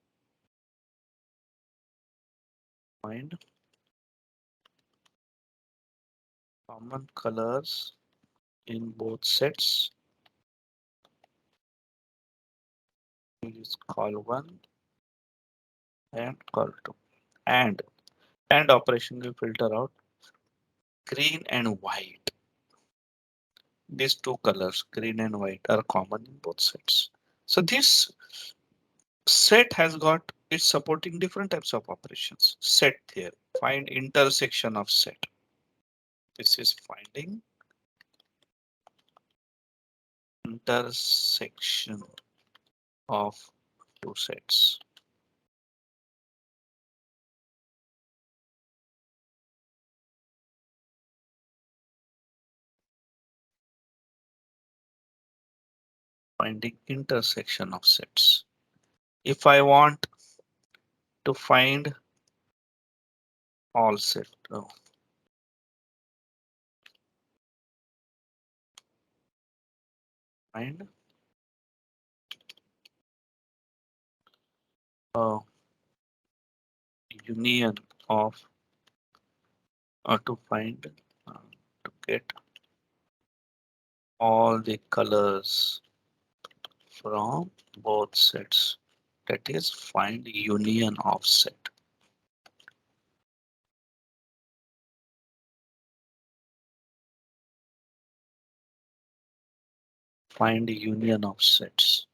find common colors in both sets, we use call one and call two. And and operation will filter out green and white. These two colors, green and white, are common in both sets. So this set has got it's supporting different types of operations. Set theory. Find intersection of set. This is finding intersection of two sets. Finding intersection of sets. If I want to find all set, find a union of to find to get all the colors from both sets. That is find union of set. Find union of sets.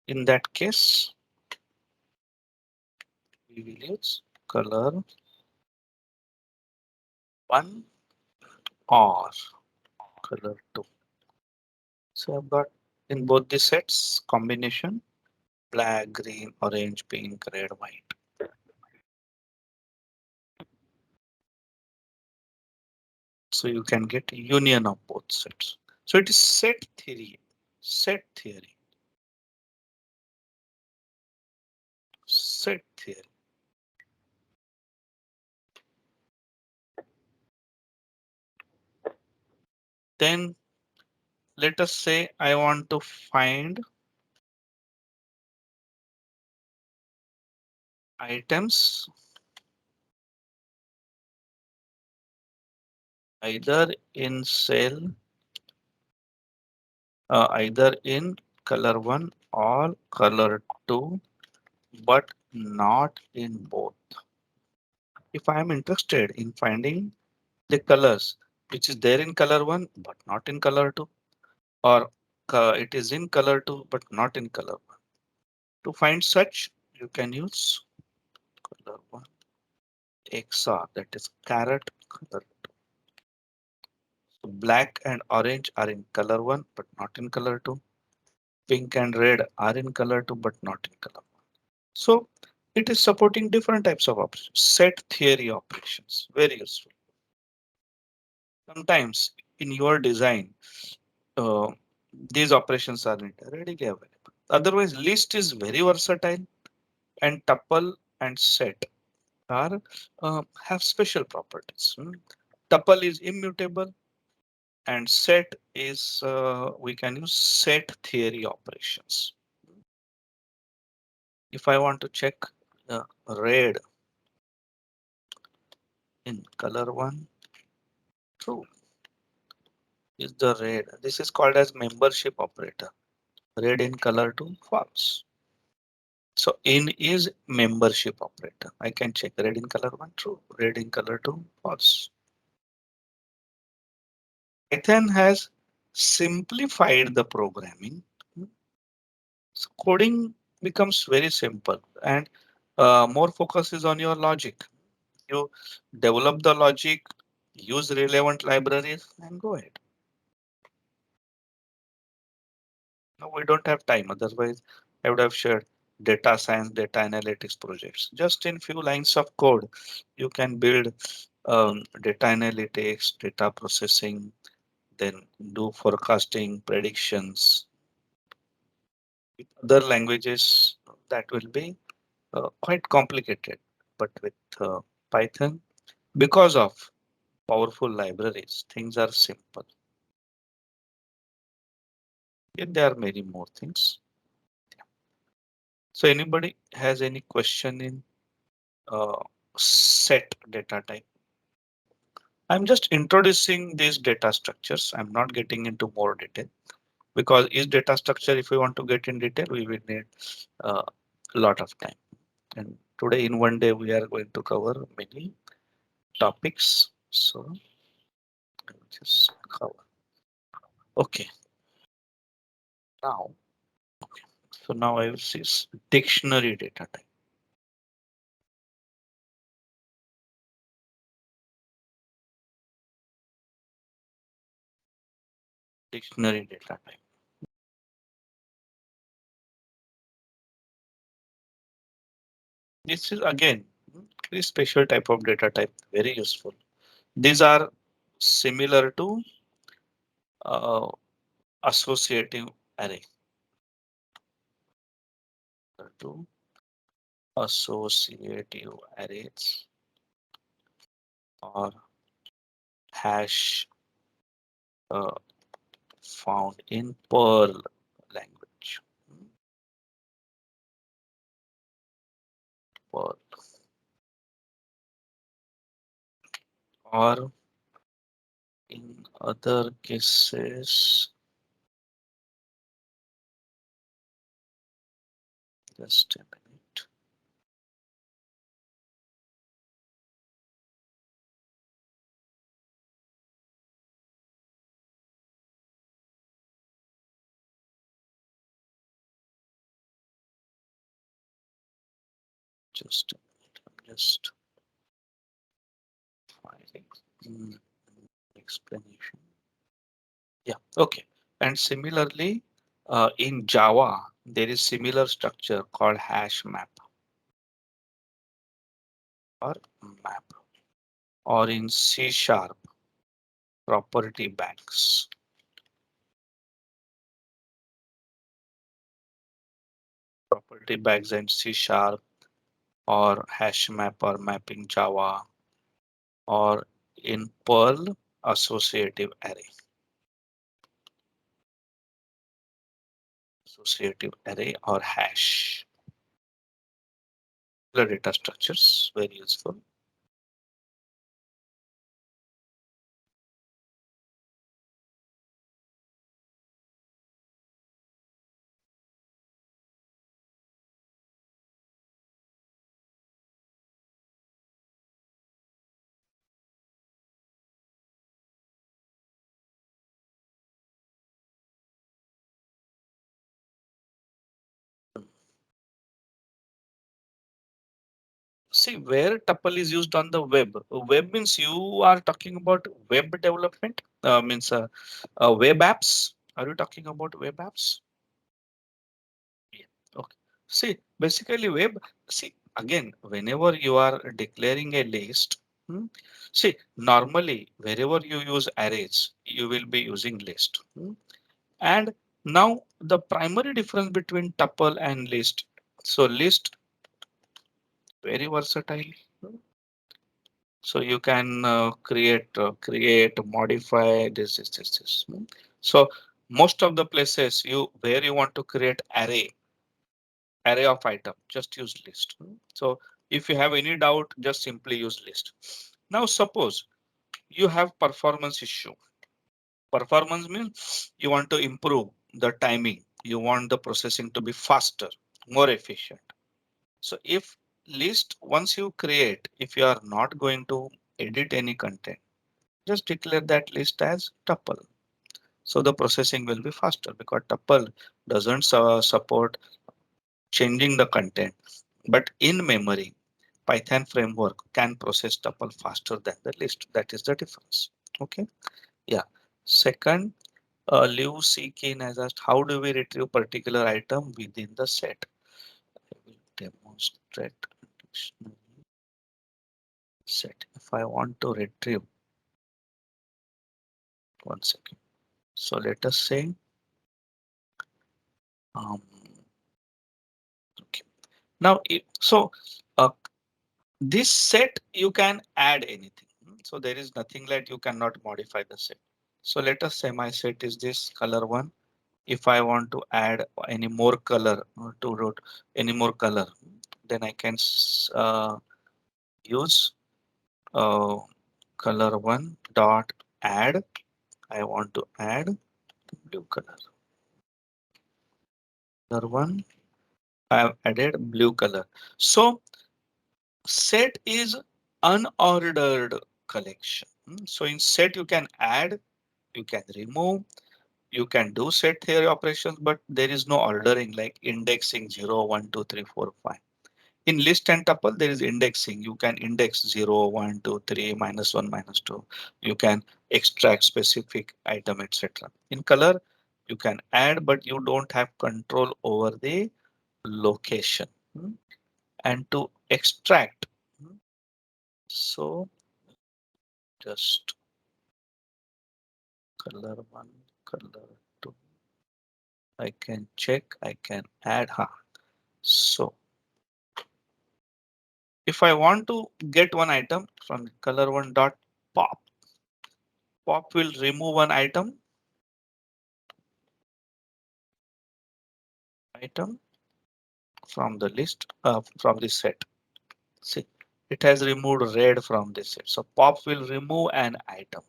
In that case, we will use color one or color two. So I've got in both the sets combination black, green, orange, pink, red, white. So you can get union of both sets. So it is set theory, set theory, set theory. Then let us say I want to find items either in cell, either in color one or color two, but not in both. If I am interested in finding the colors which is there in color one but not in color two, or it is in color two but not in color one. To find such, you can use color one XOR, that is caret color. So black and orange are in color 1 but not in color 2. Pink and red are in color 2 but not in color 1. So it is supporting different types of operations. Set theory operations, very useful. Sometimes in your design, uh, these operations are not readily available. Otherwise, list is very versatile, and tuple and set are have special properties. Tuple is immutable, and set is we can use set theory operations. If I want to check red in color 1, true is the red. This is called as membership operator. Red in color 2, false. So in is membership operator. I can check red in color 1, true. Red in color 2, false. Python has simplified the programming. So coding becomes very simple, and more focus is on your logic. You develop the logic, use relevant libraries, and go ahead. No, we don't have time. Otherwise, I would have shared data science, data analytics projects. Just in few lines of code, you can build data analytics, data processing, then do forecasting, predictions. With other languages, that will be quite complicated. But with Python, because of powerful libraries, things are simple. Yet there are many more things. So anybody has any question in uh, set data type? I'm just introducing these data structures. I'm not getting into more detail because each data structure, if we want to get in detail, we will need a lot of time. And today in one day, we are going to cover many topics. So I will just cover. Okay, now, so now I will see dictionary data type. Dictionary data type. This is again very special type of data type, very useful. These are similar to uh, associative array. To associative arrays or hash uh, found in Perl language. Perl. Or in other cases, just a minute. Just a minute. I'm just finding explanation. Yeah, okay. And similarly, in Java, there is similar structure called hash map or map, or in C sharp, property banks. Property banks and C sharp or hash map or mapping Java or in Perl associative array. Associative array or hash. The data structures very useful. See where tuple is used on the web. Web means you are talking about web development, means web apps. Are you talking about web apps? Yeah. Okay. See, basically web. See, again, whenever you are declaring a list, see, normally wherever you use arrays, you will be using list. And now the primary difference between tuple and list. So list very versatile. So you can create, modify this. So most of the places you where you want to create array of item, just use list. So if you have any doubt, just simply use list. Now suppose you have performance issue. Performance means you want to improve the timing. You want the processing to be faster, more efficient. So if list once you create, if you are not going to edit any content, just declare that list as tuple. So the processing will be faster because tuple doesn't support changing the content. But in memory, Python framework can process tuple faster than the list. That is the difference. Okay. Yeah. Second, Liu Kin has asked, how do we retrieve particular item within the set? I will demonstrate dictionary set. If I want to retrieve, one second. So let us say, um, okay. Now, uh, this set you can add anything. So there is nothing like you cannot modify the set. So let us say my set is this color one. If I want to add any more color to route any more color, then I can use uh, color one dot add. I want to add blue color. Color one. I have added blue color. So set is unordered collection. So in set you can add, you can remove, you can do set theory operations, but there is no ordering like indexing 0, 1, 2, 3, 4, 5. In list and tuple, there is indexing. You can index 0, 1, 2, 3, -1, -2. You can extract specific item, etc. In color, you can add, but you don't have control over the location. And to extract, so just color one, color two. I can check, I can add. So if I want to get one item from color one dot pop, pop will remove one item from the list from the set. See, it has removed red from this set. So pop will remove an item.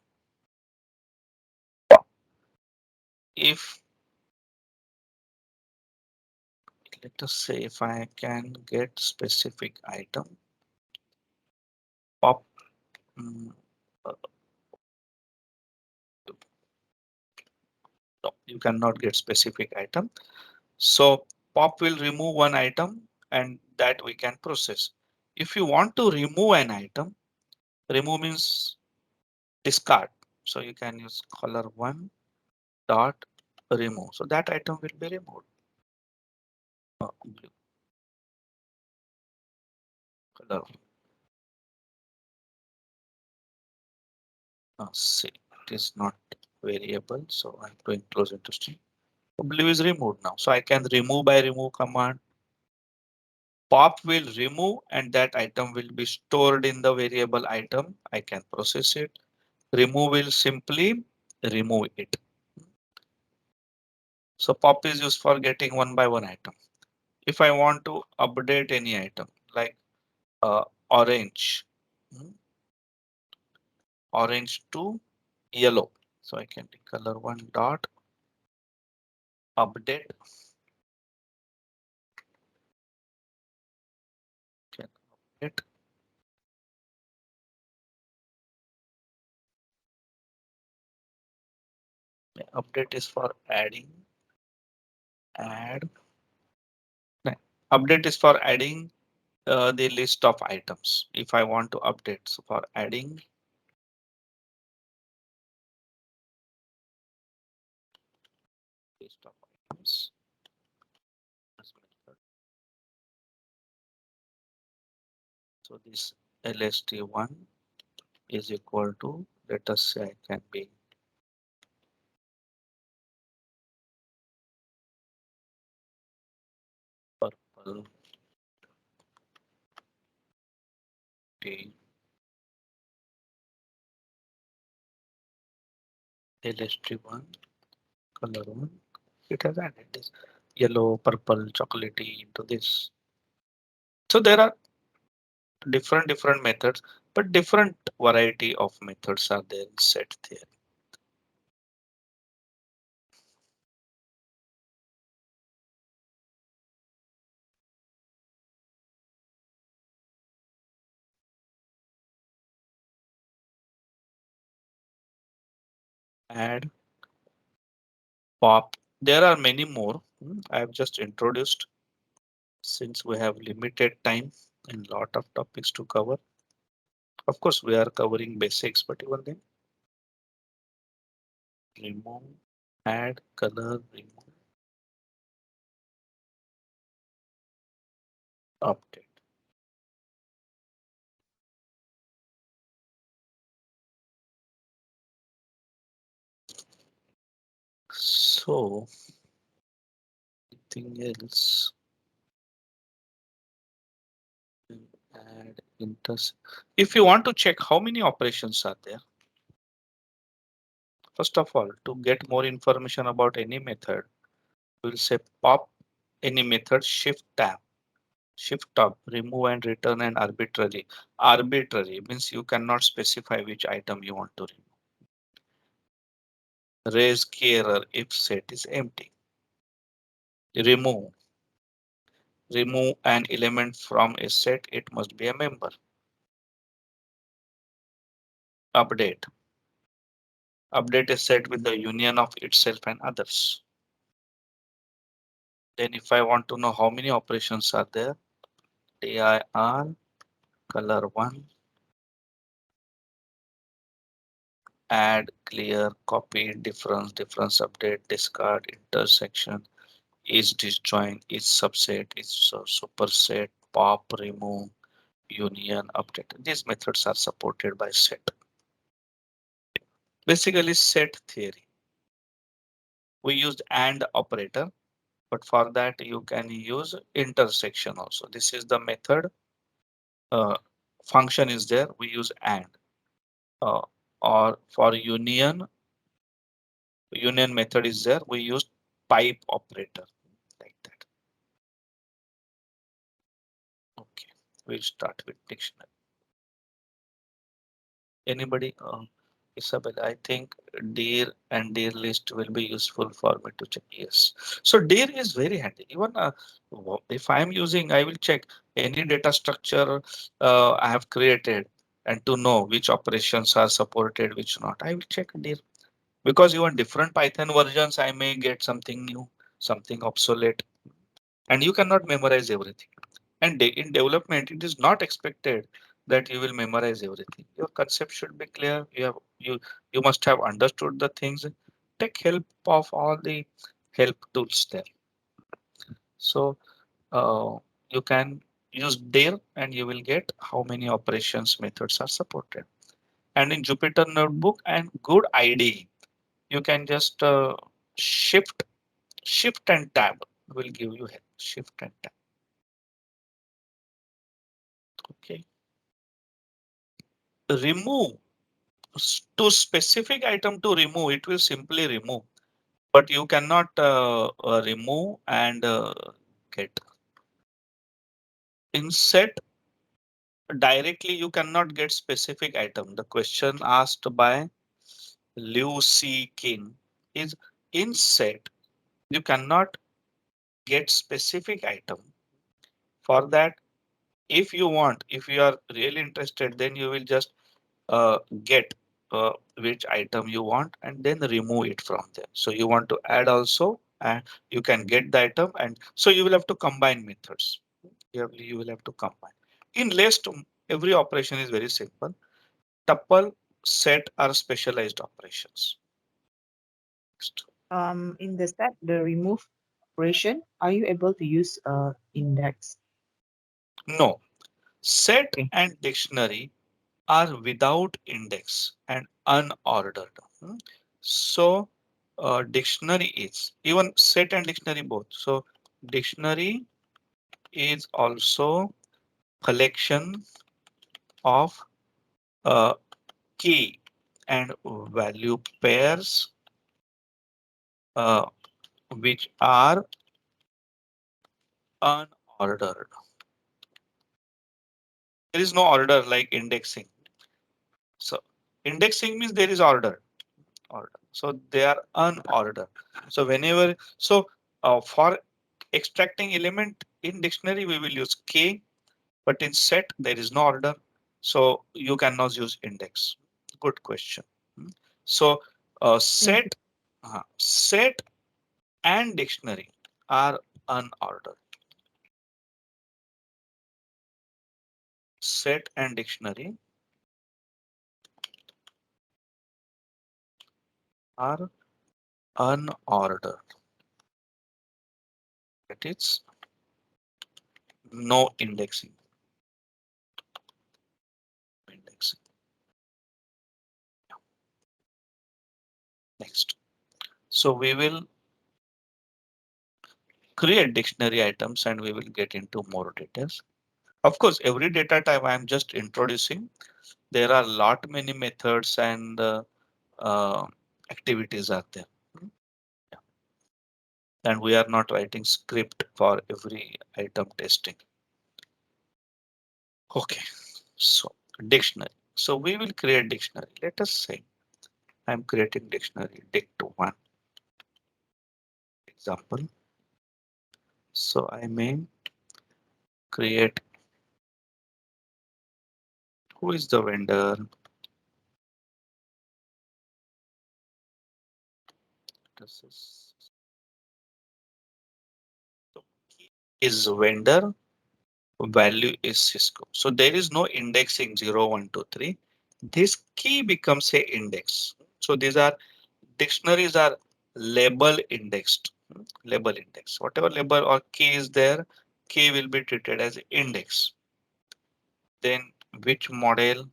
If let us say if I can get specific item, pop. mm, uh, no, you cannot get specific item. So pop will remove one item and that we can process. If you want to remove an item, remove means discard. So you can use color one dot remove. So that item will be removed. Blue color. See, it is not variable. So I'm doing close interesting. Blue is removed now. So I can remove by remove command. Pop will remove and that item will be stored in the variable item. I can process it. Remove will simply remove it. So pop is used for getting one by one item. If I want to update any item like orange, hmm, orange to yellow. So I can color one dot update. Can update. Update is for adding. Add. No, update is for adding the list of items. If I want to update, so for adding list of items, this method. So this lst1 is equal to, let us say I can be purple T lst1 color one. It has added this yellow, purple, chocolatey into this. So there are different methods, but different variety of methods are there set there. Add, pop. There are many more. I have just introduced since we have limited time and lot of topics to cover. Of course, we are covering basics, but even then, remove, add, color, remove, update. So, anything else? Add, if you want to check how many operations are there, first of all, to get more information about any method, we'll say pop any method, shift tab, remove and return and arbitrary. Arbitrary means you cannot specify which item you want to remove. Raise key error if set is empty. Remove. Remove an element from a set, it must be a member. Update. Update a set with the union of itself and others. Then if I want to know how many operations are there, dir color one, add, clear, copy, difference, update, discard, intersection, is disjoint, is subset, is superset, pop, remove, union, update. These methods are supported by set. Basically set theory. We used AND operator, but for that you can use intersection also. This is the method. Uh, Function is there. We use AND. Uh, or for union method is there. We use pipe operator like that. Okay, we'll start with dictionary. Anybody? Isabel, I think deer and deer list will be useful for me to check. Yes. So deer is very handy. Even if I am using, I will check any data structure I have created and to know which operations are supported, which not. I will check deer because even different Python versions, I may get something new, something obsolete, and you cannot memorize everything. And in development, it is not expected that you will memorize everything. Your concept should be clear. You must have understood the things. Take help of all the help tools there. So you can use there and you will get how many operations methods are supported. And in Jupyter Notebook and good IDE, you can just shift and tab will give you help. Shift and tab. Okay. Remove to specific item to remove, it will simply remove, but you cannot remove and get inset directly. You cannot get specific item. The question asked by Liu C. King is inset. You cannot get specific item. For that, if you want, if you are really interested, then you will just get which item you want and then remove it from there. So you want to add also and you can get the item, and so you will have to combine methods. You will have to combine. In list, every operation is very simple. Tuple, set are specialized operations. Next. In the step, the remove operation, are you able to use index? No, set Okay. and dictionary are without index and unordered. Hmm. So dictionary is even set and dictionary both. So dictionary is also collection of uh, key and value pairs uh, which are unordered. There is no order like indexing. So indexing means there is order. So they are unordered. So whenever for extracting element in dictionary we will use k, but in set there is no order. So you cannot use index. Good question. Hmm. So Thank you. set and dictionary are unordered. Set and dictionary are unordered. That is no indexing. Indexing. Next. So we will create dictionary items and we will get into more details. Of course, every data type I am just introducing. There are lot many methods and uh, activities are there. Yeah. And we are not writing script for every item testing. Okay, so dictionary. So we will create dictionary. Let us say I'm creating dictionary dict1 example. So I may create who is the vendor. This is vendor, value is Cisco. So there is no indexing 0, 1, 2, 3. This key becomes a index. So these are dictionaries are label indexed. Label index. Whatever label or key is there, key will be treated as index. Then which model?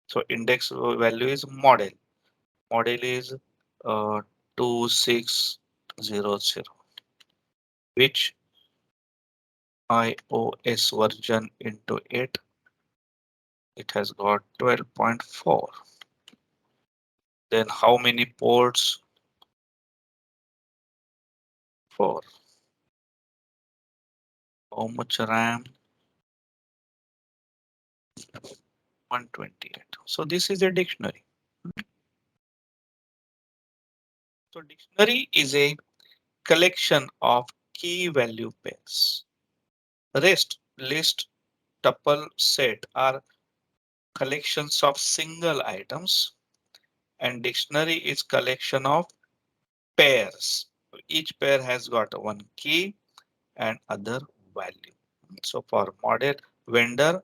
So index value is model. Model is 2600. Which iOS version into it? It has got 12.4. Then how many ports? 4. How much RAM? 128. So this is a dictionary. So dictionary is a collection of key value pairs. Rest, list, tuple, set are collections of single items, and dictionary is collection of pairs. Each pair has got one key and other value. So for model vendor,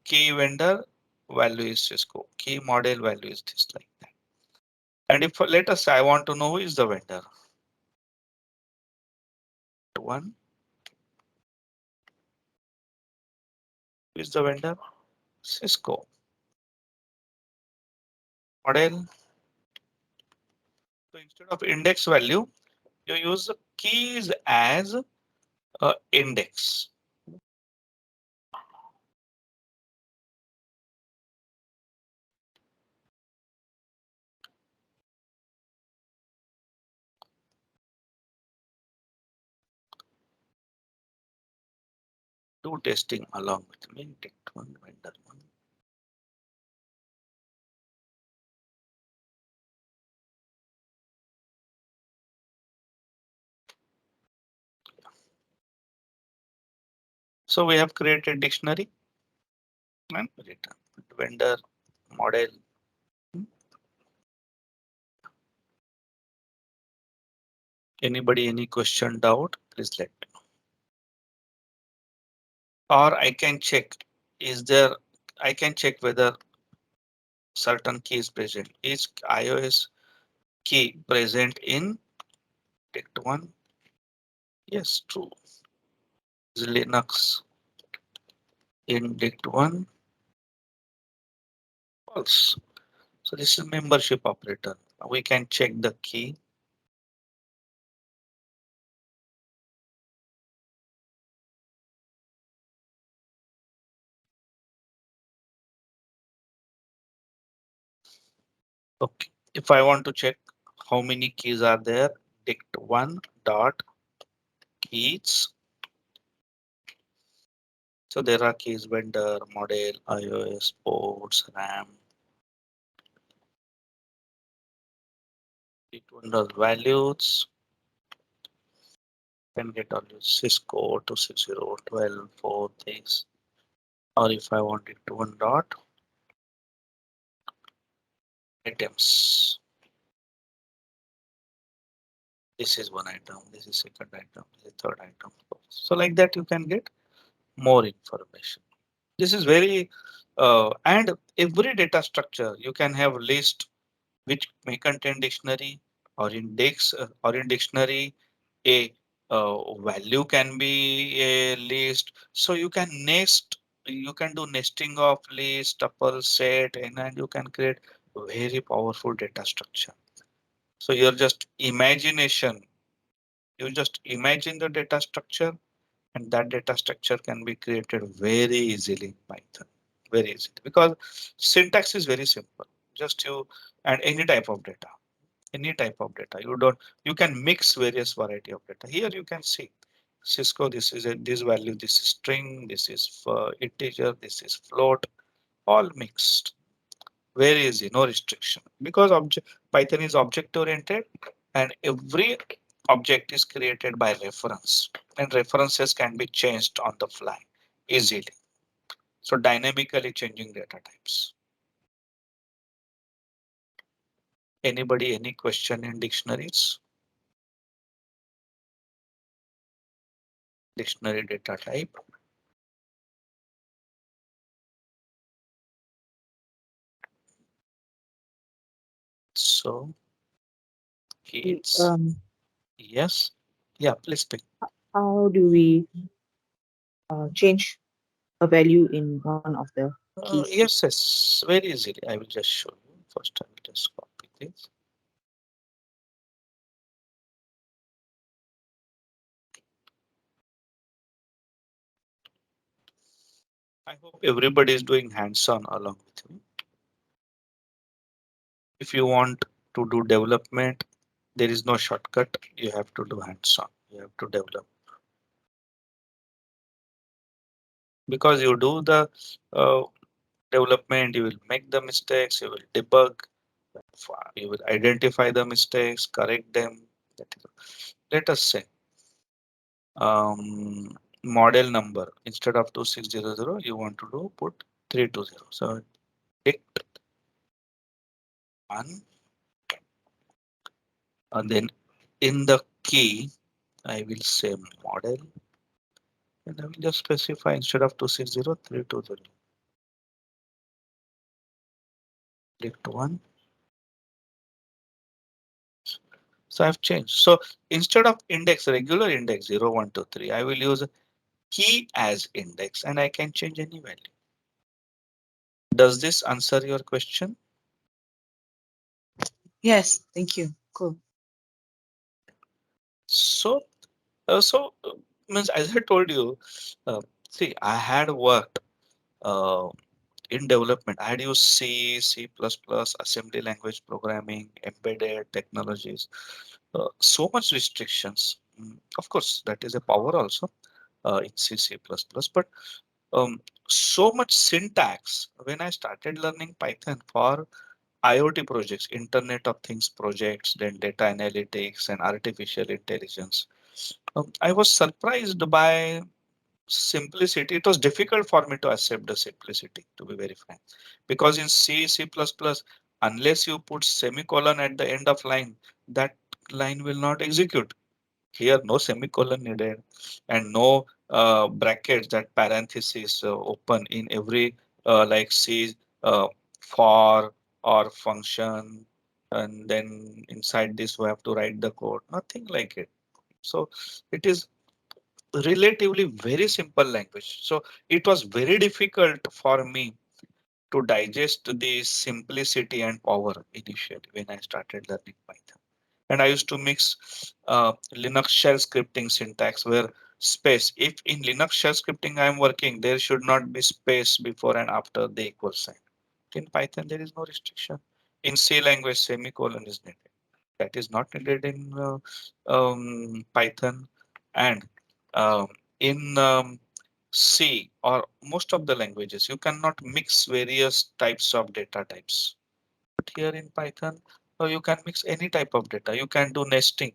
key vendor value is Cisco. Key model value is this like that. And if let us say I want to know who is the vendor. One who is the vendor? Cisco. Model. So instead of index value, you use the keys as index. Do testing along with me. Take one vendor one. So we have created dictionary and return vendor model. Anybody any question doubt? Please let me know. Or I can check. is there, I can check whether certain key is present. Is iOS key present in dict 1? Yes, true. Is Linux in dict 1? False. So this is membership operator. We can check the key. Okay. If I want to check how many keys are there, dict 1 dot keys. So there are keys vendor, model, iOS, ports, RAM. Dict 1 does values. Can get all your Cisco 26012 for this. Or if I want it to one dot items. This is one item, this is second item, this is third item. So like that you can get more information. This is very and every data structure you can have list which may contain dictionary or index or in dictionary a value can be a list. So you can nest, you can do nesting of list, tuple set, and you can create very powerful data structure. So your just imagination, you just imagine the data structure and that data structure can be created very easily in Python, very easily because syntax is very simple. Just you and any type of data. You don't, you can mix various variety of data. Here you can see Cisco, this is a, this value, this is string, this is for integer, this is float, all mixed. Very easy, no restriction because object Python is object oriented and every object is created by reference and references can be changed on the fly easily. So dynamically changing data types. Anybody, any question in dictionaries? Dictionary data type. So it's Um, yes. Yeah, please pick. how do we change a value in one of the keys? Yes, yes, very easily. I will just show you. First, I will just copy this. I hope everybody is doing hands-on along with me. If you want to do development, there is no shortcut. You have to do hands-on. You have to develop because you do the uh, development. You will make the mistakes. You will debug. You will identify the mistakes, correct them. Let us say model number instead of 2600, you want to do put 320. So pick one and then in the key, I will say model and I will just specify instead of 260 320. Click one. So I've changed. So instead of index, regular index 0, 1, 2, 3, I will use key as index and I can change any value. Does this answer your question? Yes, thank you. Cool. So, so means as I told you, uh, see, I had worked uh, in development. I had used C, C++, assembly language programming, embedded technologies. So much restrictions. Of course, that is a power also in C, C++, but so much syntax when I started learning Python for IoT projects, Internet of Things projects, then data analytics and artificial intelligence. I was surprised by simplicity. It was difficult for me to accept the simplicity, to be very frank, because in C, C++, unless you put semicolon at the end of line, that line will not execute. Here, no semicolon needed and no brackets, that parenthesis open in every like C for or function, and then inside this we have to write the code. Nothing like it. So it is relatively very simple language. So it was very difficult for me to digest the simplicity and power initially when I started learning Python. And I used to mix Linux shell scripting syntax where space, if in Linux shell scripting I am working, there should not be space before and after the equal sign. In Python, there is no restriction. In C language, semicolon is needed. That is not needed in Python. And um, in C or most of the languages, you cannot mix various types of data types. But here in Python, you can mix any type of data. You can do nesting.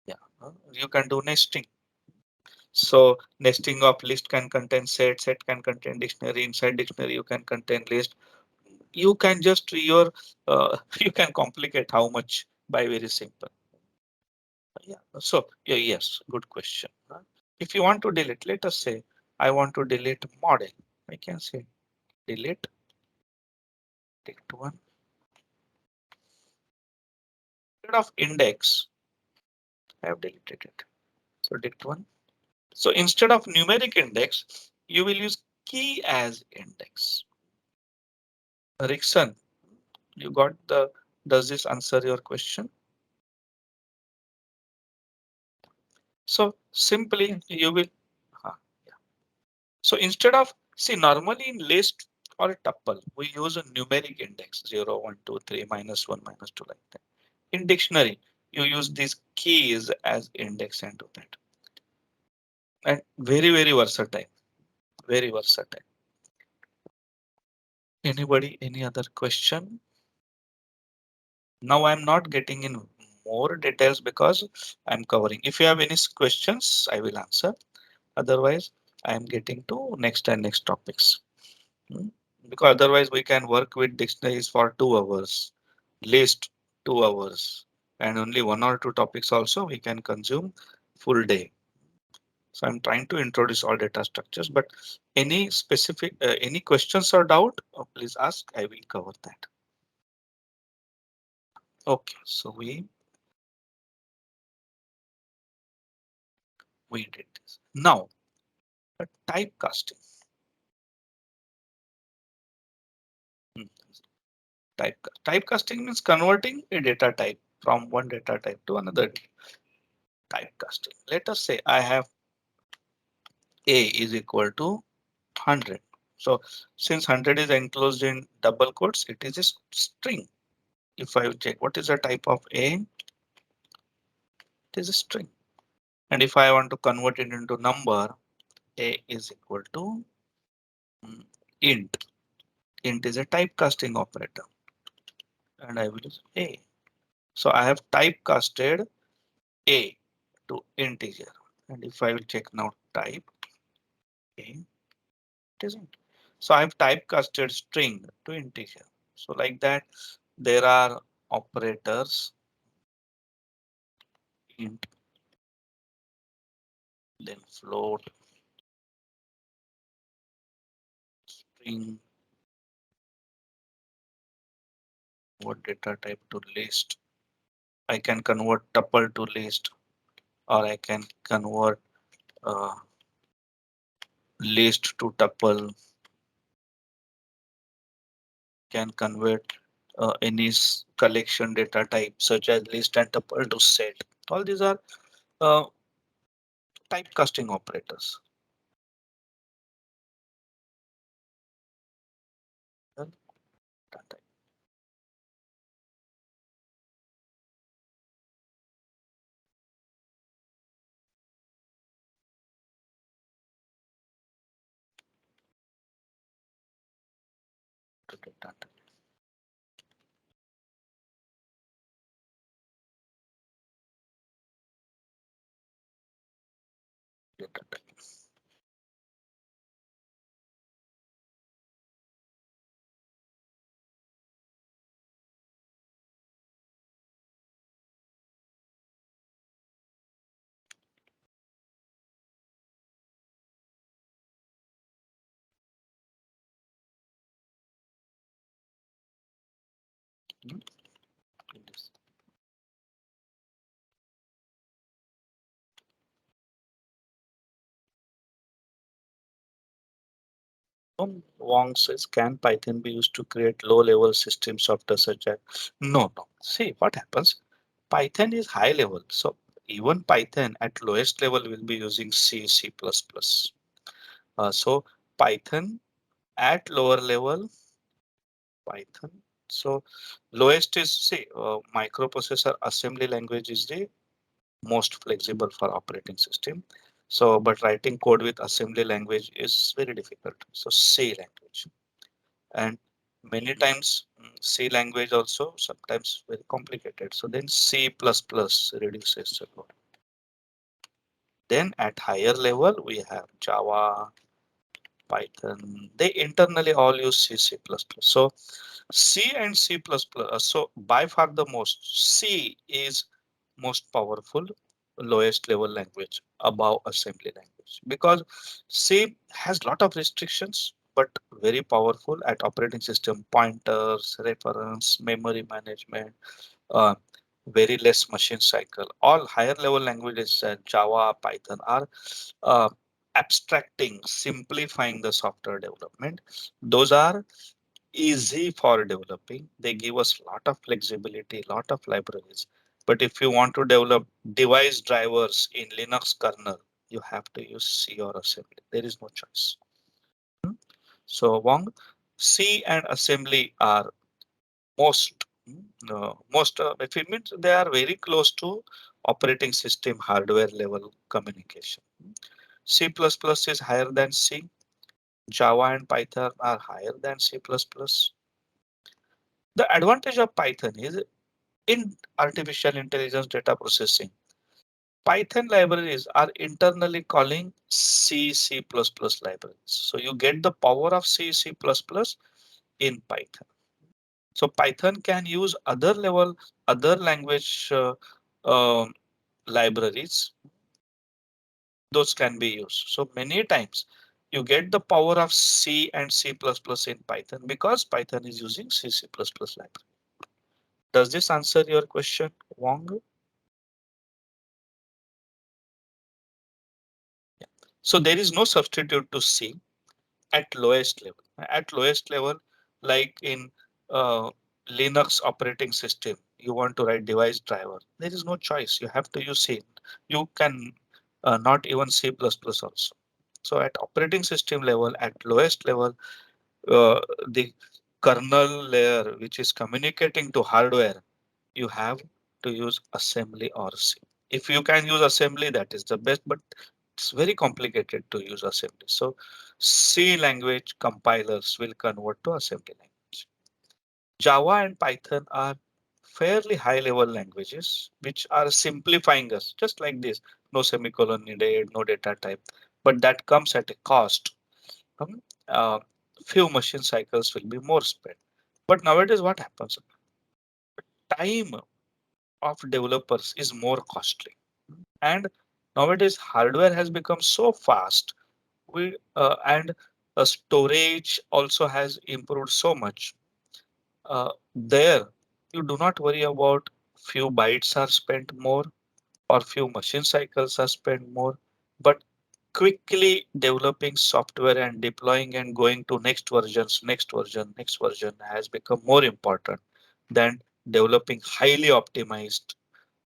Yeah, you can do nesting. So nesting of list can contain set, set can contain dictionary, inside dictionary you can contain list. You can just you can complicate how much by very simple. Yeah. So yeah, yes, good question. If you want to delete, let us say I want to delete model. I can say delete dict one instead of index. I have deleted it. So dict one. So instead of numeric index, you will use key as index. Rickson, you got the, does this answer your question? So simply Yes. you will, yeah. So instead of, see, normally in list or a tuple, we use a numeric index 0, 1, 2, 3, -1, -2 like that. In dictionary, you use these keys as index and do that. And very, very versatile, very versatile. Anybody, any other question? Now I'm not getting in more details because I'm covering. If you have any questions, I will answer. Otherwise, I am getting to next and next topics. Hmm. Because otherwise we can work with dictionaries for 2 hours, list 2 hours, and only one or two topics also we can consume full day. So I'm trying to introduce all data structures, but any specific, any questions or doubt, please ask. I will cover that. Okay, so we did this. Now, typecasting. Hmm. Typecasting means converting a data type from one data type to another typecasting. Let us say I have A is equal to 100. So since 100 is enclosed in double quotes, it is a string. If I check what is the type of A, it is a string. And if I want to convert it into number, A is equal to mm, int. Int is a typecasting operator. And I will use A. So I have typecasted A to integer. And if I will check now type A, it isn't. So I've typecasted string to integer. So like that, there are operators int, then float, string, what data type to list. I can convert tuple to list, or I can convert uh, list to tuple, can convert any collection data type such as list and tuple to set. All these are uh, typecasting operators. Well, data type, data type. Hmm, in this. Wong says, can Python be used to create low-level system software such as? No, no. See what happens. Python is high level, so even Python at lowest level will be using C, C++. So Python at lower level, Python. So lowest is say microprocessor assembly language is the most flexible for operating system. So but writing code with assembly language is very difficult. So C language. And many times C language also sometimes very complicated. So then C++ reduces a lot. Then at higher level we have Java, Python. They internally all use C, C++. So C and C++. So by far the most C is most powerful lowest level language above assembly language because C has lot of restrictions but very powerful at operating system pointers, reference, memory management, uh, very less machine cycle. All higher level languages, Java, Python are uh, abstracting, simplifying the software development. Those are easy for developing. They give us lot of flexibility, lot of libraries. But if you want to develop device drivers in Linux kernel, you have to use C or assembly. There is no choice. So Wong, C and assembly are most if it means they are very close to operating system hardware level communication. C++ is higher than C. Java and Python are higher than C++. The advantage of Python is in artificial intelligence data processing. Python libraries are internally calling C, C++ libraries. So you get the power of C, C++ in Python. So Python can use other language libraries. Those can be used. So many times you get the power of C and C++ in Python because Python is using C, C++ library. Does this answer your question, Wong? So there is no substitute to C at lowest level. At lowest level, like in uh, Linux operating system, you want to write device driver. There is no choice. You have to use C. You can not even C++ also. So at operating system level, at lowest level, the kernel layer which is communicating to hardware, you have to use assembly or C. If you can use assembly, that is the best, but it's very complicated to use assembly. So C language compilers will convert to assembly language. Java and Python are fairly high level languages which are simplifying us just like this. No semicolon needed, no data type, but that comes at a cost. Um, uh, Few machine cycles will be more spent. But nowadays what happens? Time of developers is more costly. And nowadays hardware has become so fast. We and storage also has improved so much. There you do not worry about few bytes are spent more or few machine cycles are spent more, but quickly developing software and deploying and going to next version has become more important than developing highly optimized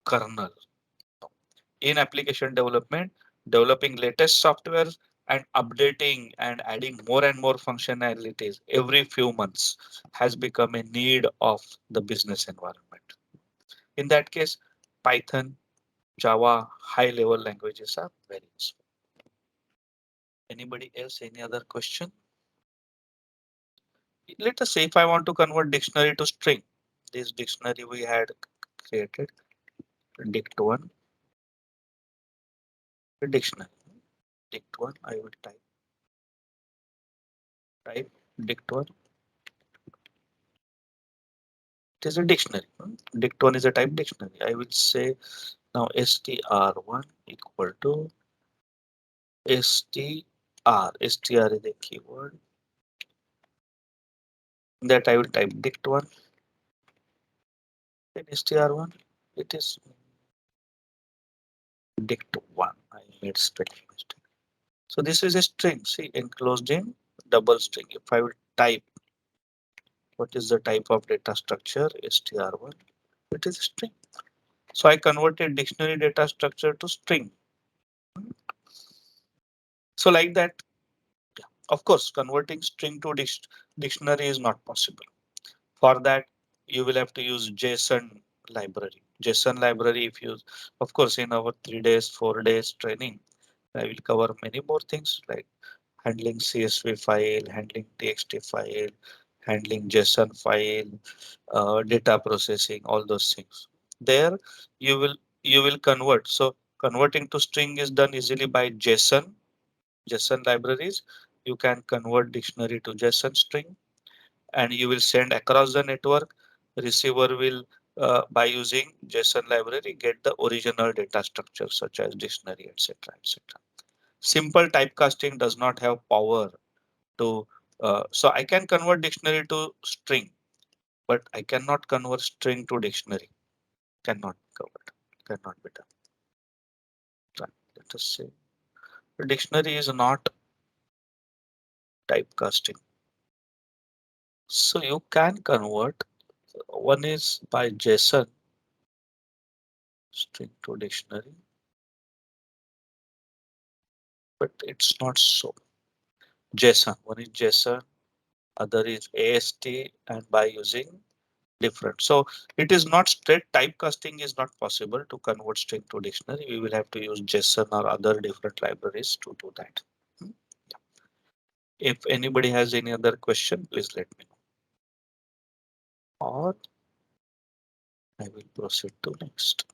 kernel. In application development, developing latest software and updating and adding more and more functionalities every few months has become a need of the business environment. In that case, Python, Java, high level languages are very useful. Anybody else? Any other question? Let us say if I want to convert dictionary to string, this dictionary we had created, dict1, dictionary, dict1, I will type dict1. It is a dictionary. Dict1 is a type dictionary. I will say now str1 equal to str. Str is a keyword. That I will type dict1. Then str1, it is dict one. I made spelling mistake. So this is a string. See, enclosed in double string. If I will type what is the type of data structure str1, it is string. So I converted dictionary data structure to string. So like that, of course, converting string to dictionary is not possible. For that, you will have to use JSON library. JSON library, if you, of course, in our 3 days, 4 days training, I will cover many more things like handling CSV file, handling TXT file, handling JSON file, data processing, all those things. There you will convert. So converting to string is done easily by JSON libraries. You can convert dictionary to JSON string and you will send across the network. Receiver will by using JSON library get the original data structure such as dictionary, etc., etc. Simple typecasting does not have power to so I can convert dictionary to string, but I cannot convert string to dictionary. Cannot be covered. Cannot be done. Right. Let us say the dictionary is not typecasting. So you can convert. One is by JSON string to dictionary, but it's not so. JSON. One is JSON, other is AST, and by using different. So it is not straight typecasting is not possible to convert string to dictionary. We will have to use JSON or other different libraries to do that. Hmm. If anybody has any other question, please let me know. Or I will proceed to next.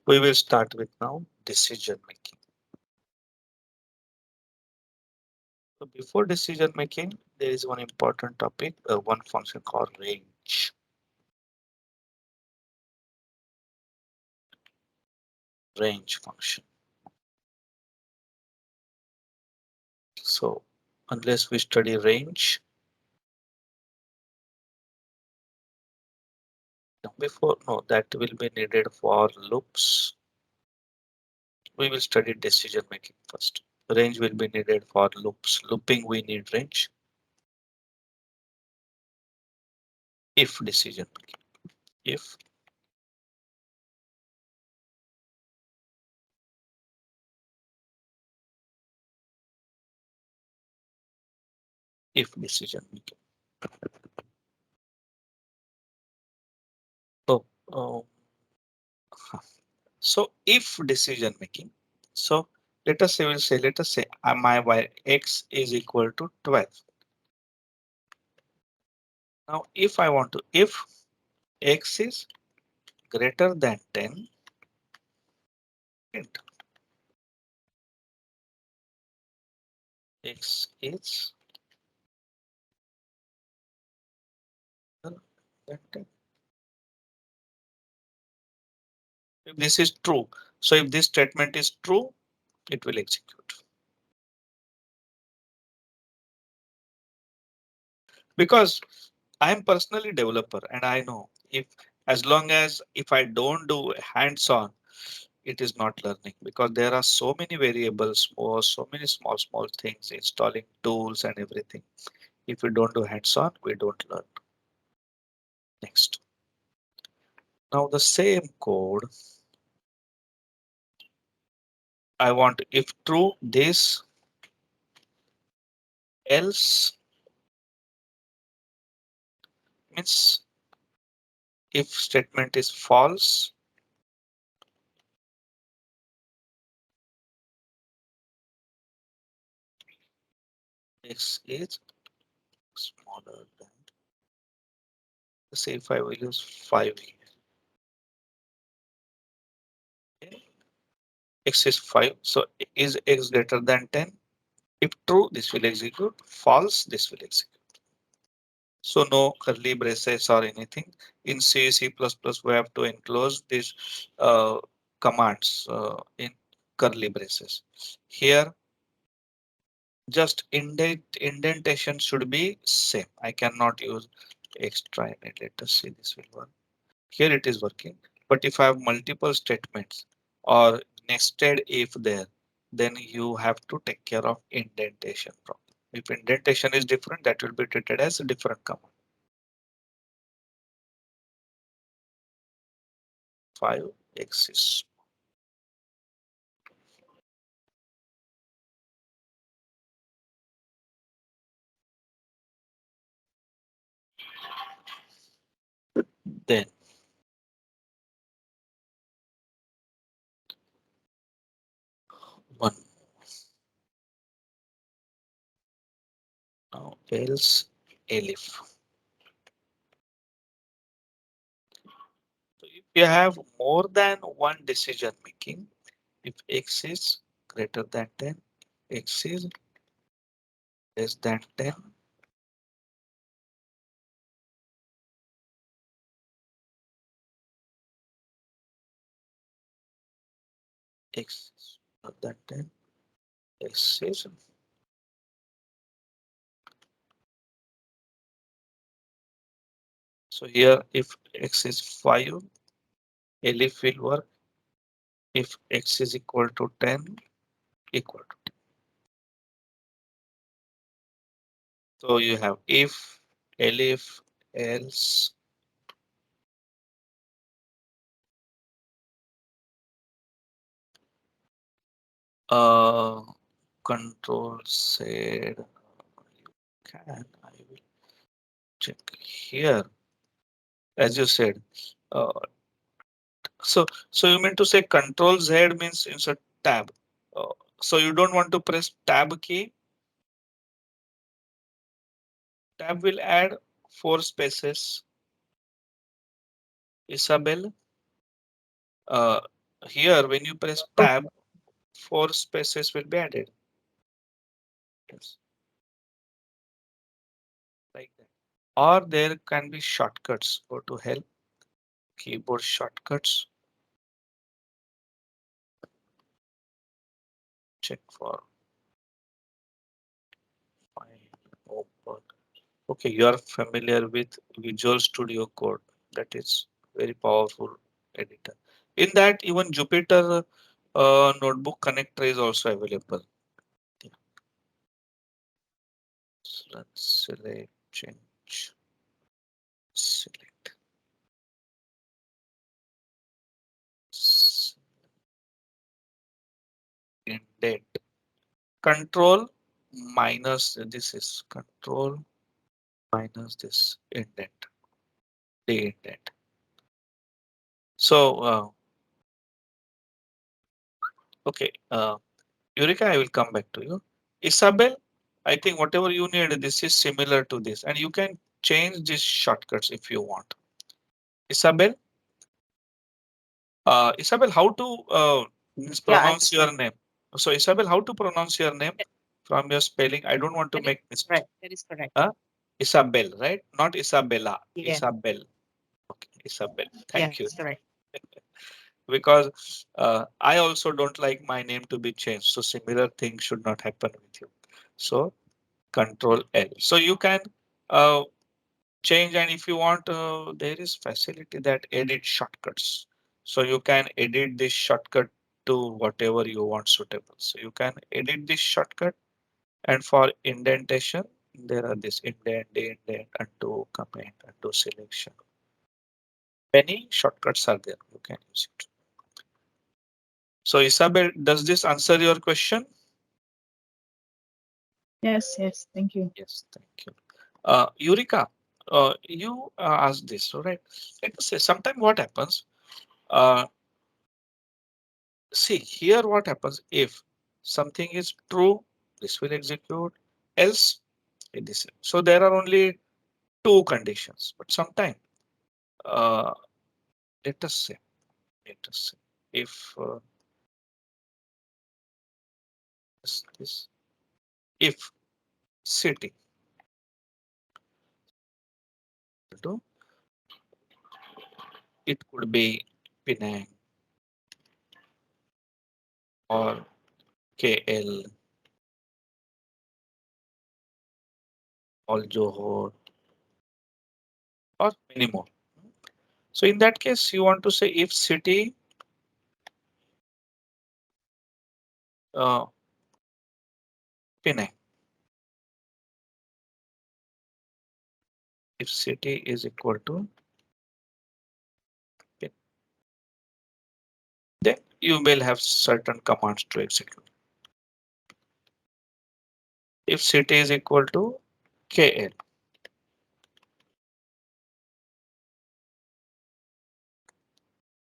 We will start with now decision making. So before decision making, there is one important topic, one function called range function. So unless we study range, before no, that will be needed for loops. We will study decision making first. Range will be needed for loops. Looping, we need range. If decision making, if decision making. So, so if decision making. So let us say my y x is equal to 12. Now, if I want to, if x is greater than 10, print x is greater than 10. If this is true, so if this statement is true, it will execute. Because I am personally developer and I know if as long as if I don't do hands-on, it is not learning because there are so many variables or so many small things, installing tools and everything. If we don't do hands-on, we don't learn. Next. Now the same code, I want if true this, else means if statement is false, x is smaller than, say if I will use 5 here, okay, x is 5, so is x greater than 10? If true, this will execute, false, this will execute. So no curly braces or anything. In C, C++, we have to enclose these commands in curly braces. Here, just indentation should be same. I cannot use extra. Let us see this will work. Here it is working. But if I have multiple statements or nested if there, then you have to take care of indentation problem. If indentation is different, that will be treated as a different command. 5x is then 1. Now else elif. So if you have more than one decision making, if x is greater than 10, x is less than 10, x is more than 10, x is. So here if x is 5, elif will work. If x is equal to 10, equal to. So you have if, elif, else. Uh, Control said can I will check here as you said. Uh, so you mean to say Control Z means insert tab. So you don't want to press tab key. Tab will add 4 spaces. Isabel. Uh, Here when you press tab, 4 spaces will be added. Yes, like that. Or there can be shortcuts. Go to help, keyboard shortcuts. Check for file open. Okay, you are familiar with Visual Studio Code. That is very powerful editor. In that, even Jupyter Notebook connector is also available. Yeah. So let's select, change, select. Indent. Control minus this is control minus this indent. The indent. So okay, Eureka, I will come back to you. Isabel, I think whatever you need, this is similar to this, and you can change these shortcuts if you want. Isabel, Isabel, how to Yeah, I'm pronounce your listening. name? So Isabel, how to pronounce your name from your spelling? I don't want to That is make mistake. correct. That is correct. Isabel, right? Not Isabella. Yeah. Isabel. Okay, Isabel. Yeah, Thank you. that's correct. Because I also don't like my name to be changed. So similar things should not happen with you. So Control L. So you can uh, change, and if you want, there is facility that edit shortcuts. So you can edit this shortcut to whatever you want suitable. So you can edit this shortcut, and for indentation, there are this indent, indent, undo, comment, undo selection. Many shortcuts are there. You can use it. So Isabel, does this answer your question? Yes, yes. Thank you. Yes, thank you. Eureka, you asked this, all right? Let us say sometime what happens. Uh, See here what happens if something is true, this will execute, else this. So there are only two conditions, but sometime uh, let us say, if this if city to it could be Penang or KL or Johor or many more. So in that case, you want to say if city uh, Penang, if city is equal to Penang, then you will have certain commands to execute. If city is equal to KL,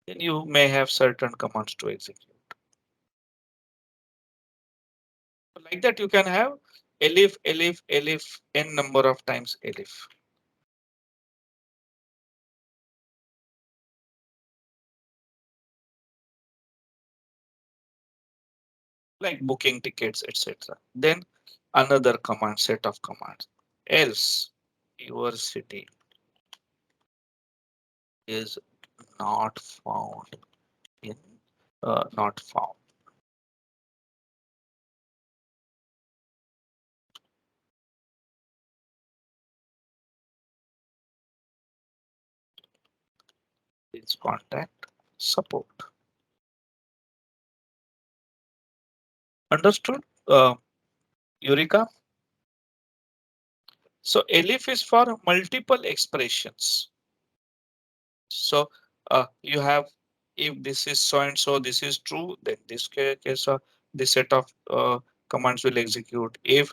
then you may have certain commands to execute. Like that, you can have elif, elif, elif, n number of times elif. Like booking tickets, etc. Then another command set of commands. Else your city is not found in not found. Please contact support. Understood, Eureka? So elif is for multiple expressions. So you have, if this is so and so, this is true, then this case this set of commands will execute. If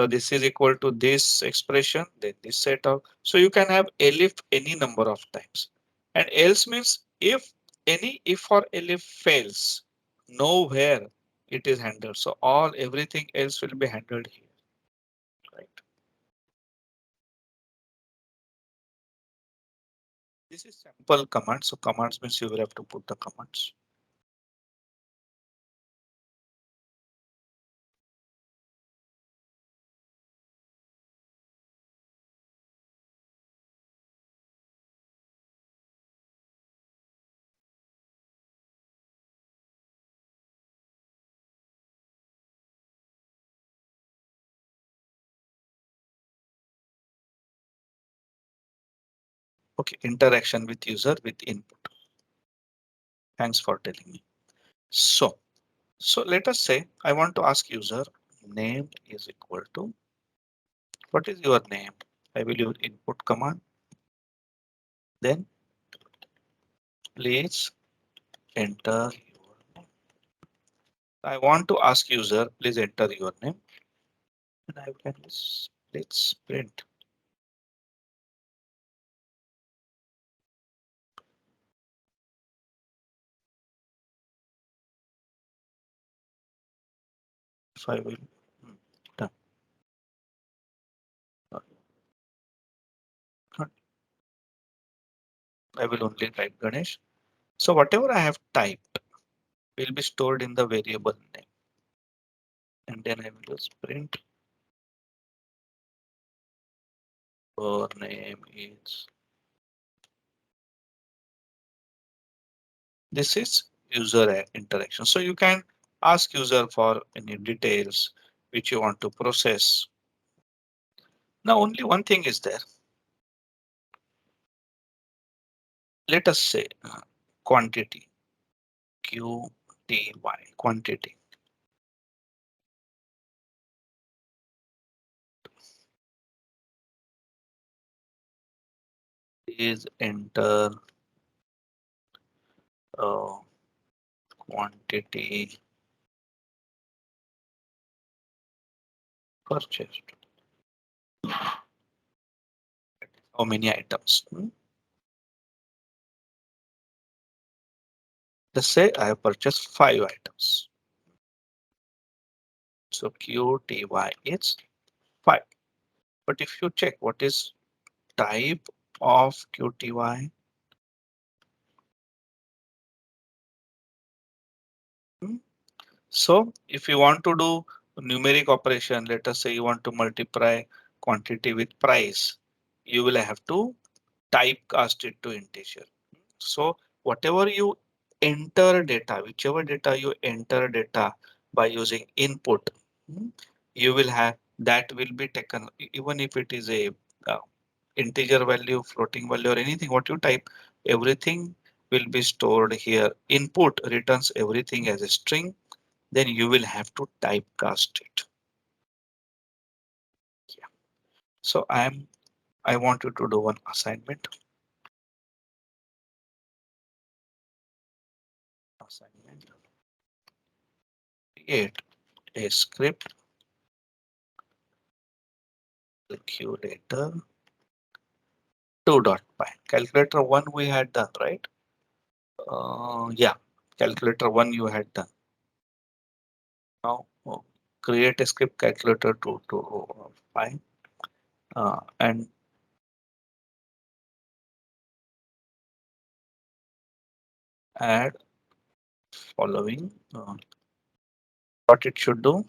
this is equal to this expression, then this set of. So you can have elif any number of times. And else means if any if or elif fails, nowhere it is handled. So all everything else will be handled here, right? This is simple command. So commands means you will have to put the commands. Okay, interaction with user with input. Thanks for telling me. So let us say I want to ask user name is equal to what is your name? I will use input command. Then please enter your name. I want to ask user, please enter your name. And I can let's print. If I will done. I will only type Ganesh. So whatever I have typed will be stored in the variable name. And then I will just print your name is. This is user interaction. So you can ask user for any details which you want to process. Now only one thing is there. Let us say quantity QTY quantity is enter uh, quantity purchased. How many items? Let's say I have purchased 5 items. So QTY is 5. But if you check what is type of QTY, so if you want to do numeric operation, let us say you want to multiply quantity with price, you will have to typecast it to integer. So whatever you enter data, whichever data you enter data by using input, you will have that will be taken even if it is a integer value, floating value or anything what you type, Everything will be stored here. Input returns everything as a string. Then you will have to typecast it. Yeah. So I want you to do one assignment. Assignment. Create a script calculator 2.py. Calculator 1 we had done, right? Yeah, calculator 1 you had done. Now create a script calculator to py and add following. What it should do,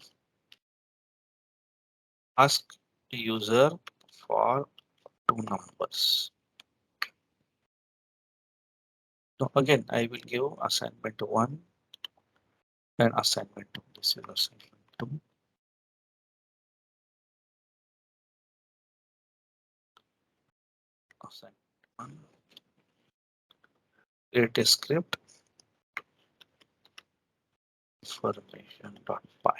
ask user for two numbers. So again, I will give assignment 1 and assignment 2. This is assignment 2. Assignment 1. Create a script information.py.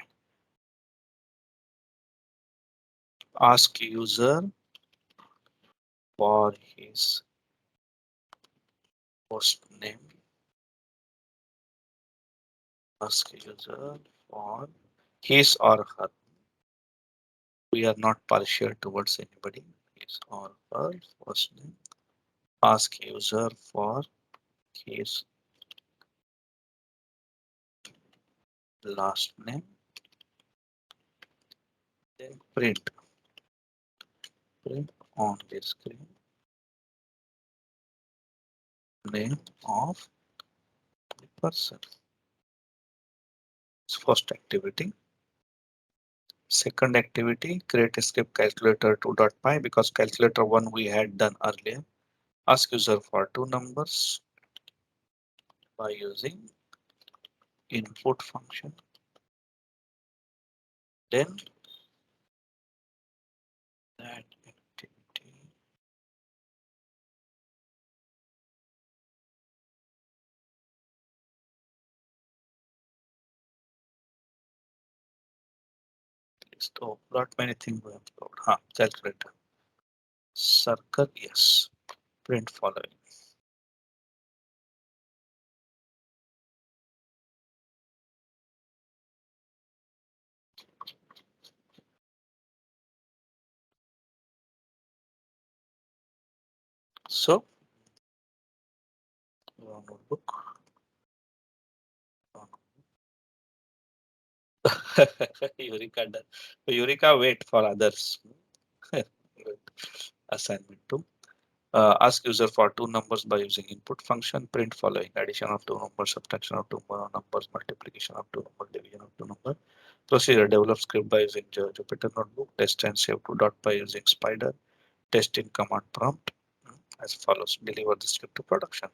Ask user for his host name. Ask user for his or her. We are not partial towards anybody. His or her first name. Ask user for his last name. Then print on the screen name of the person. First activity. Second activity, create a script calculator 2.py because calculator 1 we had done earlier. Ask user for two numbers by using input function. Then that activity list. Oh, not many things we have covered. Calculator. Circle, yes. Print following. So notebook. Eureka done. Eureka wait for others. Assignment 2. Ask user for two numbers by using input function. Print following addition of two numbers, subtraction of two numbers, multiplication of two numbers, division of two numbers. Procedure, develop script by using Jupyter Notebook. Test and save to dot by using Spyder. Test in command prompt as follows. Deliver the script to production.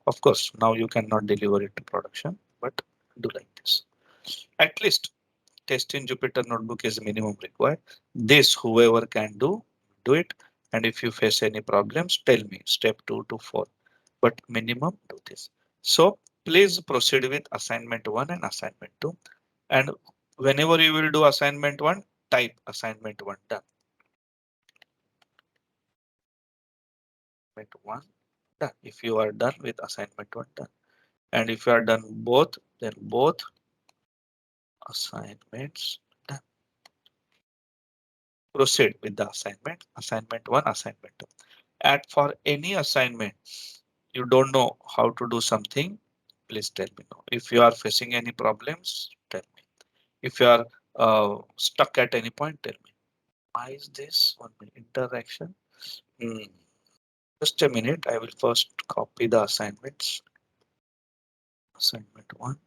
Of course, now you cannot deliver it to production, but do like this. At least test in Jupyter Notebook is minimum required. This whoever can do it. And if you face any problems, tell me step 2 to 4. But minimum do this. So please proceed with assignment 1 and assignment 2. And whenever you will do assignment 1, type assignment 1 done. Assignment 1 done. If you are done with assignment 1 done. And if you are done both, then both assignments done. Proceed with the assignment. Assignment 1, assignment 2. And for any assignment, you don't know how to do something, please tell me know. If you are facing any problems, tell me. If you are stuck at any point, tell me. Why is this one minute interaction? Just a minute. I will first copy the assignments. Assignment 1.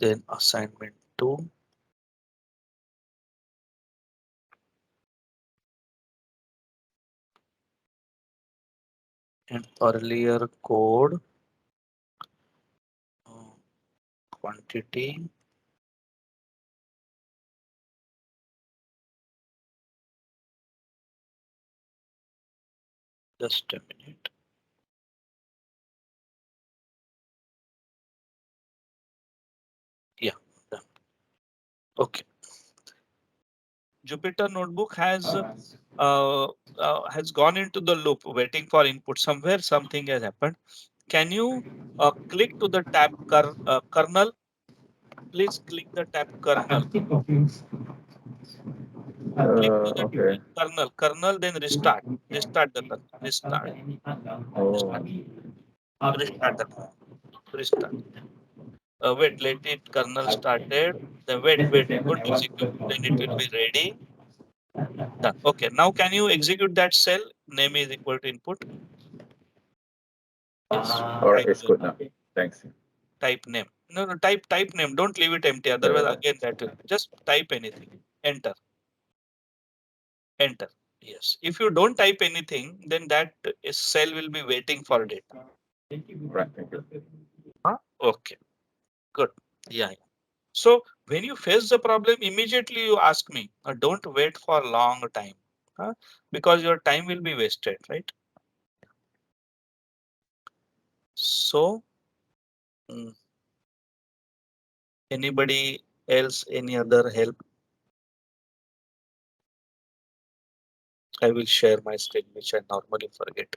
Then assignment 2. And earlier code quantity Just a minute. Yeah, done. Okay. Jupyter Notebook has gone into the loop waiting for input. Somewhere something has happened. Can you click to the tab kernel? Please click the tab kernel. Click to the Okay. kernel, then restart. Restart the kernel. Restart. Oh, Restart. Restart the kernel. Restart. Wait, let it kernel started. Then wait. Don't execute. Then it will be ready. Done. Okay. Now can you execute that cell? Name is equal to input. Yes. all right, Type it's name. good now. Thanks. Type name. No, type name. Don't leave it empty. Otherwise, Uh, again that will just type anything. Enter. Enter. Yes. If you don't type anything, then that cell will be waiting for data. right, thank you. Huh? Okay. Good. Yeah. So when you face the problem, immediately you ask me. Don't wait for a long time, huh? Because your time will be wasted, right? So, mm, anybody else, any other help? I will share my screen, which I normally forget.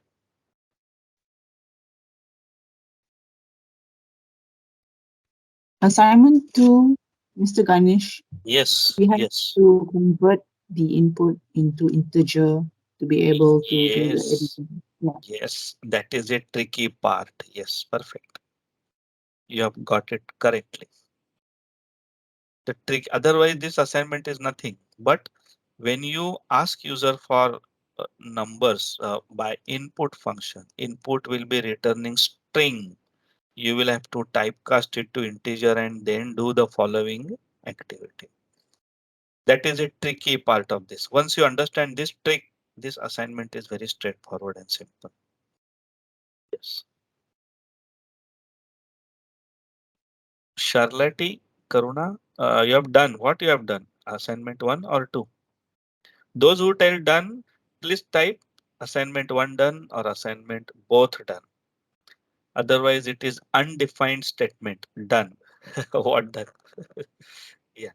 Assignment 2, Mr. Ganesh, Yes, we have yes, to convert the input into integer to be able to do the yes, editing. Yeah. yes. That is a tricky part. Yes, perfect. You have got it correctly. The trick, otherwise this assignment is nothing. But when you ask user for numbers by input function, input will be returning string. You will have to typecast it to integer and then do the following activity. That is a tricky part of this. Once you understand this trick, this assignment is very straightforward and simple. Yes. Charlotte, Karuna, you have done what you have done. Assignment 1 or 2. Those who tell done, please type assignment 1 done or assignment both done. Otherwise, it is undefined statement done. What done? Yeah.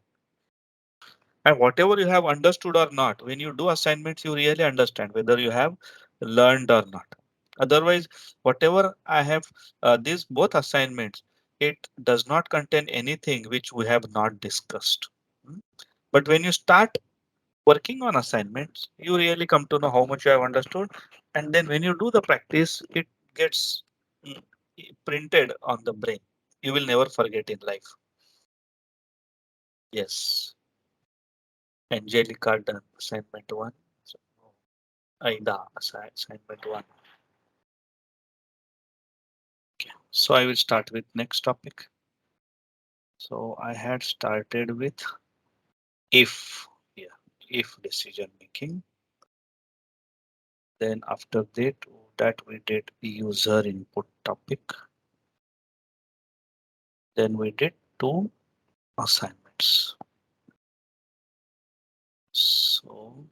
And whatever you have understood or not, when you do assignments, you really understand whether you have learned or not. Otherwise, whatever I have, these both assignments, it does not contain anything which we have not discussed. Hmm. But when you start working on assignments, you really come to know how much you have understood. And then when you do the practice, it gets mm, printed on the brain. You will never forget in life. Yes. Angelica done assignment 1. So, Aida assignment 1. Okay. So I will start with next topic. So I had started with if, yeah, if decision making. Then after that we did user input topic. Then we did two assignments. So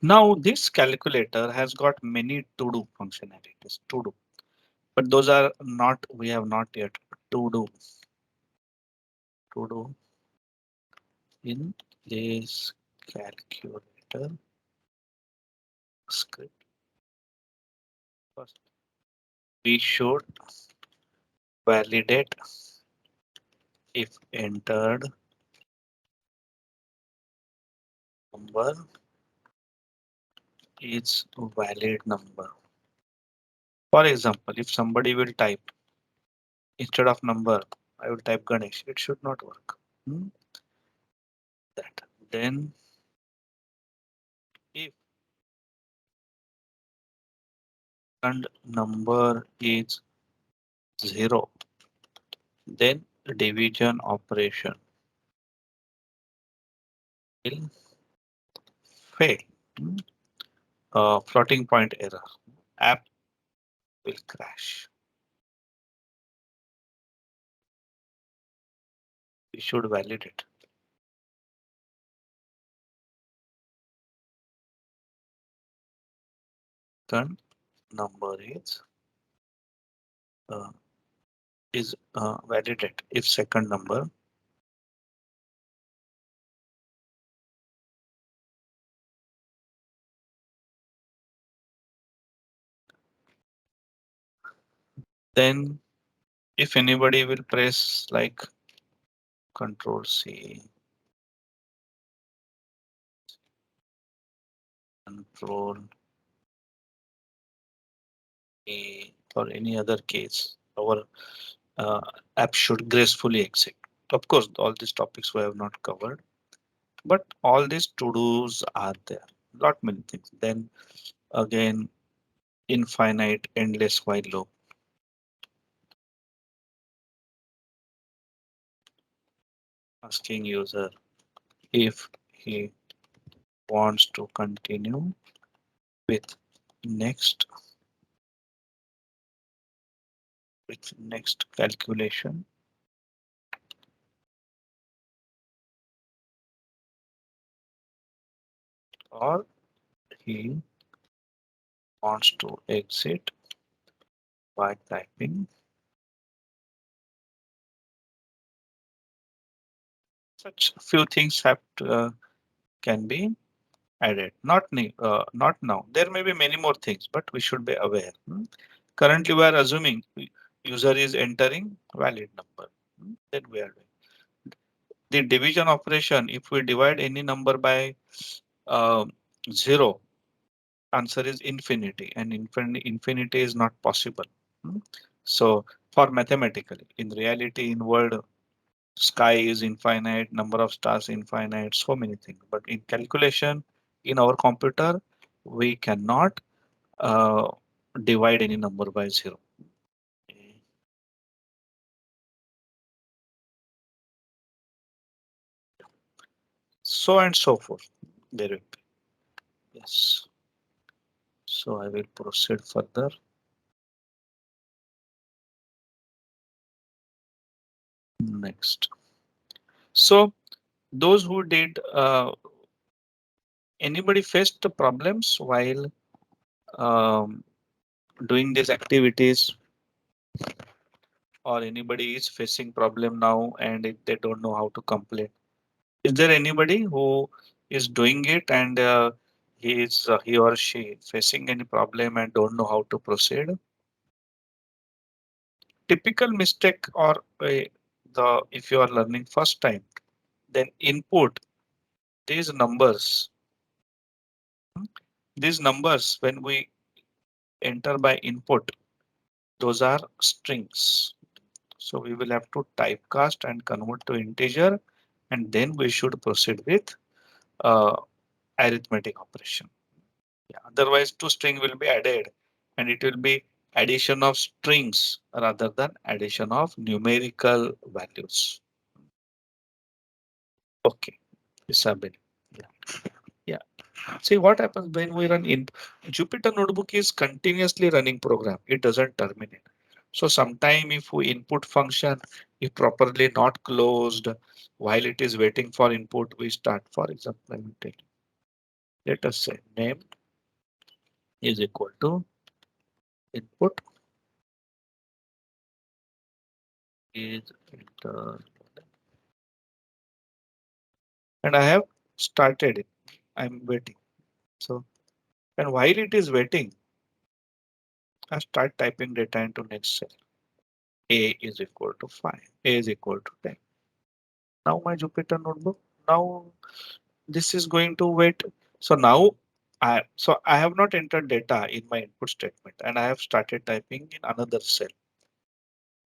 now this calculator has got many to do functionalities to do, but those are not, we have not yet to do in this calculator script. First, we should validate if entered number is valid number. For example, if somebody will type instead of number, I will type Ganesh, it should not work. Hmm, that. Then if and number is 0, then division operation will fail. Hmm, floating point error. App will crash. We should validate. Second number uh, is validate if second number then if anybody will press like Control C, Control A, or any other case, our uh, app should gracefully exit. Of course, all these topics we have not covered, but all these to-dos are there. Lot many things. Then again, infinite, endless while loop, asking user if he wants to continue with next next calculation or he wants to exit by typing. Such few things have to, can be added. Not now. There may be many more things, but we should be aware. Currently, we are assuming user is entering valid number. Then we are doing the division operation. If we divide any number by uh, 0, answer is infinity, and infinity is not possible. Hmm. So for mathematically, in reality, in world, sky is infinite, number of stars infinite, so many things. But in calculation, in our computer, we cannot uh, divide any number by 0. So and so forth. There will be. Yes. So I will proceed further. Next. So those who did anybody faced the problems while um, doing these activities, or anybody is facing problem now and if they don't know how to complete? Is there anybody who is doing it and he or she facing any problem and don't know how to proceed? Typical mistake or the if you are learning first time, then input these numbers. These numbers when we enter by input, those are strings. So we will have to typecast and convert to integer, and then we should proceed with uh, arithmetic operation. Yeah, otherwise, two string will be added, and it will be addition of strings rather than addition of numerical values. Okay, Isabel. Yeah. Yeah. See what happens when we run in Jupyter Notebook is continuously running program. It doesn't terminate. So sometime if we input function is properly not closed while it is waiting for input, we start. For example, I will tell you. Let us say name is equal to input is enter, and I have started it. I'm waiting. So and while it is waiting, I start typing data into next cell. A is equal to 5. A is equal to 10. Now my Jupyter notebook. Now this is going to wait. So now I have not entered data in my input statement and I have started typing in another cell.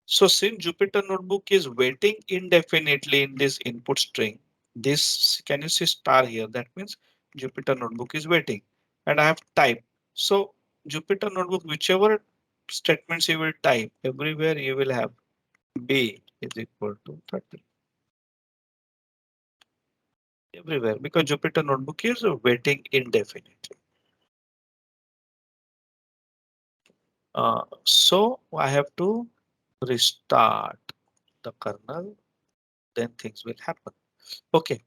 So since Jupyter Notebook is waiting indefinitely in this input string, this can you see star here? That means Jupyter Notebook is waiting and I have typed. So Jupyter Notebook, whichever statements you will type, everywhere you will have B is equal to 30. Everywhere because Jupyter Notebook is waiting indefinitely. So I have to restart the kernel, then things will happen. Okay.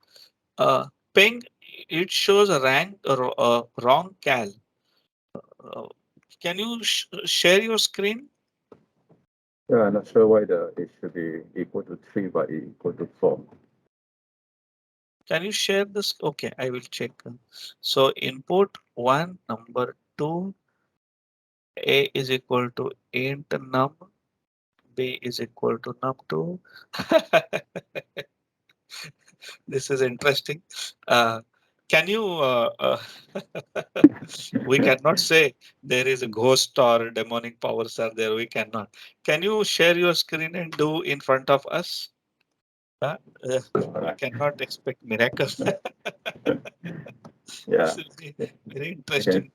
Ping, it shows a wrong cal. Uh, can you share your screen? Yeah, I'm not sure why it should be equal to 3, but equal to 4. Can you share this? Okay, I will check. So input one, number two, A is equal to int num, B is equal to num2. This is interesting. Uh, can you, we cannot say there is a ghost or demonic powers are there. We cannot. Can you share your screen and do in front of us? Uh, uh, All we right. cannot expect miracles. Yeah. This will be very Okay. interesting.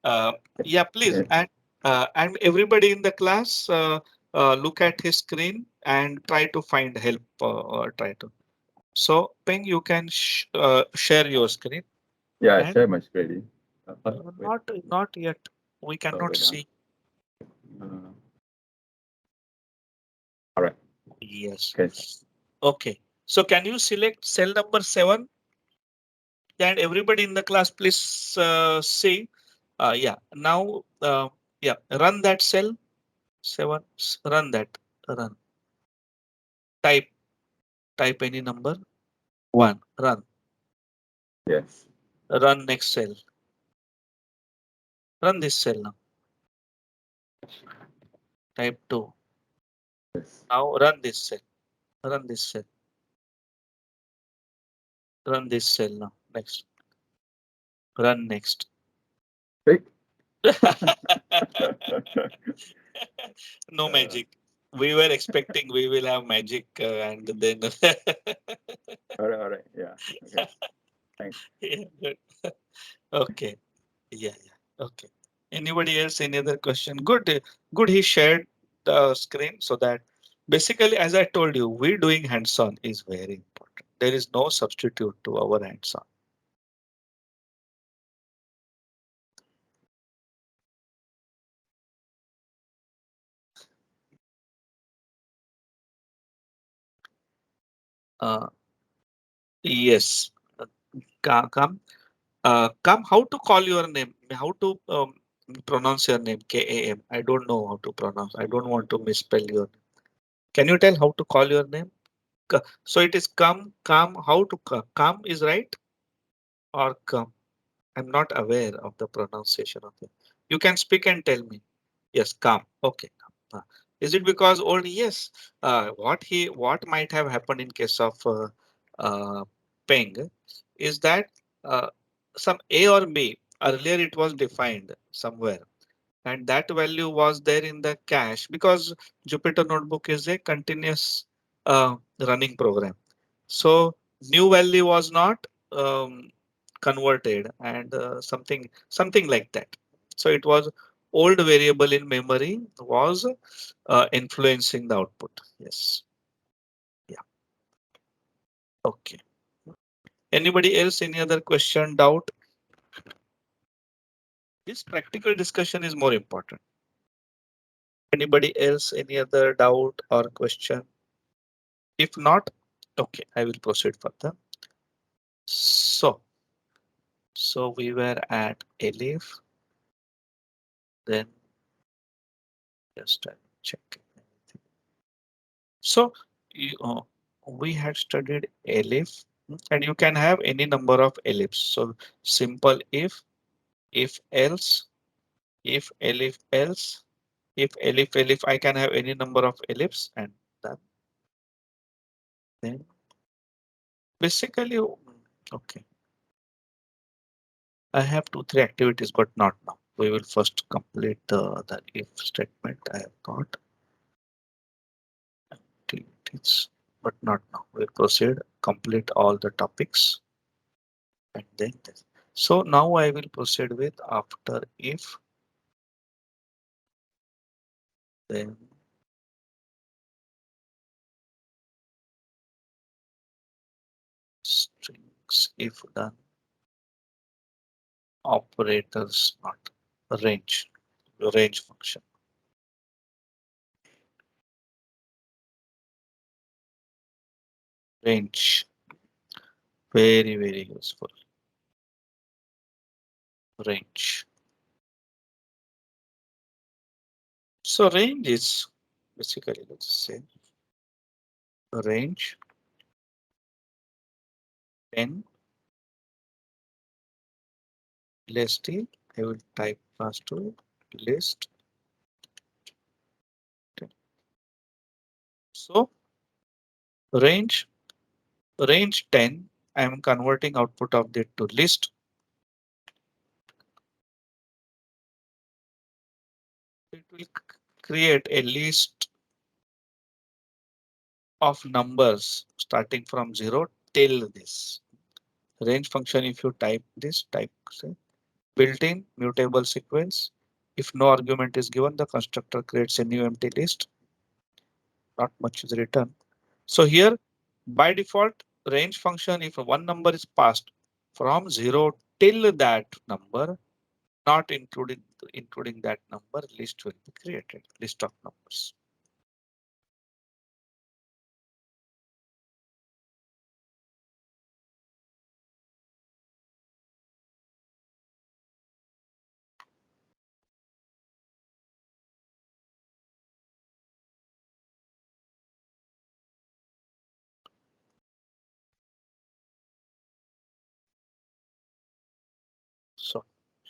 Uh, yeah, please. Okay. And everybody in the class, look at his screen and try to find help or try to. So Ping, you can share your screen Yeah, I and share my screen. Wait. not yet. We Oh, cannot wait. see. Uh, all right. Yes. Okay. Okay. So can you select cell number 7? And everybody in the class, please see. Yeah. Now, yeah, run that cell 7. Run that. Run. Type. Type any number. 1. Run. Yes. Run next cell. Run this cell now. Type 2. Yes. Now run this cell. Run this cell. Run this cell now. Next. Run next. Wait. No uh, magic. We were expecting we will have magic and then all right. All right. Yeah. Okay. Thanks. yeah, good. Okay. Yeah, yeah. Okay. Anybody else? Any other question? Good. Good. He shared the screen so that basically, as I told you, we doing hands-on is very important. There is no substitute to our hands-on. Uh, yes. Come. Come. How to call your name? How to pronounce your name? Kam. I don't know how to pronounce. I don't want to misspell your name. Can you tell how to call your name? So it is come. Come. How to come? Come is right or come? I'm not aware of the pronunciation of it. You can speak and tell me. Yes, calm. Okay. Is it because only yes? What might have happened in case of uh, Peng is that uh, some A or B earlier it was defined somewhere and that value was there in the cache because Jupyter Notebook is a continuous running program. So new value was not converted and something like that. So it was old variable in memory was influencing the output. Yes. Yeah. Okay. Anybody else? Any other question, doubt? This practical discussion is more important. Anybody else? Any other doubt or question? If not, okay, I will proceed further. So, so we were at Elif, then just check anything. So we had studied Elif, and you can have any number of ellipse. So simple if else, if Elif else, if Elif, I can have any number of ellipse, and then basically, okay. I have 2, 3 activities, but not now. We will first complete the if statement I have got activities, but not now. We'll proceed, complete all the topics and then this. So now I will proceed with after if, then strings if done, operators not range, range function. Range, very useful. Range. So range is basically, let's say, range 10 list. I will type pass to list 10. So range 10. I am converting output of that to list. It will create a list of numbers starting from 0 till this range function. If you type this, type say built-in mutable sequence. If no argument is given, the constructor creates a new empty list. Not much is written. So here by default range function, if one number is passed from 0 till that number, not including that number, list will be created, list of numbers. So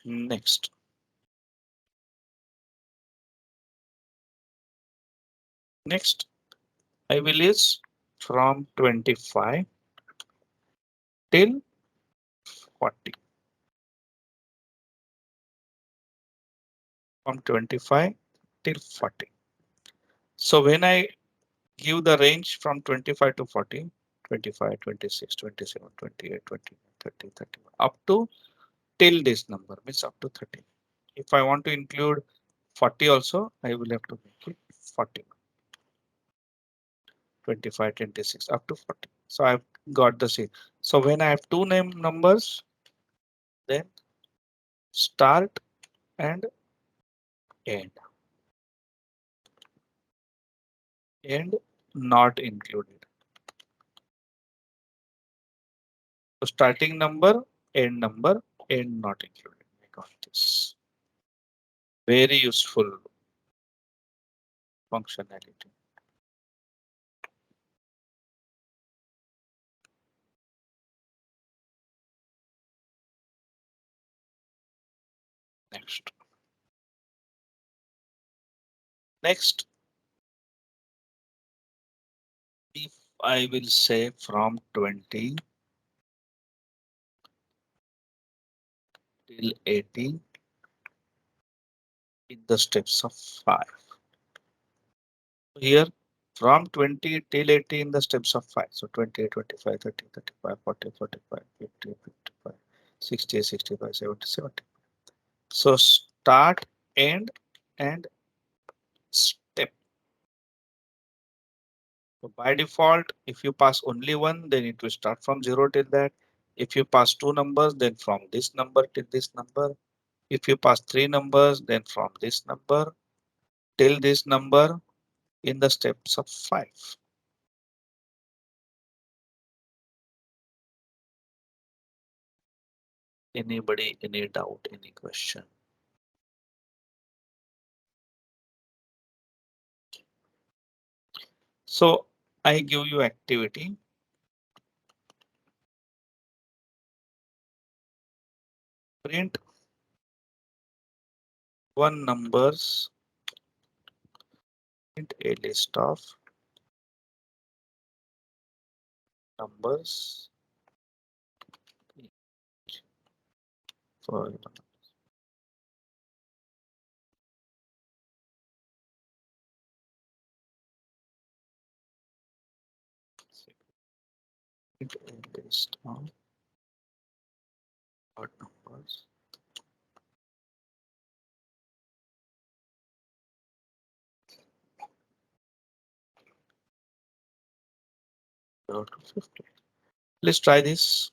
next I will use from 25 till 40. From 25 till 40. So when I give the range from 25 to 40, 25, 26, 27, 28, 29, 30, 31, up to till this number means up to 30. If I want to include 40 also, I will have to make it 40. 25, 26 up to 40. So I've got the same. So when I have two name numbers, then start and end. End not included. So starting number, end number, end not included. I got this. Very useful functionality. Next. Next, if I will say from 20 till 80 in the steps of 5. Here from 20 till 80 in the steps of 5. So 20, 25, 30, 35, 40, 45, 50, 55, 60, 65, 70, 70. So start, end, and step. So by default, if you pass only one, then it will start from 0 till that. If you pass two numbers, then from this number till this number. If you pass three numbers, then from this number till this number in the steps of 5. Anybody, any doubt, any question? So I give you activity. Print one numbers, print a list of numbers for print a list of odd numbers. 0 to 50. Let's try this.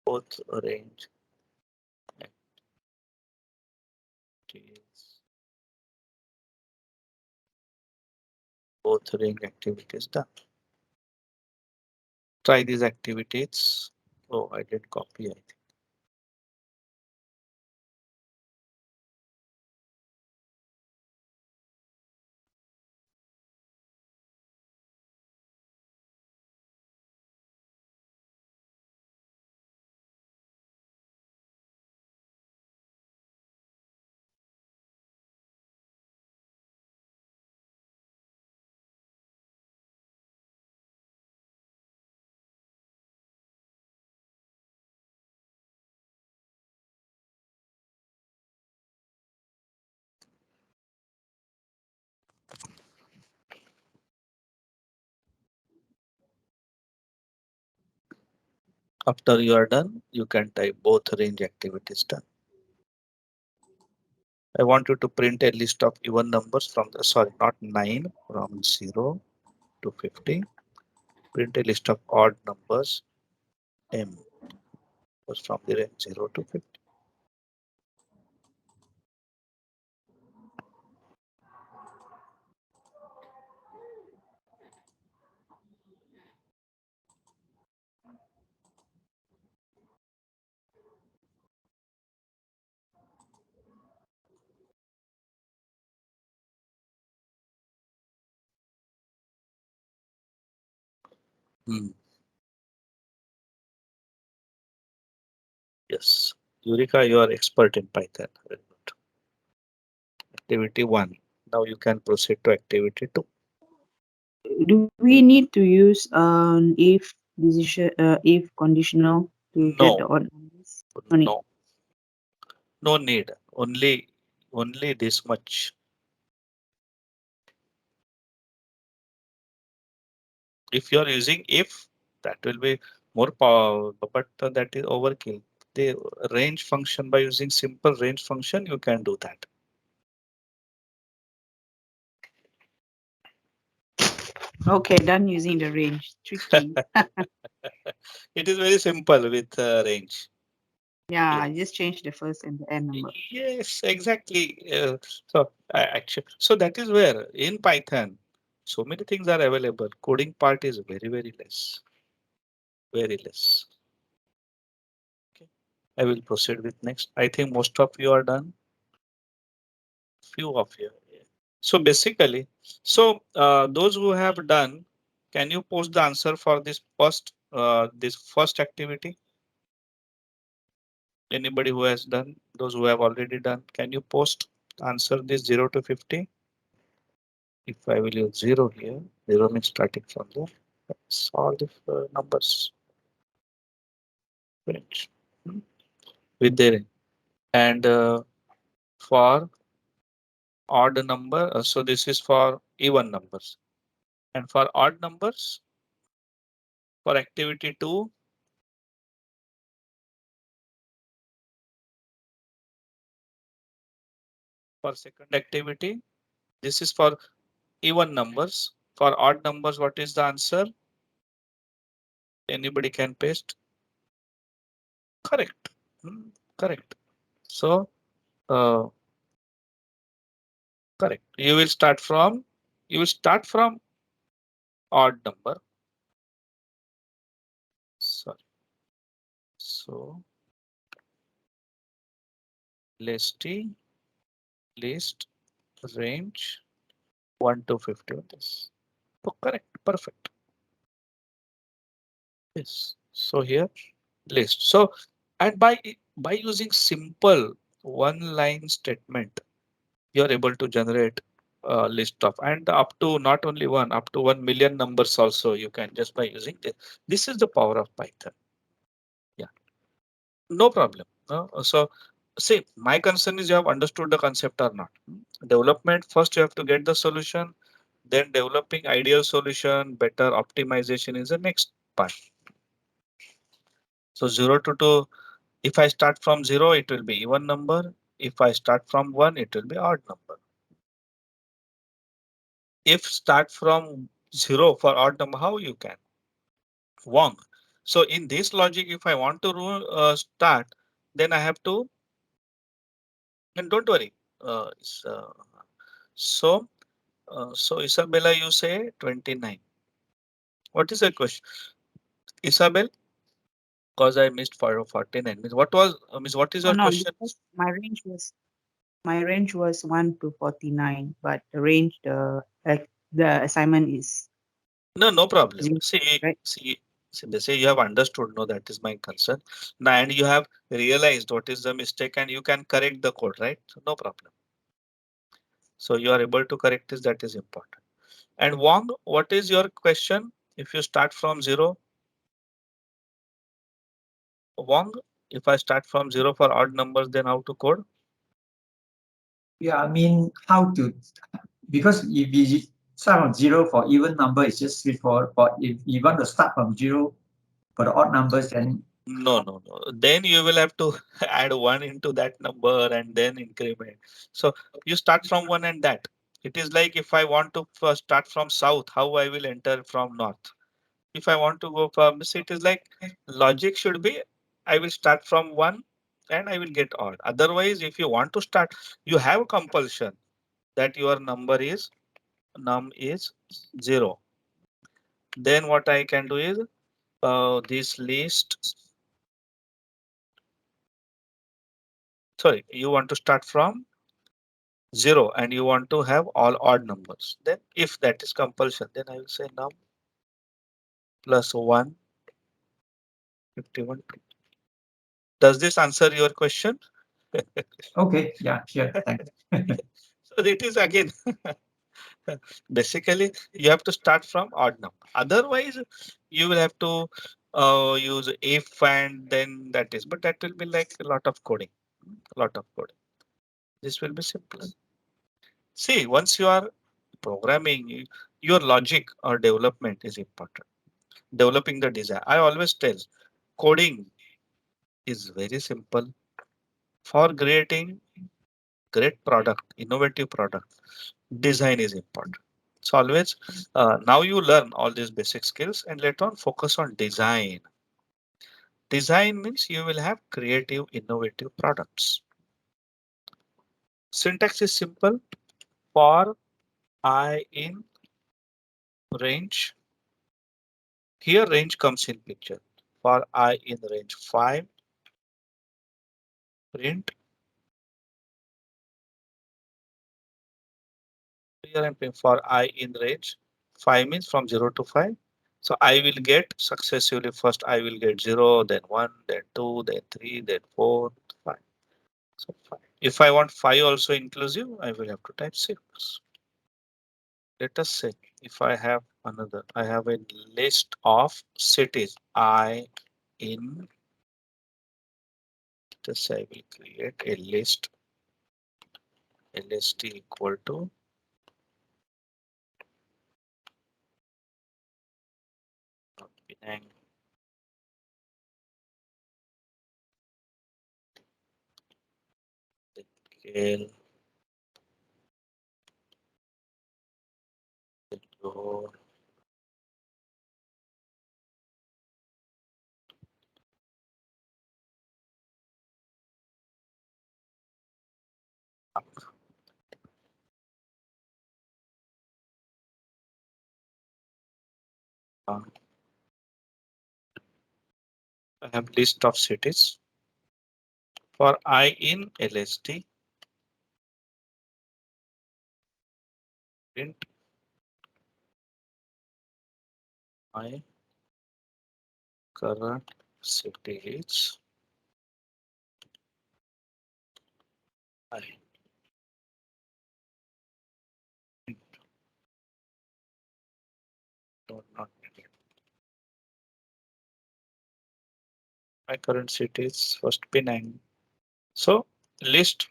Both range activities both range activities done. Try these activities. Oh, I did copy, I think. After you are done, you can type both range activities done. I want you to print a list of even numbers from the, sorry, not 9, from 0 to 50. Print a list of odd numbers M was from the range 0 to 50. Hmm. Yes. Eureka, you are expert in Python. Very good. Activity 1. Now you can proceed to activity 2. Do we need to use if decision if conditional to get the No, odd numbers? No need. no, no need. Only this much. If you are using if, that will be more power, but that is overkill. The range function, by using simple range function, you can do that. Okay, done using the range. Tricky. It is very simple with range. Yeah, I Yes. just change the first and the end number. Yes, exactly. So actually, so that is where in Python, so many things are available. Coding part is very, very less, very less. Okay. I will proceed with next. I think most of you are done. Few of you. So basically, so those who have done, can you post the answer for this first activity? Anybody who has done, those who have already done, can you post answer this 0 to 50? If I will use 0 here, 0 means starting from there. That's all the numbers. Finish. Hmm. With there. And for odd number, so this is for even numbers. And for odd numbers, for activity 2, for second activity, this is for even numbers. For odd numbers, what is the answer? Anybody can paste. Correct. Hmm, correct. So, uh, correct. You will start from odd number. Sorry. So, list list range 1 to 50 on this. Oh, correct. Perfect. Yes. So here list. So, and by using simple one line statement, you're able to generate a list of, and up to not only one, up to 1 million numbers also you can, just by using this. This is the power of Python. Yeah, no problem. So see, my concern is you have understood the concept or not. Development, first you have to get the solution, then developing ideal solution, better optimization is the next part. So 0 to 2, if I start from 0, it will be even number. If I start from 1, it will be odd number. If start from 0 for odd number, how you can? Wrong. So in this logic, if I want to start, then I have to, and don't worry. So So Isabella, you say 29. What is the question? Isabel, because I missed for 49. Means what was, means what is Oh your no, question? because my range was 1 to 49, but the range the assignment is No, no problem. 0, right? See, they say you have understood. No, that is my concern. Now, and you have realized what is the mistake and you can correct the code, right? So no problem. So you are able to correct this, that is important. And Wong, what is your question? If you start from zero, Wong, if I start from zero for odd numbers, then how to code? Yeah, I mean, how to, because if we start from zero for even number, it's just straightforward. But if you want to start from zero for the odd numbers, then No, no, no. Then you will have to add one into that number and then increment. So you start from one and that. It is like if I want to first start from south, how I will enter from north. If I want to go from, so it is like logic should be, I will start from one and I will get odd. Otherwise, if you want to start, you have compulsion that your number is num is zero. Then what I can do is this list. Sorry, you want to start from zero and you want to have all odd numbers. Then if that is compulsion, then I will say num plus 1, 51. Does this answer your question? okay, yeah, sure, thanks. So it is again, basically you have to start from odd number. Otherwise, you will have to use if and then that is, but that will be like a lot of coding, a lot of coding. This will be simple. See, once you are programming, your logic or development is important. Developing the design. I always tell coding is very simple. For creating great product, innovative product, design is important. So always now you learn all these basic skills and later on focus on design. Design means you will have creative, innovative products. Syntax is simple. For I in range. Here range comes in picture. For I in range 5, print. Here I'm paying for I in range 5 means from 0 to 5. So I will get successively first I will get 0, then 1, then 2, then 3, then 4, 5. So 5. If I want 5 also inclusive, I will have to type 6. Let us say if I have another, I have a list of cities I in. This I will create a list lst equal to Penang, then KL, then Johor, uh, I have list of cities. For I in LST, print my current city is I. Not my current city is first Penang. So list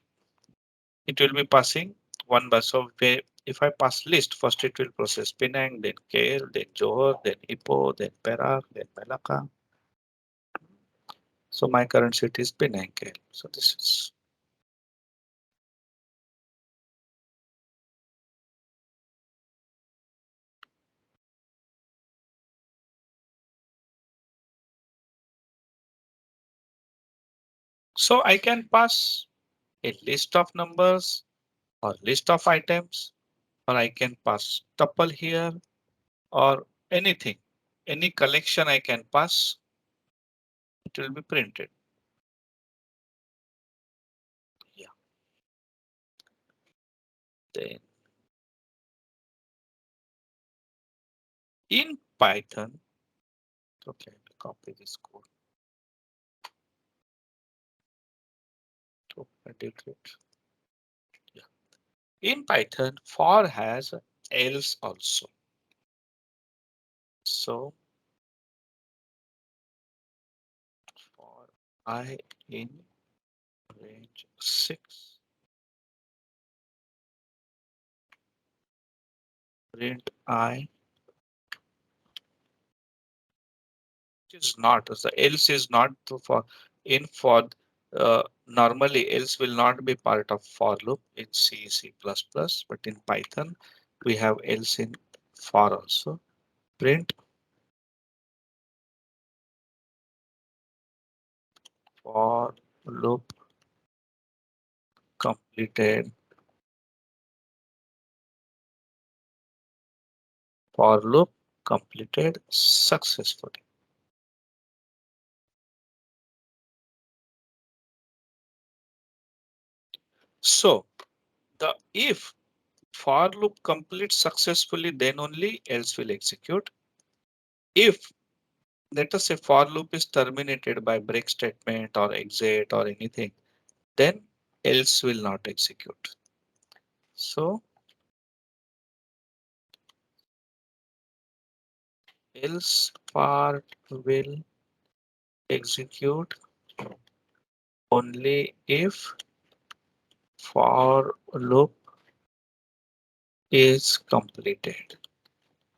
it will be passing one by so if I pass list first it will process Penang, then KL, then Johor, then Ipoh, then Perak, then Malacca. So my current city is Penang KL. So this is so I can pass a list of numbers or list of items or I can pass tuple here or anything, any collection I can pass, it will be printed. Yeah. Then in Python, okay, copy this code to edit it. Yeah. In Python, for has else also. So for I in range 6, print I is not, the else is not for in for normally else will not be part of for loop in C, C++, but in Python we have else in for also. Print for loop completed, for loop completed successfully. So the if for loop completes successfully, then only else will execute. If let us say for loop is terminated by break statement or exit or anything, then else will not execute. So else part will execute only if for loop is completed.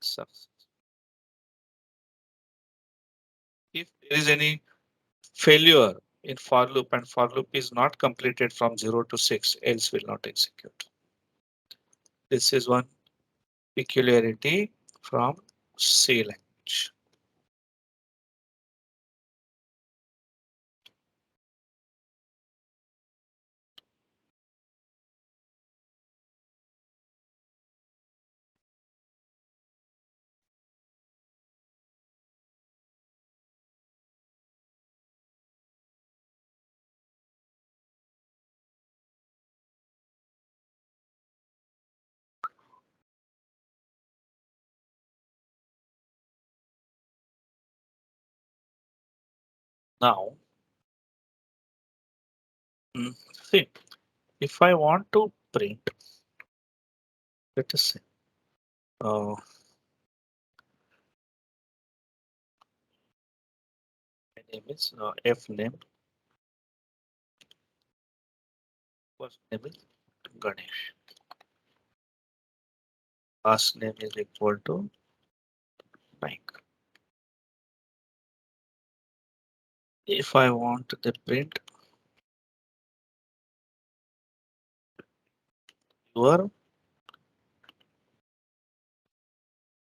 Success. If there is any failure in for loop and for loop is not completed from 0 to 6, else will not execute. This is one peculiarity from C language. Now, see, if I want to print, let us say, my name is F name, first name is Ganesh, last name is equal to Mike. If I want the print your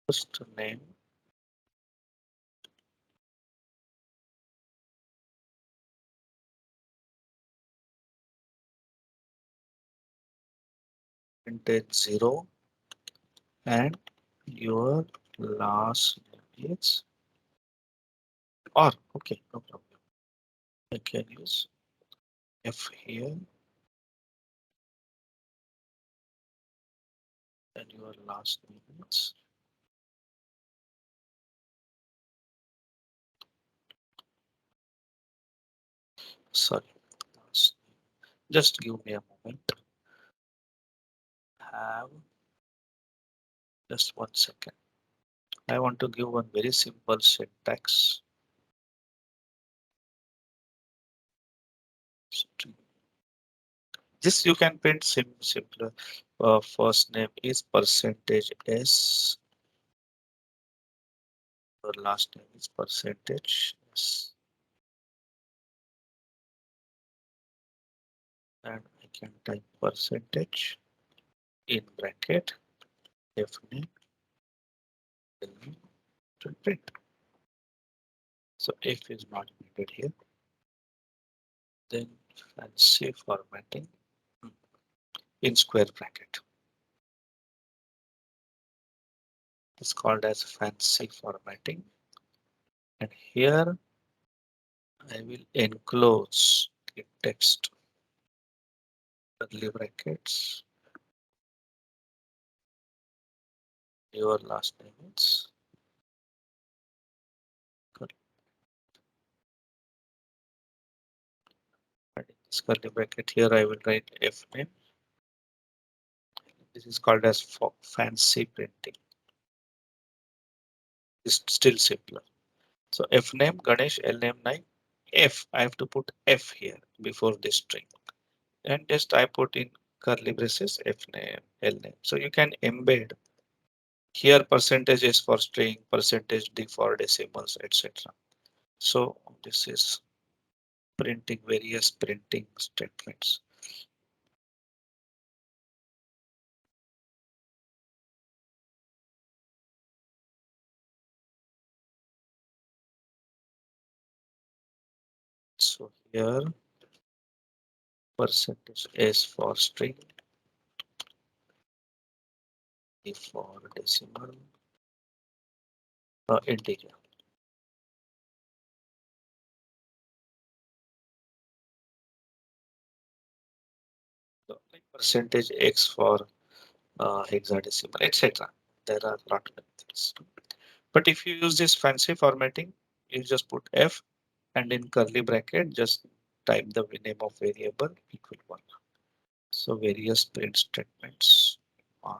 first name printed 0 and your last name is or okay, no problem. I can use F here and your last name is sorry. Just give me a moment. Have just 1 second. I want to give one very simple syntax. This you can print simpler. First name is percentage S. Your last name is percentage S. And I can type percentage in bracket F name to print. So if is not needed here, then fancy formatting in square bracket. It's called as fancy formatting. And here I will enclose the text, curly brackets, your last name is this curly bracket. Here I will write F name. This is called as fancy printing. It's still simpler. So F name Ganesh, L name 9. F, I have to put F here before this string. And just I put in curly braces F name, L name. So you can embed here percentage S for string, percentage D for decimals, etc. So this is printing various printing statements. So here percentage S for string, D for decimal, integer. So like percentage X for hexadecimal, etc. There are a lot of things. But if you use this fancy formatting, you just put F and in curly bracket, just type the name of variable equal 1. So various print statements are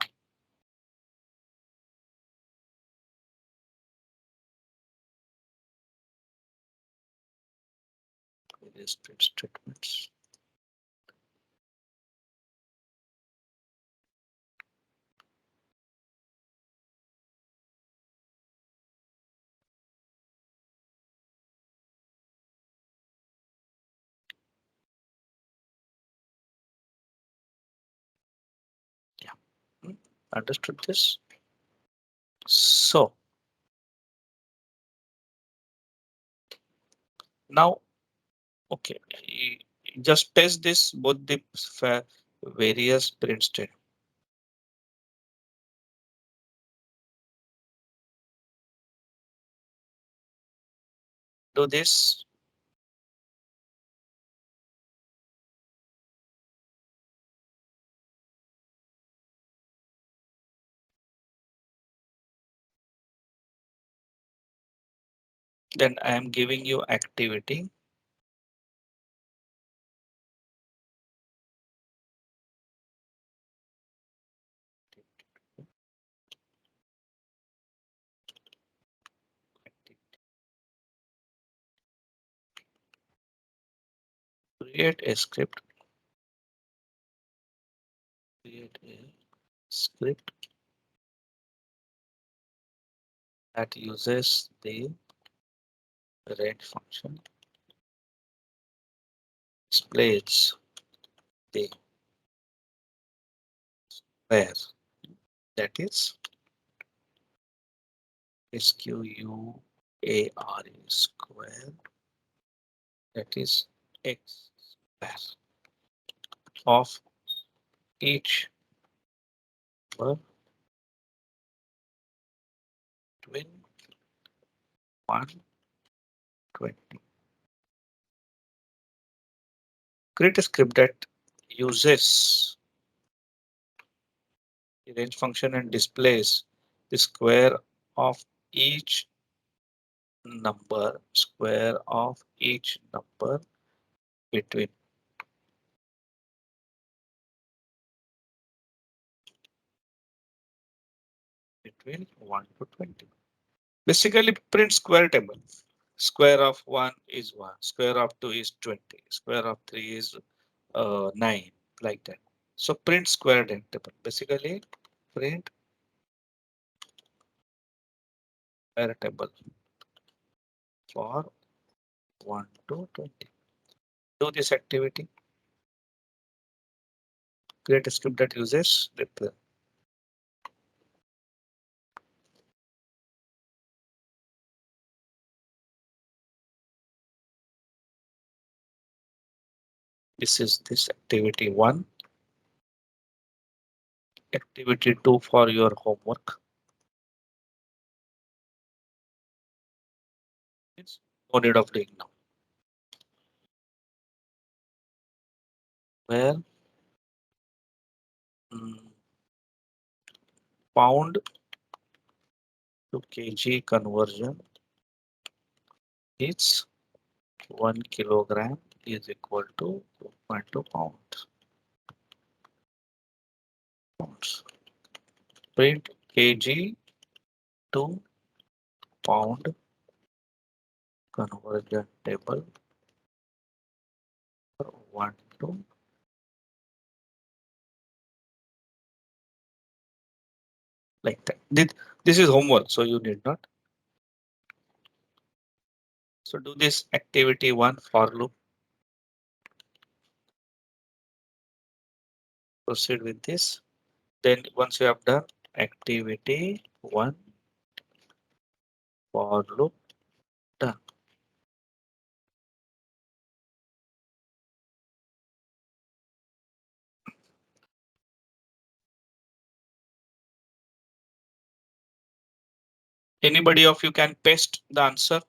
various print statements. Yeah, understood this. So now, okay, just test this both the various print statements. Do this. Then I am giving you activity. Create a script. Create a script that uses the range function, displays the where, that is square, square, that is x square of each number between 120. Create a script that uses the range function and displays the square of each square of each number between 1 to 20. Basically print square table. Square of 1 is 1, square of 2 is 20, square of 3 is 9, like that. So print square table. Basically print square table for 1 to 20. Do this activity. Create a script that uses the this is this activity 1. Activity 2 for your homework. No need of doing now. Where pound to kg conversion is 1 kilogram is equal to 2.2 pounds. Print kg to pound conversion table for 1 to like that. This is homework, so you need not. So do this activity 1 for loop. Proceed with this. Then once you have done activity 1 for loop done. Anybody of you can paste the answer?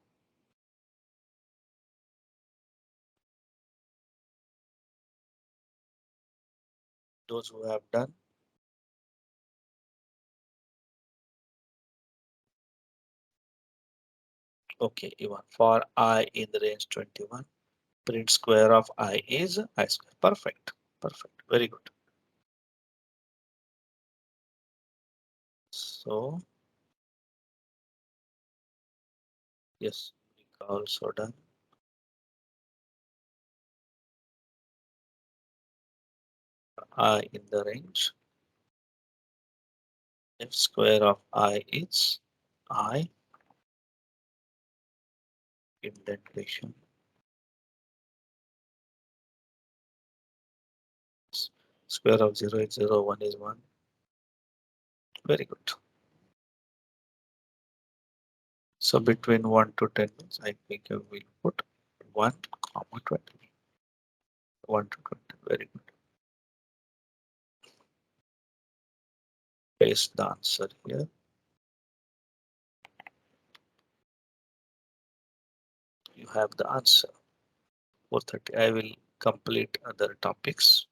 Those who have done. Okay, even for I in the range 21, print square of I is I square. Perfect, perfect, very good. So yes, we also done. I in the range. If square of I is I, indentation. Square of 0 is 0, 1 is 1. Very good. So between 1 to 10 means I think you will put 1, 20. 1 to 20. Very good. Paste the answer here. You have the answer. 430. I will complete other topics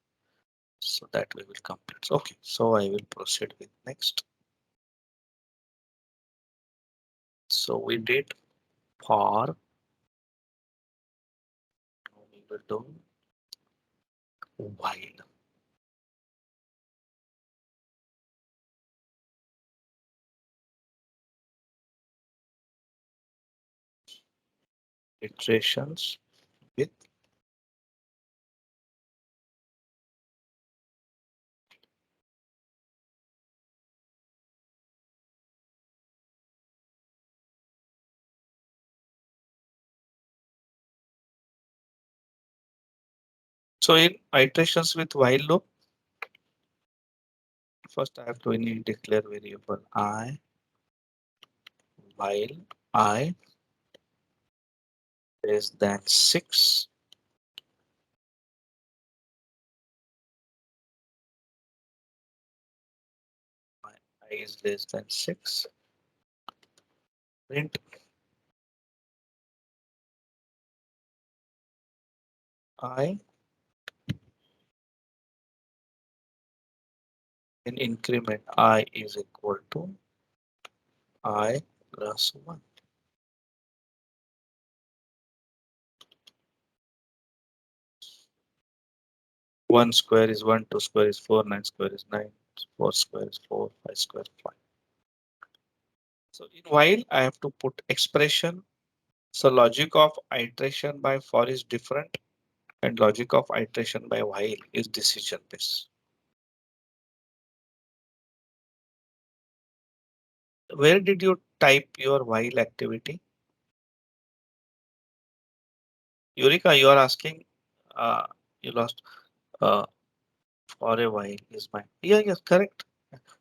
so that we will complete. Okay, so I will proceed with next. So we did for, we will do while. Iterations with so in iterations with while loop, first I have to declare variable I while I less than 6. I is less than 6. Print I in increment I is equal to I plus 1. 1 square is 1, 2 square is 4, 9 square is 9, 4 square is 4, 5 square is 5. So in while I have to put expression. So logic of iteration by for is different and logic of iteration by while is decision based. Where did you type your while activity? Eureka, you are asking, you lost for a while is mine. Yeah, yes, correct.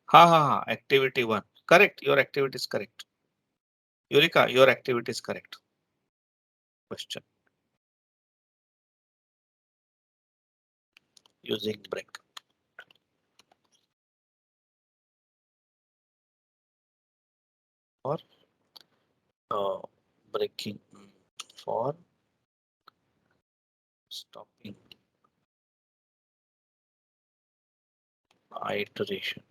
Ha, activity 1. Correct, your activity is correct. Eureka, your activity is correct. Question. Using break. Or breaking. for stopping iteration.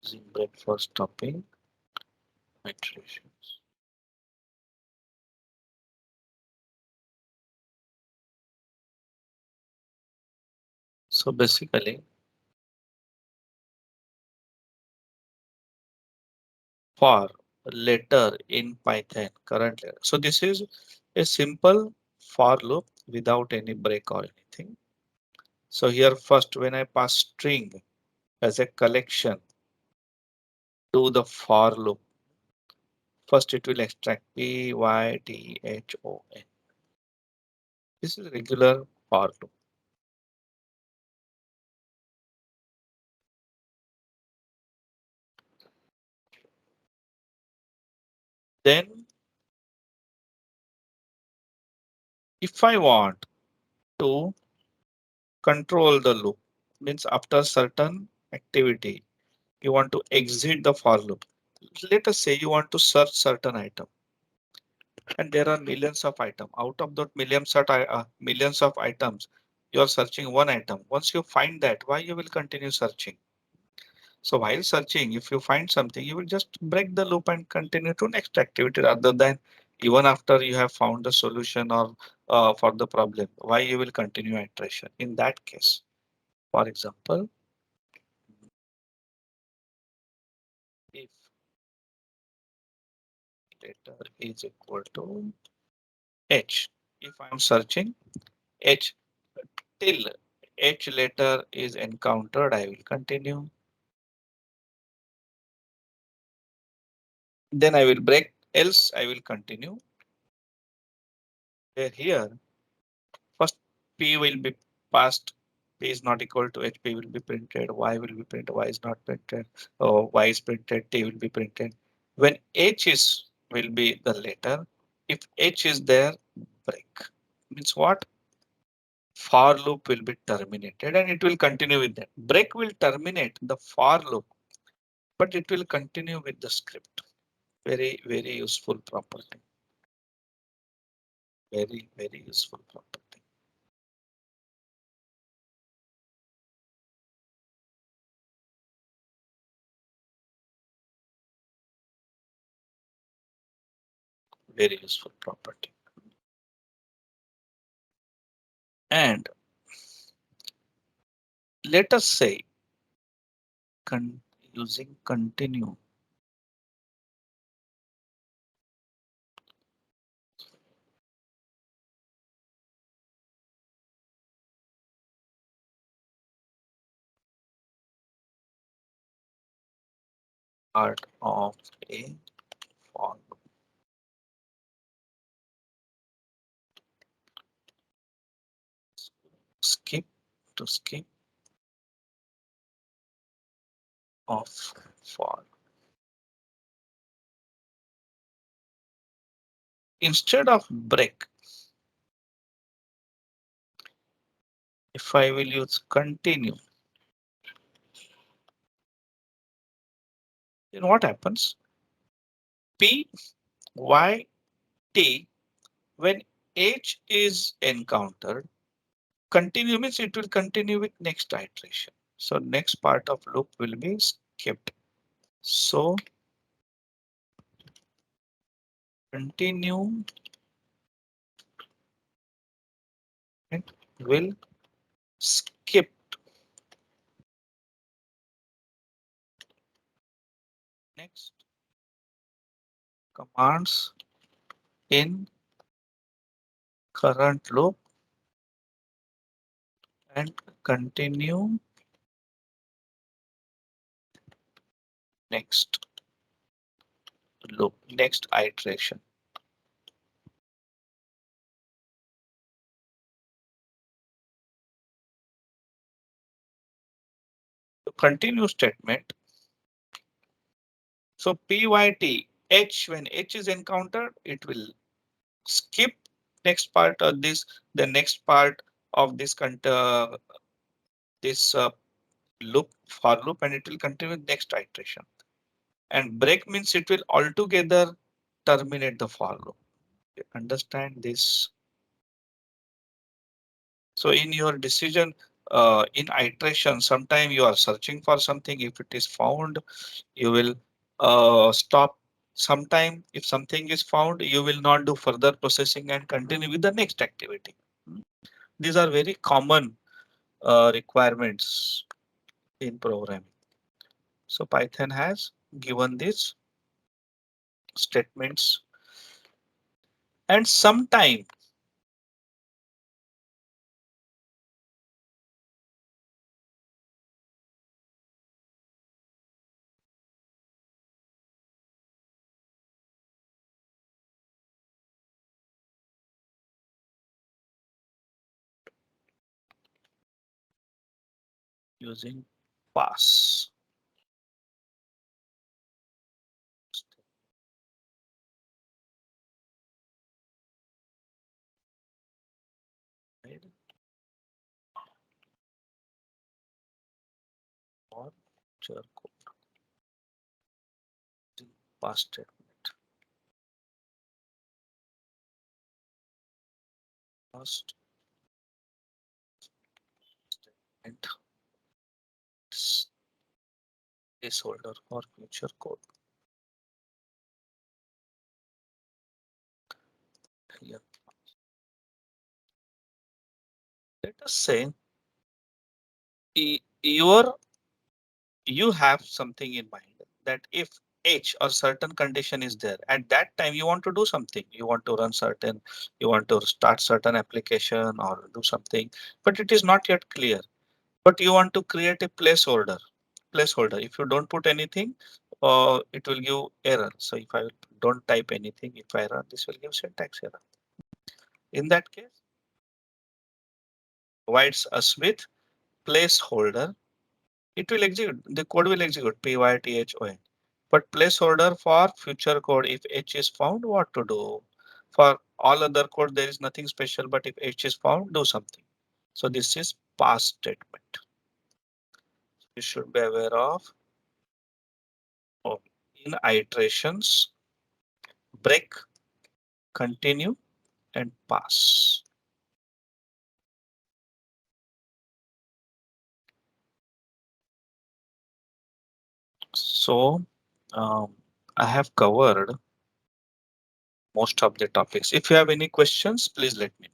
Using break for stopping iterations. So basically, for letter in Python currently. So this is a simple for loop without any break or anything. So here first, when I pass string as a collection to the for loop, first it will extract Python. This is regular for loop. Then if I want to control the loop, means after certain activity, you want to exit the for loop. Let us say you want to search certain item and there are millions of items. Out of that millions of items, you are searching one item. Once you find that, why you will continue searching? So while searching, if you find something, you will just break the loop and continue to next activity rather than even after you have found the solution or for the problem, why you will continue iteration in that case. For example, if letter is equal to H, if I'm searching H till H letter is encountered, I will continue. Then I will break, else I will continue. Here, first P will be passed. P is not equal to H, P will be printed, Y will be printed, Y is not printed, Y is printed, T will be printed. When H is will be the letter, if H is there, break. Means what? For loop will be terminated and it will continue with that. Break will terminate the for loop, but it will continue with the script. Very, very useful property. Very, very useful property. Very useful property. And let us say using continue. Part of a for loop. Skip to skip of for. Instead of break, if I will use continue, then what happens? P, Y, T, when H is encountered, continue means it will continue with next iteration. So next part of loop will be skipped. So continue and will skip next commands in current loop and continue next loop, next iteration. The continue statement. So PYT H, when H is encountered, it will skip next part of this, the next part of this this loop, for loop, and it will continue with next iteration. And break means it will altogether terminate the for loop. You understand this? So in your decision, in iteration, sometime you are searching for something. If it is found, you will stop. Sometime if something is found, you will not do further processing and continue with the next activity. These are very common requirements in programming. So Python has given these statements, and sometime using pass. Or future code using pass statement. First statement is placeholder for future code. Here, let us say your you have something in mind that if H or certain condition is there at that time, you want to do something, you want to run certain, you want to start certain application or do something, but it is not yet clear. But you want to create a placeholder. If you don't put anything, it will give error. So if I don't type anything, if I run, this will give syntax error. In that case, provides us with placeholder. It will execute, the code will execute python. But placeholder for future code, if H is found, what to do? For all other code, there is nothing special, but if H is found, do something. So this is pass statement. You should be aware of. Oh, in iterations, break, continue, and pass. So I have covered most of the topics. If you have any questions, please let me know.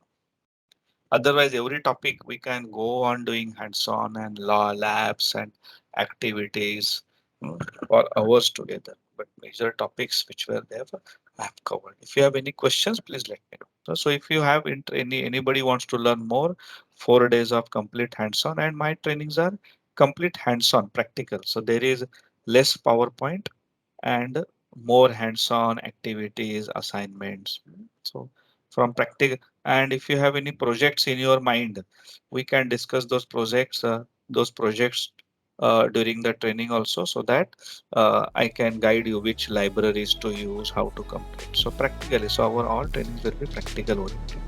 Otherwise, every topic we can go on doing hands-on and law labs and activities for hours together. But major topics which were there, I have covered. If you have any questions, please let me know. So if you have anybody wants to learn more, 4 days of complete hands-on, and my trainings are complete hands-on practical. So there is less PowerPoint and more hands-on activities, assignments. So from practical, and if you have any projects in your mind, we can discuss those projects during the training also, so that I can guide you which libraries to use, how to complete. So practically, so our all trainings will be practical oriented.